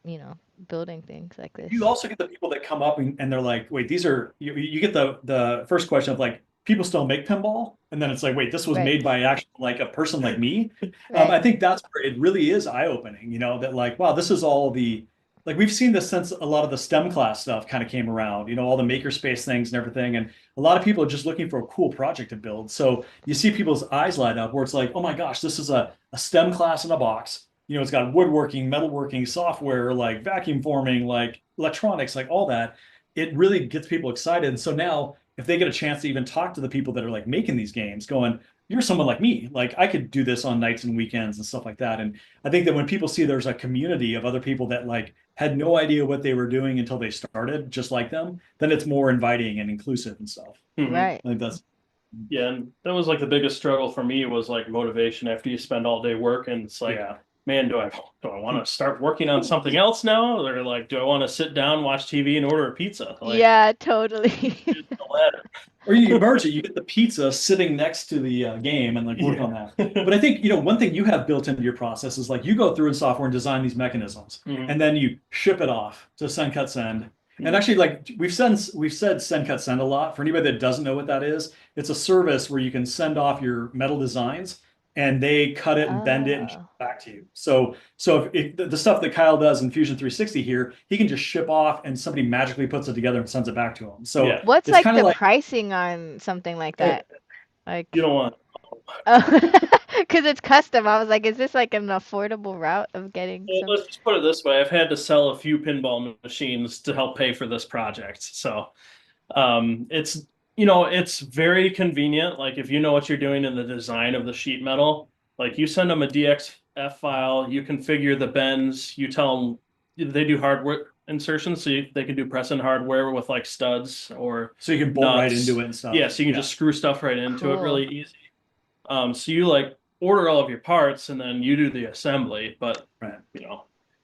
you know, building things like this.
You also get the people that come up and they're like, wait, these are you get the first question of like, people still make pinball, and then it's like, wait, this was
Right.
made by actually like a person like me.
Right.
I think that's where it really is eye-opening, that like, wow, this is all the like we've seen this since a lot of the STEM class stuff kind of came around, all the makerspace things and everything, and a lot of people are just looking for a cool project to build. So you see people's eyes light up where it's like, oh my gosh, this is a STEM class in a box. It's got woodworking, metalworking, software, like vacuum forming, like electronics, like all that. It really gets people excited. And so now, if they get a chance to even talk to the people that are like making these games, going, you're someone like me, like I could do this on nights and weekends and stuff like that. And I think that when people see there's a community of other people that like had no idea what they were doing until they started, just like them, then it's more inviting and inclusive and stuff.
Right.
I think that's
Yeah, and that was like the biggest struggle for me was like motivation after you spend all day working. It's like,
yeah.
man, do I want to start working on something else now? Or like, do I want to sit down, watch TV, and order a pizza? Like,
Yeah, totally.
choose the latter.
Or you merge it, you get the pizza sitting next to the game and like work on that. But I think, one thing you have built into your process is like you go through in software and design these mechanisms,
Mhm.
and then you ship it off to send cut send. And actually, like we've said send cut send a lot. For anybody that doesn't know what that is, it's a service where you can send off your metal designs and they cut it and bend it and ship
Oh.
it back to you. So if the stuff that Kyle does in Fusion 360 here, he can just ship off and somebody magically puts it together and sends it back to him. So
Yeah.
What's
it's
like
kind of
the
like
pricing on something like that? Like,
You don't want.
oh, because it's custom. I was like, is this like an affordable route of getting
Well,
some?
let's just put it this way: I've had to sell a few pinball machines to help pay for this project. So, it's very convenient. Like if you know what you're doing in the design of the sheet metal, like you send them a DXF file, you configure the bends, you tell them they do hardware insertions, so they can do press-in hardware with like studs or
so you can bolt right
nuts.
into it and stuff.
Yeah, so you can just screw stuff right into it
Cool.
really easy. So you like order all of your parts and then you do the assembly, but
Right.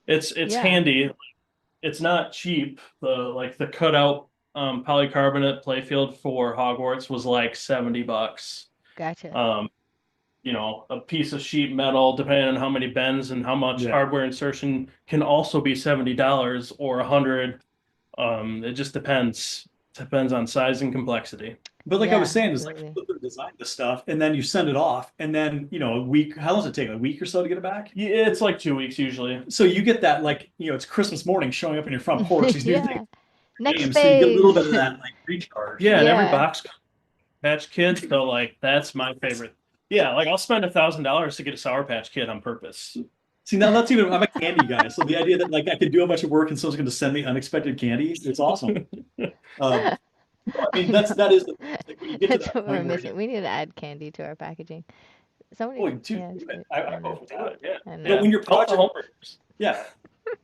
it's
Yeah.
handy. It's not cheap. The cutout polycarbonate playfield for Hogwarts was like $70.
Gotcha.
A piece of sheet metal, depending on how many bends and how much
Yeah.
hardware insertion, can also be $70 or $100. It just depends. Depends on size and complexity.
But like I was
Yeah,
saying, is like
absolutely.
you design the stuff and then you send it off, and then a week. How long does it take? A week or so to get it back?
Yeah, it's like 2 weeks usually.
So you get that like it's Christmas morning showing up in your front porch. These new
Yeah.
things,
Next
games, so you get a little
phase.
bit of that like recharge.
Yeah, and every
Yeah.
box Patch Kid, so like that's my favorite. Yeah, like I'll spend $1,000 to get a Sour Patch Kid on purpose.
See, now that's even I'm a candy guy, so the idea that like I could do a bunch of work and someone's going to send me unexpected candy, it's awesome. I mean, that is like when you get to
That's
that
what we're
point where
missing. We need to add candy to our packaging. Somebody,
Oh, dude,
yeah, it's great.
I
I
go
know.
for that.
Yeah.
I
But
know.
when your
Help the
project,
homebrewers.
yeah,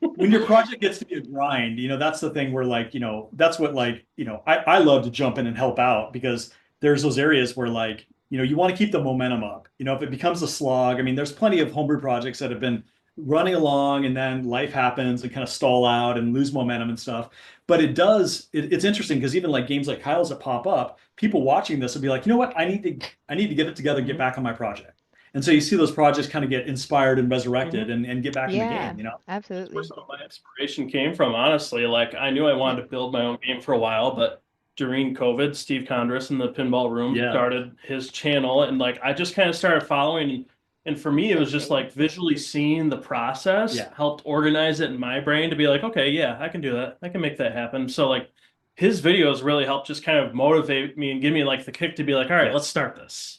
when your project gets to be a grind, that's the thing where like, that's what like, I love to jump in and help out because there's those areas where like, you want to keep the momentum up. If it becomes a slog, I mean, there's plenty of homebrew projects that have been running along and then life happens and kind of stall out and lose momentum and stuff. But it's interesting because even like games like Kyle's that pop up, people watching this will be like, you know what? I need to get it together and get back on my project. And so you see those projects kind of get inspired and resurrected and get back in the
Yeah,
game.
That's where
absolutely.
some of my inspiration came from, honestly. Like I knew I wanted to build my own game for a while, but during COVID, Steve Condris in the Pinball Room
Yeah.
started his channel, and like I just kind of started following. And for me, it was just like visually seeing the process
Yeah.
helped organize it in my brain to be like, okay, yeah, I can do that. I can make that happen. So like his videos really helped just kind of motivate me and give me like the kick to be like, all right,
Yes.
let's start this.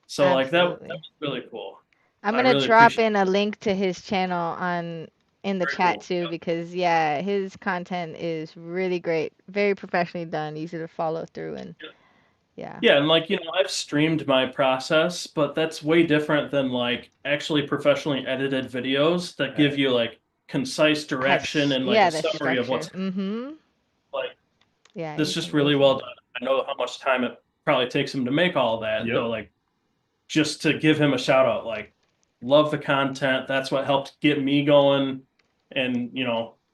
So like that
Absolutely.
was really cool.
I'm
I
gonna
really
drop
appreciate
in a link to his channel in the
Very
chat
cool.
too
Yep.
because yeah, his content is really great, very professionally done, easy to follow through, and yeah.
Yeah, and like, I've streamed my process, but that's way different than like actually professionally edited videos that give
Right.
you like concise direction and like
Yeah,
a
the
summary of
structure.
what's
Mm-hmm.
like.
Yeah,
That's
he's
just really well
amazing.
done. I know how much time it probably takes him to make all that.
Yep.
So like just to give him a shout out, like love the content. That's what helped get me going. And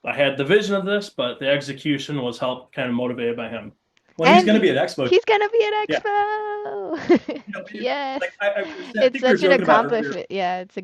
I had the vision of this, but the execution was helped kind of motivated by him.
Well, he's
And
going to be at Expo.
he's gonna be at
Yeah.
Expo. Yes.
Like I
It's
think we were
such an
joking about earlier,
accomplishment. Yeah,
or
it's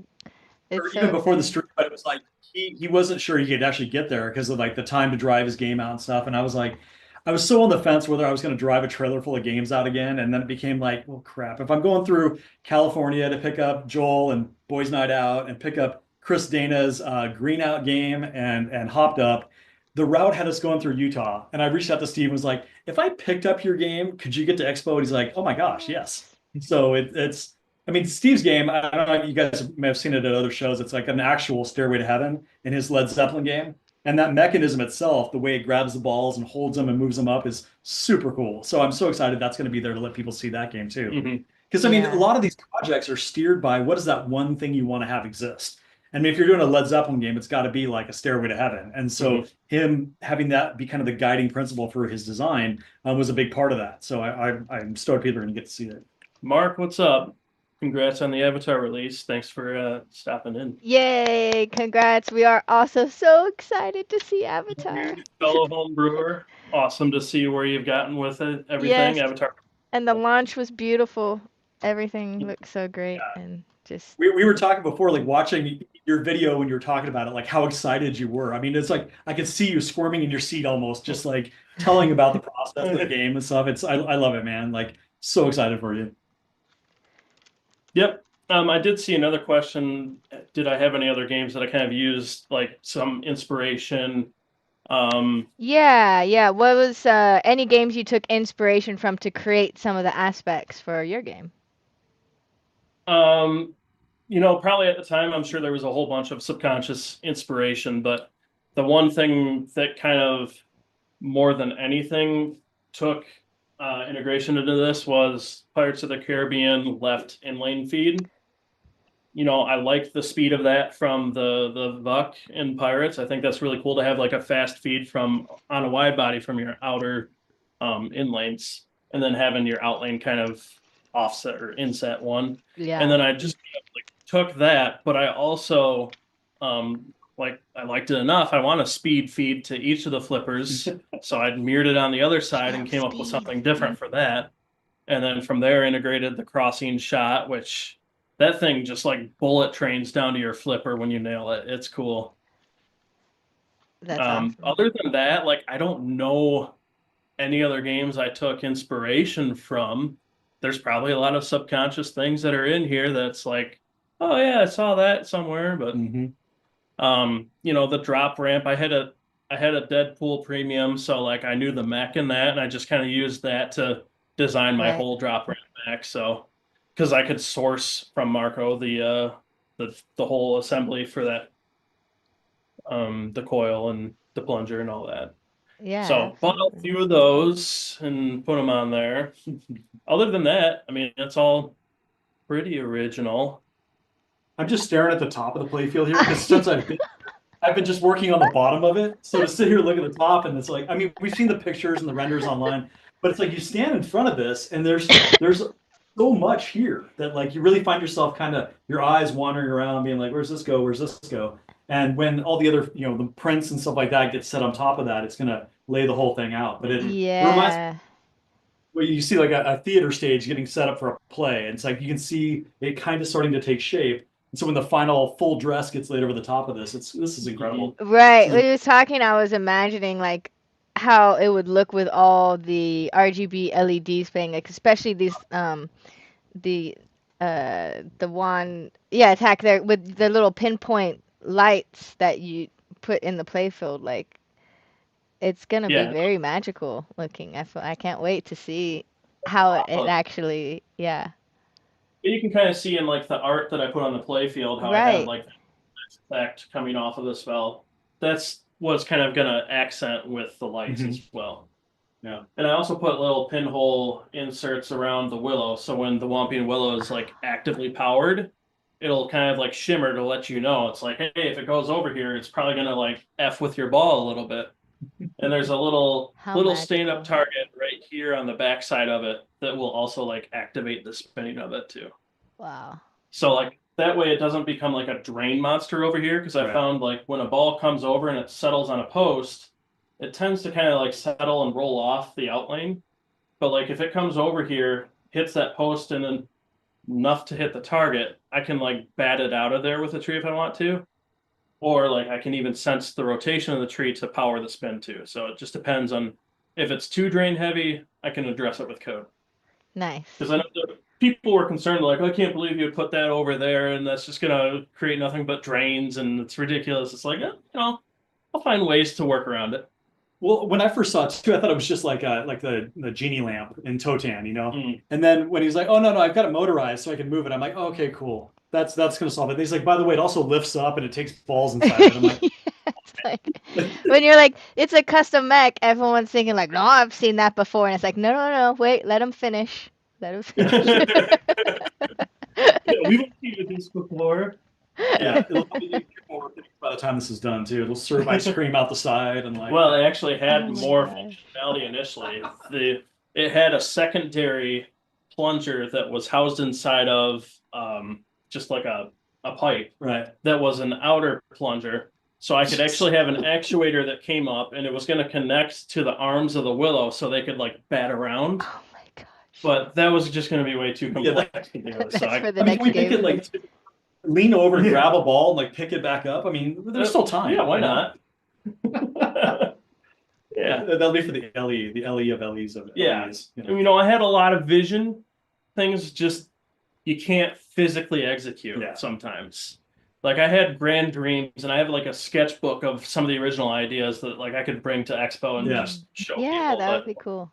so
even before the
exciting.
stream, but it was like he wasn't sure he could actually get there because of like the time to drive his game out and stuff. And I was like, I was so on the fence whether I was going to drive a trailer full of games out again. And then it became like, well, crap. If I'm going through California to pick up Joel and Boys Night Out and pick up Chris Dana's Green Out game and Hopped Up, the route had us going through Utah. And I reached out to Steve and was like, if I picked up your game, could you get to Expo? And he's like, oh my gosh, yes. So it's I mean, Steve's game, I don't know if you guys may have seen it at other shows. It's like an actual Stairway to Heaven in his Led Zeppelin game. And that mechanism itself, the way it grabs the balls and holds them and moves them up is super cool. So I'm so excited that's going to be there to let people see that game too.
Mm-hmm.
Because I mean, a
Yeah.
lot of these projects are steered by what is that one thing you want to have exist? I mean, if you're doing a Led Zeppelin game, it's got to be like a Stairway to Heaven. And so him having that be kind of the guiding principle for his design was a big part of that. So I'm stoked people are going to get to see it.
Mark, what's up? Congrats on the Avatar release. Thanks for stopping in.
Yay! Congrats. We are also so excited to see Avatar.
Fellow home brewer. Awesome to see where you've gotten with it. Everything.
Yes.
Avatar.
And the launch was beautiful. Everything looked so great
Yeah.
and just
We were talking before, like watching your video when you were talking about it, like how excited you were. I mean, it's like I could see you squirming in your seat almost, just like telling about the process of the game and stuff. I love it, man. Like so excited for you.
Yep. I did see another question. Did I have any other games that I kind of used like some inspiration?
yeah. What was any games you took inspiration from to create some of the aspects for your game?
Probably at the time, I'm sure there was a whole bunch of subconscious inspiration, but the one thing that kind of more than anything took integration into this was Pirates of the Caribbean left inlane feed. I like the speed of that from the Buck in Pirates. I think that's really cool to have like a fast feed from on a wide body from your outer inlanes, and then having your outlane kind of offset or inset one.
Yeah.
And then I just like took that, but I also I liked it enough. I want a speed feed to each of the flippers. So I mirrored it on the other side and came up with something different for that. And then from there integrated the crossing shot, which that thing just like bullet trains down to your flipper when you nail it. It's cool.
That's awesome.
Other than that, like I don't know any other games I took inspiration from. There's probably a lot of subconscious things that are in here that's like, oh yeah, I saw that somewhere. But the drop ramp, I had a Deadpool premium, so like I knew the mech in that, and I just kind of used that to design my whole drop ramp mech. So because I could source from Marco the whole assembly for that, the coil and the plunger and all that.
Yeah.
So bought a few of those and put them on there. Other than that, I mean, it's all pretty original.
I'm just staring at the top of the playfield here because since I've been just working on the bottom of it. So to sit here, look at the top, and it's like, I mean, we've seen the pictures and the renders online, but it's like you stand in front of this, and there's so much here that like you really find yourself kind of your eyes wandering around, being like, where's this go? Where's this go? And when all the other, the prints and stuff like that get set on top of that, it's gonna lay the whole thing out. But it reminds
Yeah.
well, you see like a theater stage getting set up for a play, and it's like you can see it kind of starting to take shape. And so when the final full dress gets laid over the top of this, this is incredible.
Right. When he was talking, I was imagining like how it would look with all the RGB LEDs playing, like especially these the one attack there with the little pinpoint lights that you put in the playfield. Like it's gonna be
Yeah.
very magical looking. I can't wait to see how it actually
You can kind of see in like the art that I put on the playfield how I
Right.
had like effect coming off of the spell. That's what's kind of gonna accent with the lights as well.
Yeah.
And I also put little pinhole inserts around the willow, so when the Whomping Willow is like actively powered, it'll kind of like shimmer to let you know. It's like, hey, if it goes over here, it's probably gonna like F with your ball a little bit. And there's a little stand-up target right here on the back side of it that will also like activate the spinning of it too.
Wow.
So like that way it doesn't become like a drain monster over here, because I found like when a ball comes over and it settles on a post, it tends to kind of like settle and roll off the outlane. But like if it comes over here, hits that post and then enough to hit the target, I can like bat it out of there with the tree if I want to. Or like I can even sense the rotation of the tree to power the spin too. So it just depends on if it's too drain heavy, I can address it with code.
Nice.
Because I know the people were concerned, like, I can't believe you put that over there and that's just gonna create nothing but drains and it's ridiculous. It's like, I'll find ways to work around it.
Well, when I first saw it too, I thought it was just like the genie lamp in Totan, And then when he's like, "Oh no, I've got it motorized, so I can move it," I'm like, oh, "Okay, cool. That's gonna solve it." And he's like, "By the way, it also lifts up and it takes balls inside it." I'm like,
It's like, when you're like, it's a custom mech, everyone's thinking like, no, I've seen that before, and it's like, no, wait, let him finish. Let him finish.
We've seen this before.
Yeah, it'll probably be more by the time this is done too. It'll serve ice cream out the side and like.
Well, it actually had
Oh my
more
gosh.
functionality initially. It had a secondary plunger that was housed inside of just like a pipe.
Right.
That was an outer plunger. So I could actually have an actuator that came up and it was going to connect to the arms of the willow so they could like bat around.
Oh my gosh.
But that was just going to be way too complex to do.
That's
So
for the
I mean,
next
can we make
game.
it like lean over and grab a ball and like pick it back up? I mean, there's still time.
Yeah, why not? Yeah.
That'll be for the LE of LEs of
Yeah.
LEs.
I had a lot of vision. Things just you can't physically execute sometimes. Like I had grand dreams and I have like a sketchbook of some of the original ideas that like I could bring to Expo and just show people.
Yeah, that would be cool.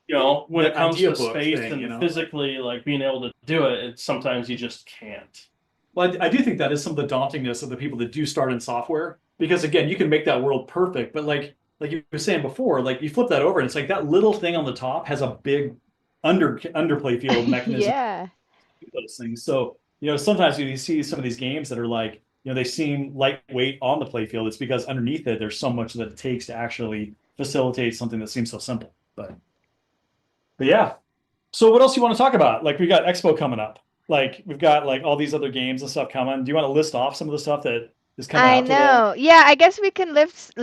When it comes
idea
to
book
space
thing,
and physically like being able to do it, sometimes you just can't.
Well, I do think that is some of the dauntingness of the people that do start in software, because again, you can make that world perfect, but like you were saying before, like you flip that over and it's like that little thing on the top has a big underplay field mechanism.
Yeah.
Those things. So, sometimes you see some of these games that are like, they seem lightweight on the play field. It's because underneath it, there's so much that it takes to actually facilitate something that seems so simple. But yeah. So what else you want to talk about? Like we got Expo coming up. Like we've got like all these other games and stuff coming. Do you want to list off some of the stuff that is coming
I
out?
know. Yeah, I guess we can list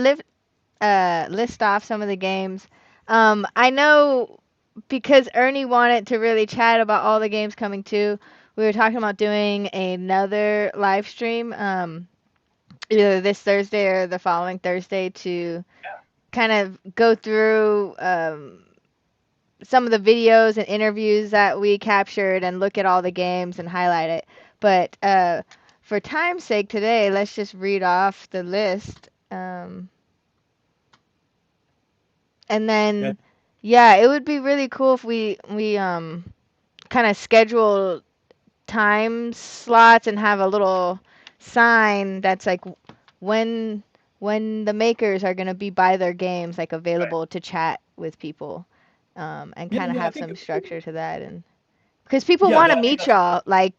off some of the games. I know because Ernie wanted to really chat about all the games coming too. We were talking about doing another live stream, either this Thursday or the following Thursday to kind of go through some of the videos and interviews that we captured and look at all the games and highlight it. But for time's sake today, let's just read off the list. And then, it would be really cool if we kind of schedule time slots and have a little sign that's like when the makers are going to be by their games, like available to chat with people, and kind of have some structure to that. And Because people
Yeah,
want to
I think
meet
that's
y'all. Like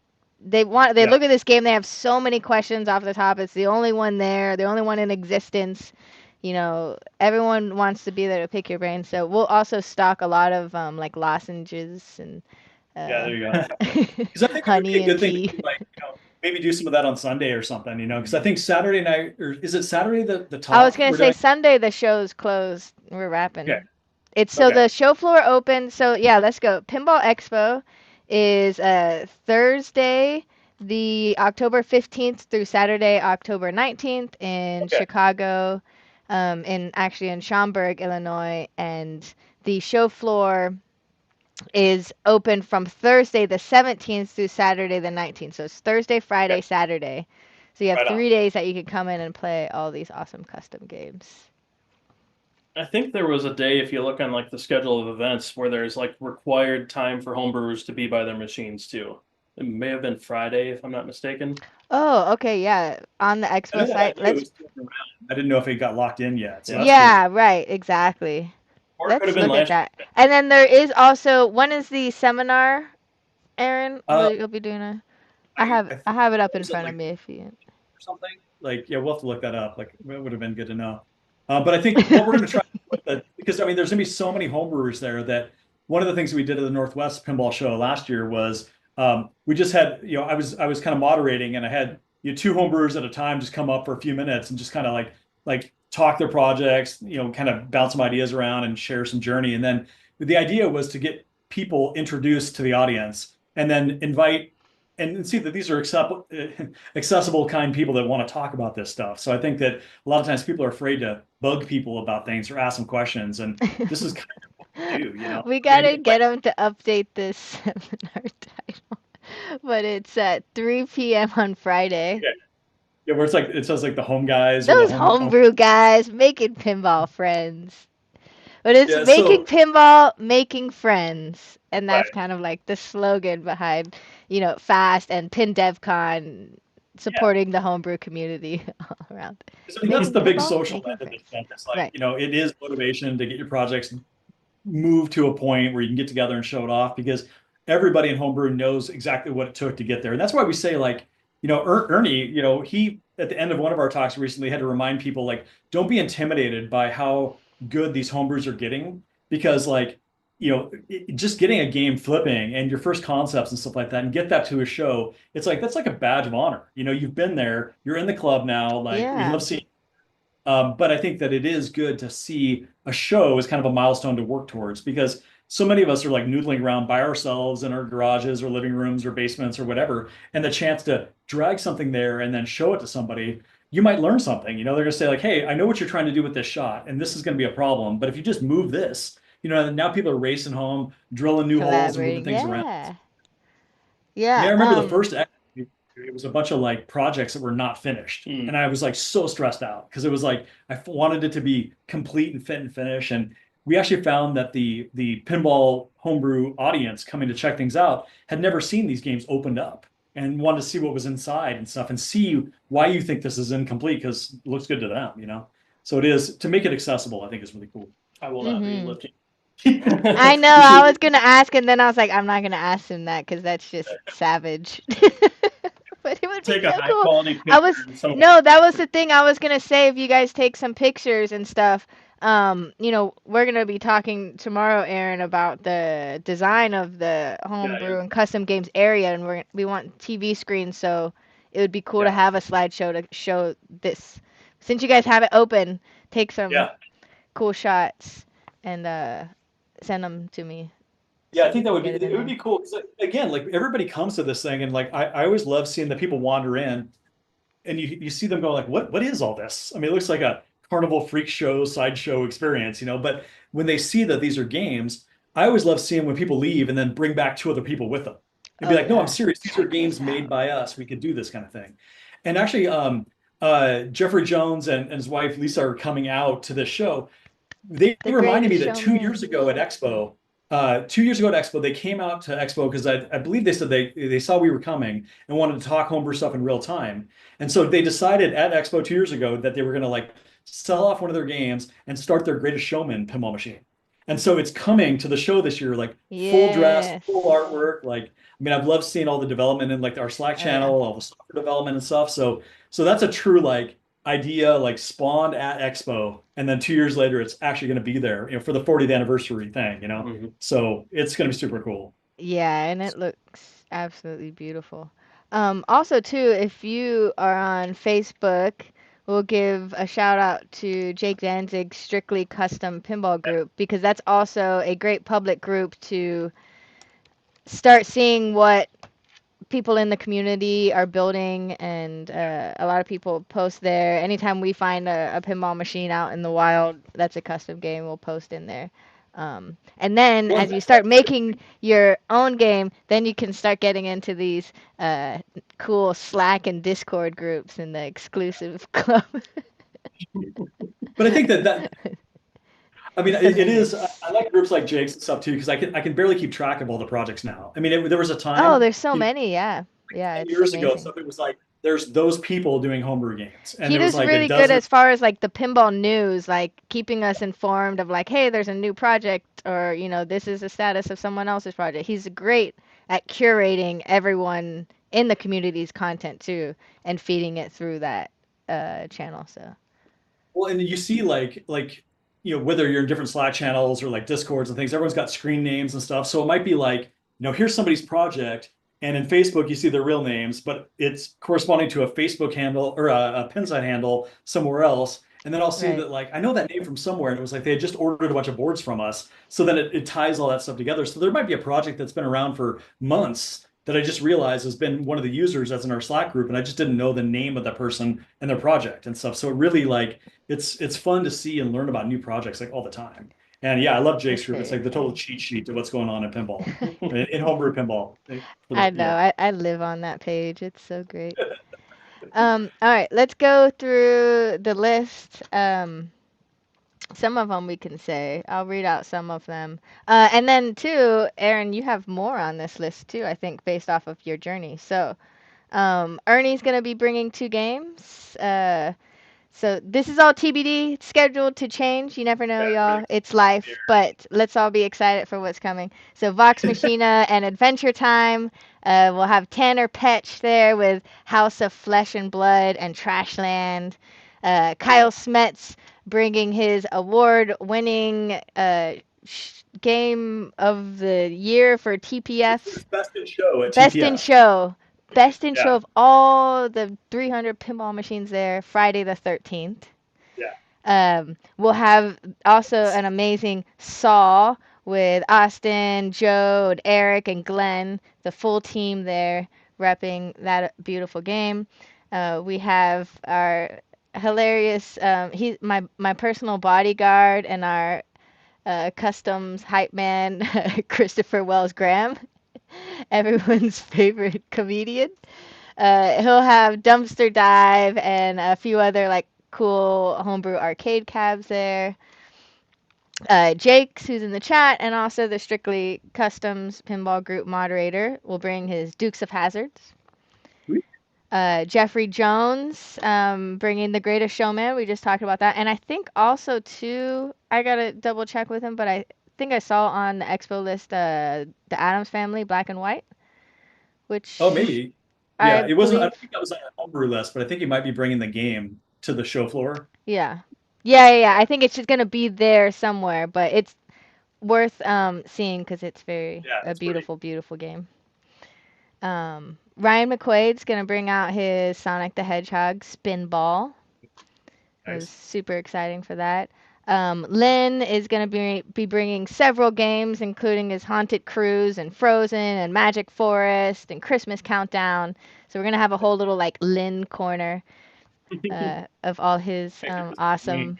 they
yeah.
look at this game, they have so many questions off the top. It's the only one there, the only one in existence. You know, everyone wants to be there to pick your brain. So we'll also stock a lot of like lozenges and
Yeah, there you go. Because I think it would be
honey
a
and
good thing to
tea.
do, like, maybe do some of that on Sunday or something, because I think Saturday night, or is it Saturday the
I was
talk
gonna
we're
say
doing?
Sunday the show's closed. We're
Okay,
wrapping. It's so
okay,
the show floor open. So yeah, let's go. Pinball Expo is Thursday, the October 15th through Saturday, October 19th in
okay.
Chicago, in Schaumburg, Illinois, and the show floor is open from Thursday the 17th through Saturday the 19th. So it's Thursday,
Okay,
Friday, Saturday. So you have
right on.
3 days that you can come in and play all these awesome custom games.
I think there was a day, if you look on like the schedule of events, where there's like required time for homebrewers to be by their machines too. It may have been Friday, if I'm not mistaken.
Oh, okay, yeah. On the
I
expo
know that I
site,
knew it
let's.
was still around. I didn't know if it got locked in yet, so
Yeah.
that's cool.
Yeah, right, exactly.
Or it could have
Let's
been
look at
last
that. And then there is also, when is the seminar, Aaron?
Uh,
Will you'll be doing a?
I
I
think
have it up
it
in
was at
front of
like
me if you.
or something. Like, yeah, we'll have to look that up. Like, it would have been good to know. But I think what we're going to try with that, because I mean, there's going to be so many homebrewers there that one of the things we did at the Northwest Pinball Show last year was we just had, I was kind of moderating, and I had two homebrewers at a time just come up for a few minutes and just kind of like talk their projects, kind of bounce some ideas around and share some journey. And then the idea was to get people introduced to the audience and then invite and see that these are accessible, kind people that want to talk about this stuff. So I think that a lot of times people are afraid to bug people about things or ask them questions, and this is kind of what we do.
We
Maybe
gotta get them to update this seminar title. But it's at 3 p.m. on Friday.
yeah, yeah, where it's like it says like the home guys or the
Those
home
homebrew guys making pinball friends. But it's
yeah.
making
So
pinball, making friends. And that's
right.
kind of like the slogan behind, FAST and PinDevCon
Yeah.
supporting the homebrew community all around.
So that's
Making
the big
pinball,
social
making
end of this
friends.
stuff. It's like,
Right.
it is motivation to get your projects moved to a point where you can get together and show it off, because everybody in homebrew knows exactly what it took to get there. And that's why we say, like, Ernie, he at the end of one of our talks recently had to remind people, like, don't be intimidated by how good these homebrews are getting, because like, just getting a game flipping and your first concepts and stuff like that and get that to a show, it's like that's like a badge of honor. You've been there, you're in the club now, like we
Yeah.
love seeing. But I think that it is good to see a show as kind of a milestone to work towards, because so many of us are like noodling around by ourselves in our garages or living rooms or basements or whatever. And the chance to drag something there and then show it to somebody, you might learn something. They're going to say, like, hey, I know what you're trying to do with this shot, and this is going to be a problem. But if you just move this, now people are racing home, drilling new holes and moving
Collaborating.
things around.
Yeah.
I mean,
Yeah.
I remember the first it was a bunch of like projects that were not finished.
Mm.
And I was like so stressed out because it was like I wanted it to be complete and fit and finish. And we actually found that the pinball homebrew audience coming to check things out had never seen these games opened up and wanted to see what was inside and stuff and see why you think this is incomplete, because it looks good to them. So it is, to make it accessible, I think is really cool.
I will not be
Hmm.
lifting.
I know.
We
I
should
was gonna ask, and then I was like, I'm not gonna ask him that because that's just savage. But it would be
take a
so
high
cool.
quality
I
picture
was
and some
no, that was the thing I was gonna say. If you guys take some pictures and stuff, we're gonna be talking tomorrow, Aaron, about the design of the
yeah,
homebrew and custom games area, and we want TV screens, so it would be cool to
yeah,
have a slideshow to show this. Since you guys have it open, take some
yeah.
cool shots and send them to me
Yeah,
so
I
we
think that
can
would be
get it in
it would
there.
be cool. 'Cause, like, again, like everybody comes to this thing, and like I always love seeing the people wander in, and you see them go like, what is all this? I mean, it looks like a carnival freak show, sideshow experience. But when they see that these are games, I always love seeing when people leave and then bring back two other people with them and be
Oh
like, no, I'm
yeah,
serious. These are
check this
games made
out.
by us. We could do this kind of thing. And actually, Jeffrey Jones and his wife Lisa are coming out to this show. They
The
reminded me
Greatest
that 2 years
Showman.
ago at Expo, 2 years ago at Expo, they came out to Expo because I believe they said they saw we were coming and wanted to talk homebrew stuff in real time. And so they decided at Expo 2 years ago that they were going to like sell off one of their games and start their Greatest Showman pinball machine. And so it's coming to the show this year, like full dress,
Yes.
full artwork. Like, I mean, I've loved seeing all the development in like our Slack
Oh,
channel, all the software development and stuff. So that's a true like idea, like spawned at Expo, and then 2 years later, it's actually going to be there, for the 40th anniversary thing,
Mhm.
So it's going to be super cool.
yeah, and it looks absolutely beautiful. Also too, if you are on Facebook, we'll give a shout out to Jake Danzig's Strictly Custom Pinball group because that's also a great public group to start seeing what people in the community are building, and a lot of people post there. Anytime we find a pinball machine out in the wild that's a custom game, we'll post in there. And then
Well,
as you start making your own game, then you can start getting into these cool Slack and Discord groups in the exclusive club.
but I think that I mean,
It's
it is.
amazing.
I like groups like Jake's and stuff too because I can barely keep track of all the projects now. I mean, there was a
Oh,
time,
there's so many. Yeah. Yeah,
10
it's
years ago,
amazing.
something was like there's those people doing homebrew games, and
He
there was
does
like a
really good
dozen.
as far as like the pinball news, like keeping us informed of like, hey, there's a new project, or this is the status of someone else's project. He's great at curating everyone in the community's content too, and feeding it through that channel. So
Well, and you see whether you're in different Slack channels or like Discords and things, everyone's got screen names and stuff. So it might be like, here's somebody's project, and in Facebook you see their real names, but it's corresponding to a Facebook handle or a Pinside handle somewhere else. And then I'll see
right,
that like I know that name from somewhere, and it was like they had just ordered a bunch of boards from us. So then it ties all that stuff together. So there might be a project that's been around for months that I just realized has been one of the users that's in our Slack group, and I just didn't know the name of that person and their project and stuff. So it really like it's fun to see and learn about new projects like all the time. And yeah, I love Jake's
that's
group. It's
very
like the total
exciting.
cheat sheet to what's going on in pinball, in homebrew pinball.
I know. I live on that page. It's so great. All right, let's go through the list. Some of them we can say. I'll read out some of them. And then, too, Aaron, you have more on this list, too, I think, based off of your journey. So, Ernie's going to be bringing 2 games. So, this is all TBD. It's scheduled to change. You never know, y'all. It's life. But let's all be excited for what's coming. So, Vox Machina and Adventure Time. We'll have Tanner Petch there with House of Flesh and Blood and Trashland. Kyle Smets bringing his award-winning game of the year for TPF.
Best in show at
Best in
TPF.
show. Best in
Yeah,
show of all the 300 pinball machines there, Friday the 13th.
yeah.
We'll have also an amazing Saw with Austin, Joe, and Eric, and Glenn, the full team there, repping that beautiful game. We have our hilarious, he's my personal bodyguard and our customs hype man, Christopher Wells Graham, everyone's favorite comedian. He'll have Dumpster Dive and a few other like cool homebrew arcade cabs there. Jake's, who's in the chat, and also the Strictly Customs Pinball Group moderator, will bring his Dukes of Hazards. Jeffrey Jones, bringing The Greatest Showman. We just talked about that. And I think also, too, I got to double check with him, but I think I saw on the expo list the Addams Family, Black and White,
Oh,
which
maybe.
I
Yeah, it wasn't. I
believe,
don't think that was on a homebrew list, but I think he might be bringing the game to the show floor.
yeah. Yeah. I think it's just going to be there somewhere, but it's worth seeing because it's
Yeah,
a
it's pretty
beautiful, beautiful game. Ryan McQuaid's going to bring out his Sonic the Hedgehog Spin Ball. It was
nice.
super exciting for that. Lynn is going to be bringing several games, including his Haunted Cruise and Frozen and Magic Forest and Christmas Countdown. So we're going to have a whole little like Lynn corner of all his awesome.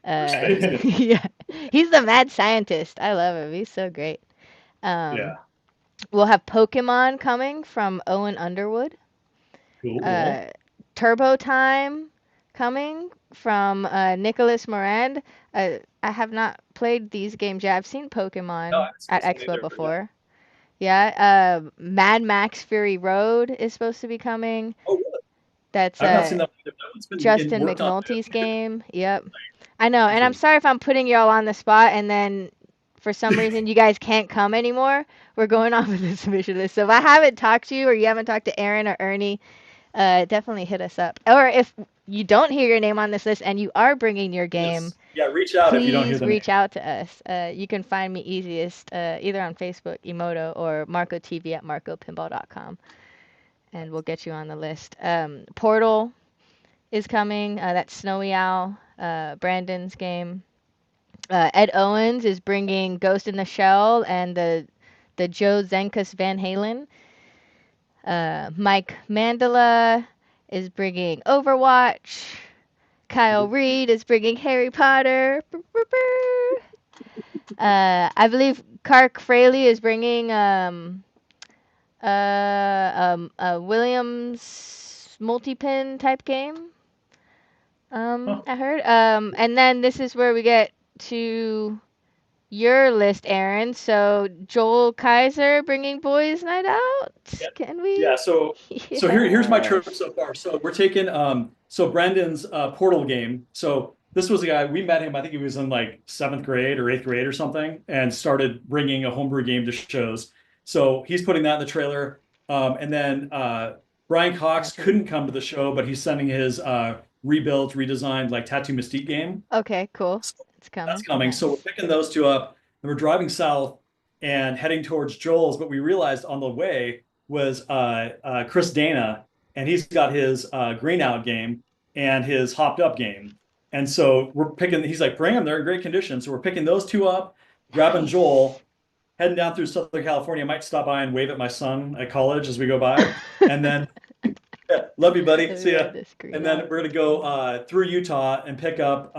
Respect.
Yeah, he's the mad scientist. I love him. He's so great. Um,
Yeah,
we'll have Pokemon coming from Owen Underwood.
cool.
Turbo Time coming from Nicholas Morand. I have not played these games yet. I've seen
No, I
Pokemon
haven't seen
at
this one
Expo
either, but yeah.
before. Yeah. Mad Max Fury Road is supposed to be coming.
Oh, really?
That's
I've not seen that one either. That one's been
Justin
worked on.
McNulty's game. Yep. I know, and I'm
Sweet.
sorry if I'm putting y'all on the spot and then for some reason you guys can't come anymore, we're going off of the submission list. So if I haven't talked to you or you haven't talked to Aaron or Ernie, definitely hit us up. Or if you don't hear your name on this list and you are bringing your game,
Yes. Yeah, reach out if you don't hear
please
the name.
reach out to us. You can find me easiest either on Facebook, Emoto, or MarcoTV at marcopinball.com, and we'll get you on the list. Portal is coming. That's Snowy Owl, Brandon's game. Ed Owens is bringing Ghost in the Shell and the Joe Zenkus Van Halen. Mike Mandela is bringing Overwatch. Kyle Reed is bringing Harry Potter. I believe Kark Fraley is bringing a Williams multi-pin type game. I heard. And then this is where we get to your list, Aaron. So Joel Kaiser bringing Boys Night Out.
Yeah.
Can we?
Yeah. So here's my trip so far. So we're taking so Brendan's Portal game. So this was a guy, we met him, I think he was in like 7th grade or 8th grade or something, and started bringing a homebrew game to shows. So he's putting that in the trailer. And then Brian Cox couldn't come to the show, but he's sending his rebuilt, redesigned like Tattoo Mystique game.
Okay, cool.
So
It's coming.
that's coming.
Nice.
So we're picking those two up, and we're driving south and heading towards Joel's. But we realized on the way was Chris Dana, and he's got his green out game and his hopped up game. And so we're picking, he's like, bring them, they're in great condition. So we're picking those two up, grabbing Joel, heading down through Southern California. I might stop by and wave at my son at college as we go by. And then, yeah, love you, buddy. See ya. And then we're going to go through Utah and pick up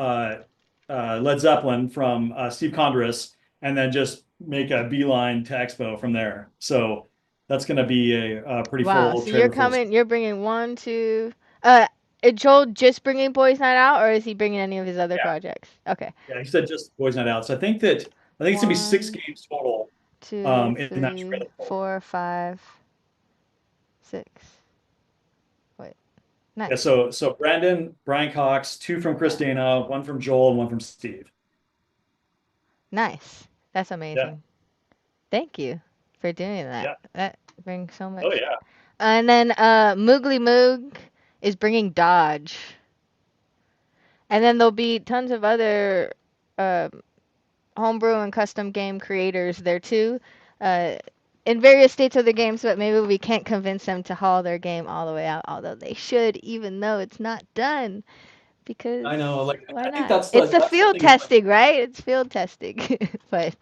Led Zeppelin from Steve Condris, and then just make a beeline to Expo from there. So that's going to be a pretty full.
So you're coming, you're bringing one, two, is Joel just bringing Boys Night Out, or is he bringing any of his other projects? Okay.
Yeah, he said just Boys Night Out. So I think it's going to be 6 games total.
2,
in that
3, 4, 5, 6. Wait. Nice.
Yeah, so Brian Cox, 2 from Chris Dana, 1 from Joel, and 1 from Steve.
Nice. That's amazing.
Yeah.
Thank you for doing that.
Yeah.
That brings so much.
Oh yeah.
And then Moogly Moog is bringing Dodge. And then there'll be tons of other homebrew and custom game creators there too, in various states of the games, but maybe we can't convince them to haul their game all the way out, although they should, even though it's not done. Because
I know, like,
why
I
not?
think that's
the
that's
field
thing,
testing, right? It's field testing. But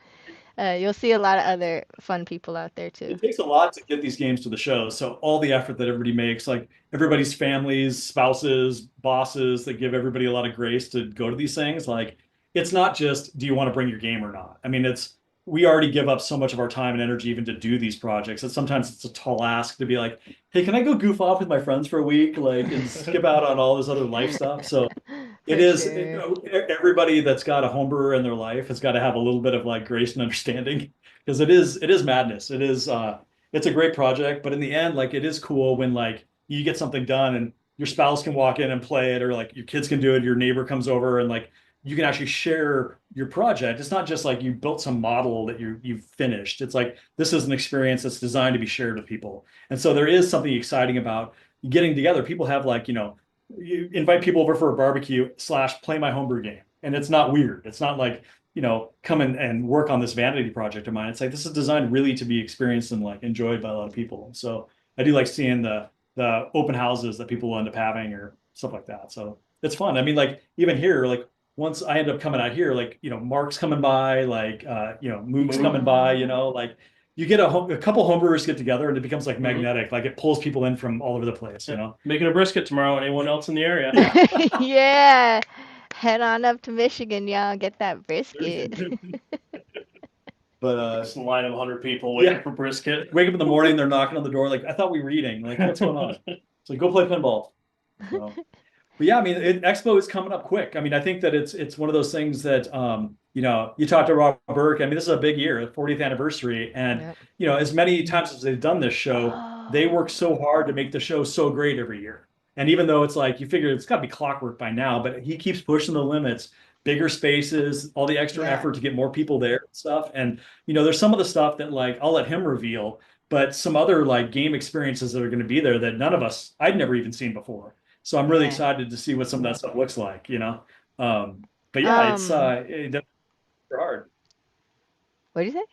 you'll see a lot of other fun people out there too.
It takes a lot to get these games to the show. So all the effort that everybody makes, like everybody's families, spouses, bosses, that give everybody a lot of grace to go to these things. Like, it's not just, do you want to bring your game or not? I mean, we already give up so much of our time and energy even to do these projects. And sometimes it's a tall ask to be like, hey, can I go goof off with my friends for a week, like, and skip out on all this other life stuff? So everybody that's got a homebrewer in their life has got to have a little bit of like grace and understanding, because it is madness. It's a great project, but in the end, like, it is cool when like you get something done and your spouse can walk in and play it, or like your kids can do it, your neighbor comes over, and like you can actually share your project. It's not just like you built some model that you've finished. It's like, this is an experience that's designed to be shared with people. And so there is something exciting about getting together. People have like, you invite people over for a barbecue / play my homebrew game. And it's not weird. It's not like, come in and work on this vanity project of mine. It's like, this is designed really to be experienced and like enjoyed by a lot of people. So I do like seeing the open houses that people will end up having or stuff like that. So it's fun. I mean, like, even here, like, once I end up coming out here, like, Mark's coming by, like, Moog's coming by, like, you get a couple homebrewers get together and it becomes like magnetic, like it pulls people in from all over the place,
Making a brisket tomorrow. Anyone else in the area?
Yeah. Head on up to Michigan, y'all. Get that brisket.
But
Just a line of 100 people waiting for brisket.
Wake up in the morning, they're knocking on the door, like, I thought we were eating. Like, what's going on? So go play pinball. But yeah, I mean, Expo is coming up quick. I mean, I think that it's one of those things that, you talk to Rob Burke. I mean, this is a big year, 40th anniversary. And, as many times as they've done this show, they work so hard to make the show so great every year. And even though it's like, you figure it's got to be clockwork by now, but he keeps pushing the limits bigger spaces, all the extra
Yeah.
effort to get more people there and stuff. And there's some of the stuff that like I'll let him reveal, but some other like game experiences that are going to be there that I'd never even seen before. So I'm really
Yeah.
excited to see what some of that stuff looks like, But yeah, it's definitely hard.
What did you say?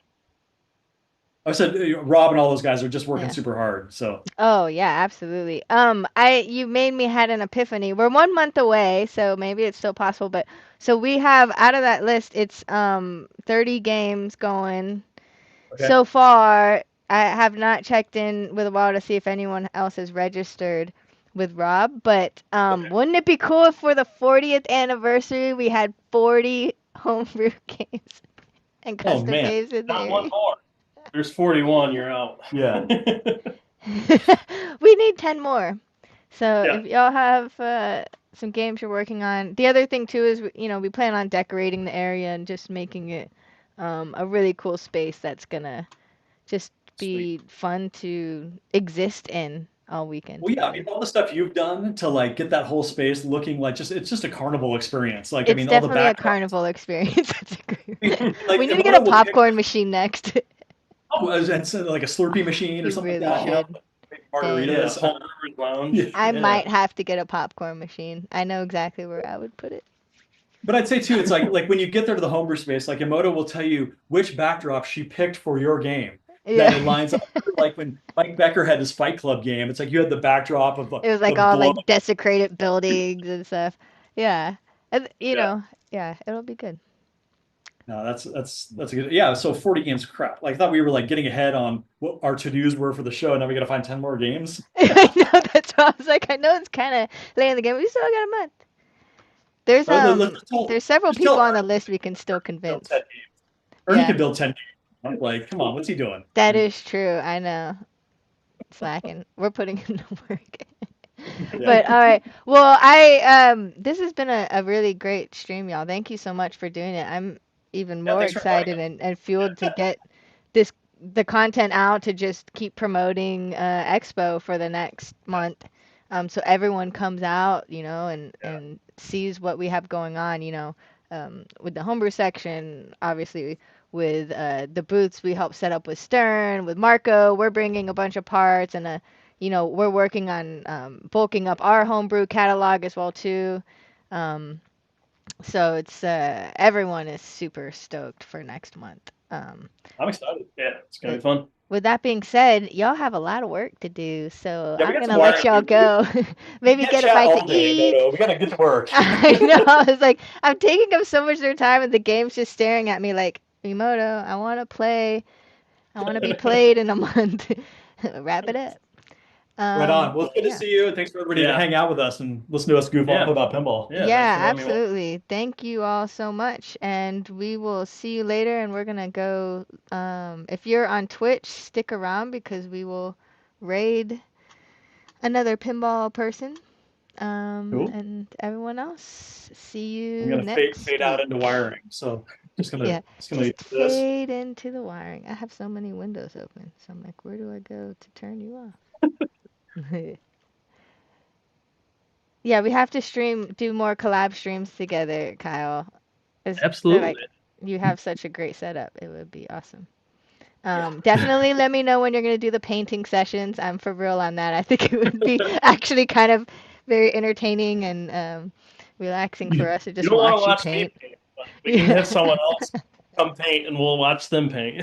I said Rob and all those guys are just working
Yeah.
super hard. So
Oh yeah, absolutely. You made me had an epiphany. We're 1 month away, so maybe it's still possible. But so we have out of that list, it's 30 games going.
okay.
So far. I have not checked in with a while to see if anyone else has registered with Rob. But wouldn't it be cool if for the 40th anniversary we had 40 homebrew games and
Oh
custom
man.
games in the
Not one
area?
more. There's 41. You're out.
Yeah.
We need 10 more. So
Yeah.
if y'all have some games you're working on, the other thing too is we plan on decorating the area and just making it a really cool space that's gonna just be fun to exist in all weekend.
Well, yeah, I mean,
together.
all the stuff you've done to like get that whole space looking like it's just a carnival experience. Like, I
It's
mean, all the
definitely a
backdrops.
carnival experience. That's a great.
Like,
We need to get
Emoto
a
will pick
popcorn machine next.
and so, like a Slurpee machine or
You
something
really
like that,
should.
make
Dang.
Yeah,
margaritas.
homebrewers lounge.
Yeah.
I
Yeah.
might have to get a popcorn machine. I know exactly where I would put it.
But I'd say too, it's like when you get there to the homebrew space, like Emoto will tell you which backdrop she picked for your game. That it
Yeah.
lines up. Like when Mike Becker had his Fight Club game, it's like you had the backdrop of
It was
the
like all
blow.
like desecrated buildings and stuff. Yeah. And,
Yeah.
yeah, it'll be good.
No, that's a good. Yeah, so 40 games, crap. Like I thought we were like getting ahead on what our to-dos were for the show, and now we got to find 10 more games.
I know, that's why I was like, I know it's kind of late in the game. We still got a month. There's there's several
just tell
people on the
Ernie
list we can still
to build
convince.
10 games. Ernie
Yeah,
can build 10 games. Like, come on, what's he doing?
that is true. I know. Slacking. We're putting in the work. But all right. Well, this has been a really great stream, y'all. Thank you so much for doing it. I'm even
Yeah,
more
thanks for inviting
excited and fueled to get the content out to just keep promoting Expo for the next month. So everyone comes out, and sees what we have going on, with the homebrew section, obviously with the booths we help set up with Stern, with Marco, we're bringing a bunch of parts and we're working on bulking up our homebrew catalog as well too. So it's everyone is super stoked for next month.
I'm excited.
Yeah, it's gonna be fun.
With that being said, y'all have a lot of work to do, so
Yeah, we
I'm
got some
gonna let y'all
wiring to do.
go. Maybe
Can't
get a
chat
bite
all
to
day,
eat.
Dodo. We gotta get to work.
I know. I was like, I'm taking up so much of their time, and the game's just staring at me like, Miyamoto, I want to play. I want to be played in a month. Wrap it up.
Right on. Well, it's good to
Yeah.
see you, and thanks for everybody to
Yeah.
hang out with us and listen to us goof off
Yeah.
about pinball.
Yeah,
Yeah,
thanks for letting me watch.
absolutely. Thank you all so much, and we will see you later. And we're gonna go. If you're on Twitch, stick around because we will raid another pinball person.
Cool.
And everyone else, see
I'm
you
gonna
next
fade out
week.
into wiring. So
Yeah,
just gonna
just
do this.
fade into the wiring. I have so many windows open, so I'm like, where do I go to turn you off? Yeah, we have to do more collab streams together, Kyle.
Absolutely.
Like, you have such a great setup. It would be awesome. Definitely let me know when you're gonna do the painting sessions. I'm for real on that. I think it would be actually kind of very entertaining and relaxing for us to
You
just
don't want to
watch you
watch me
paint.
paint, but we can have someone else come paint and we'll watch them paint.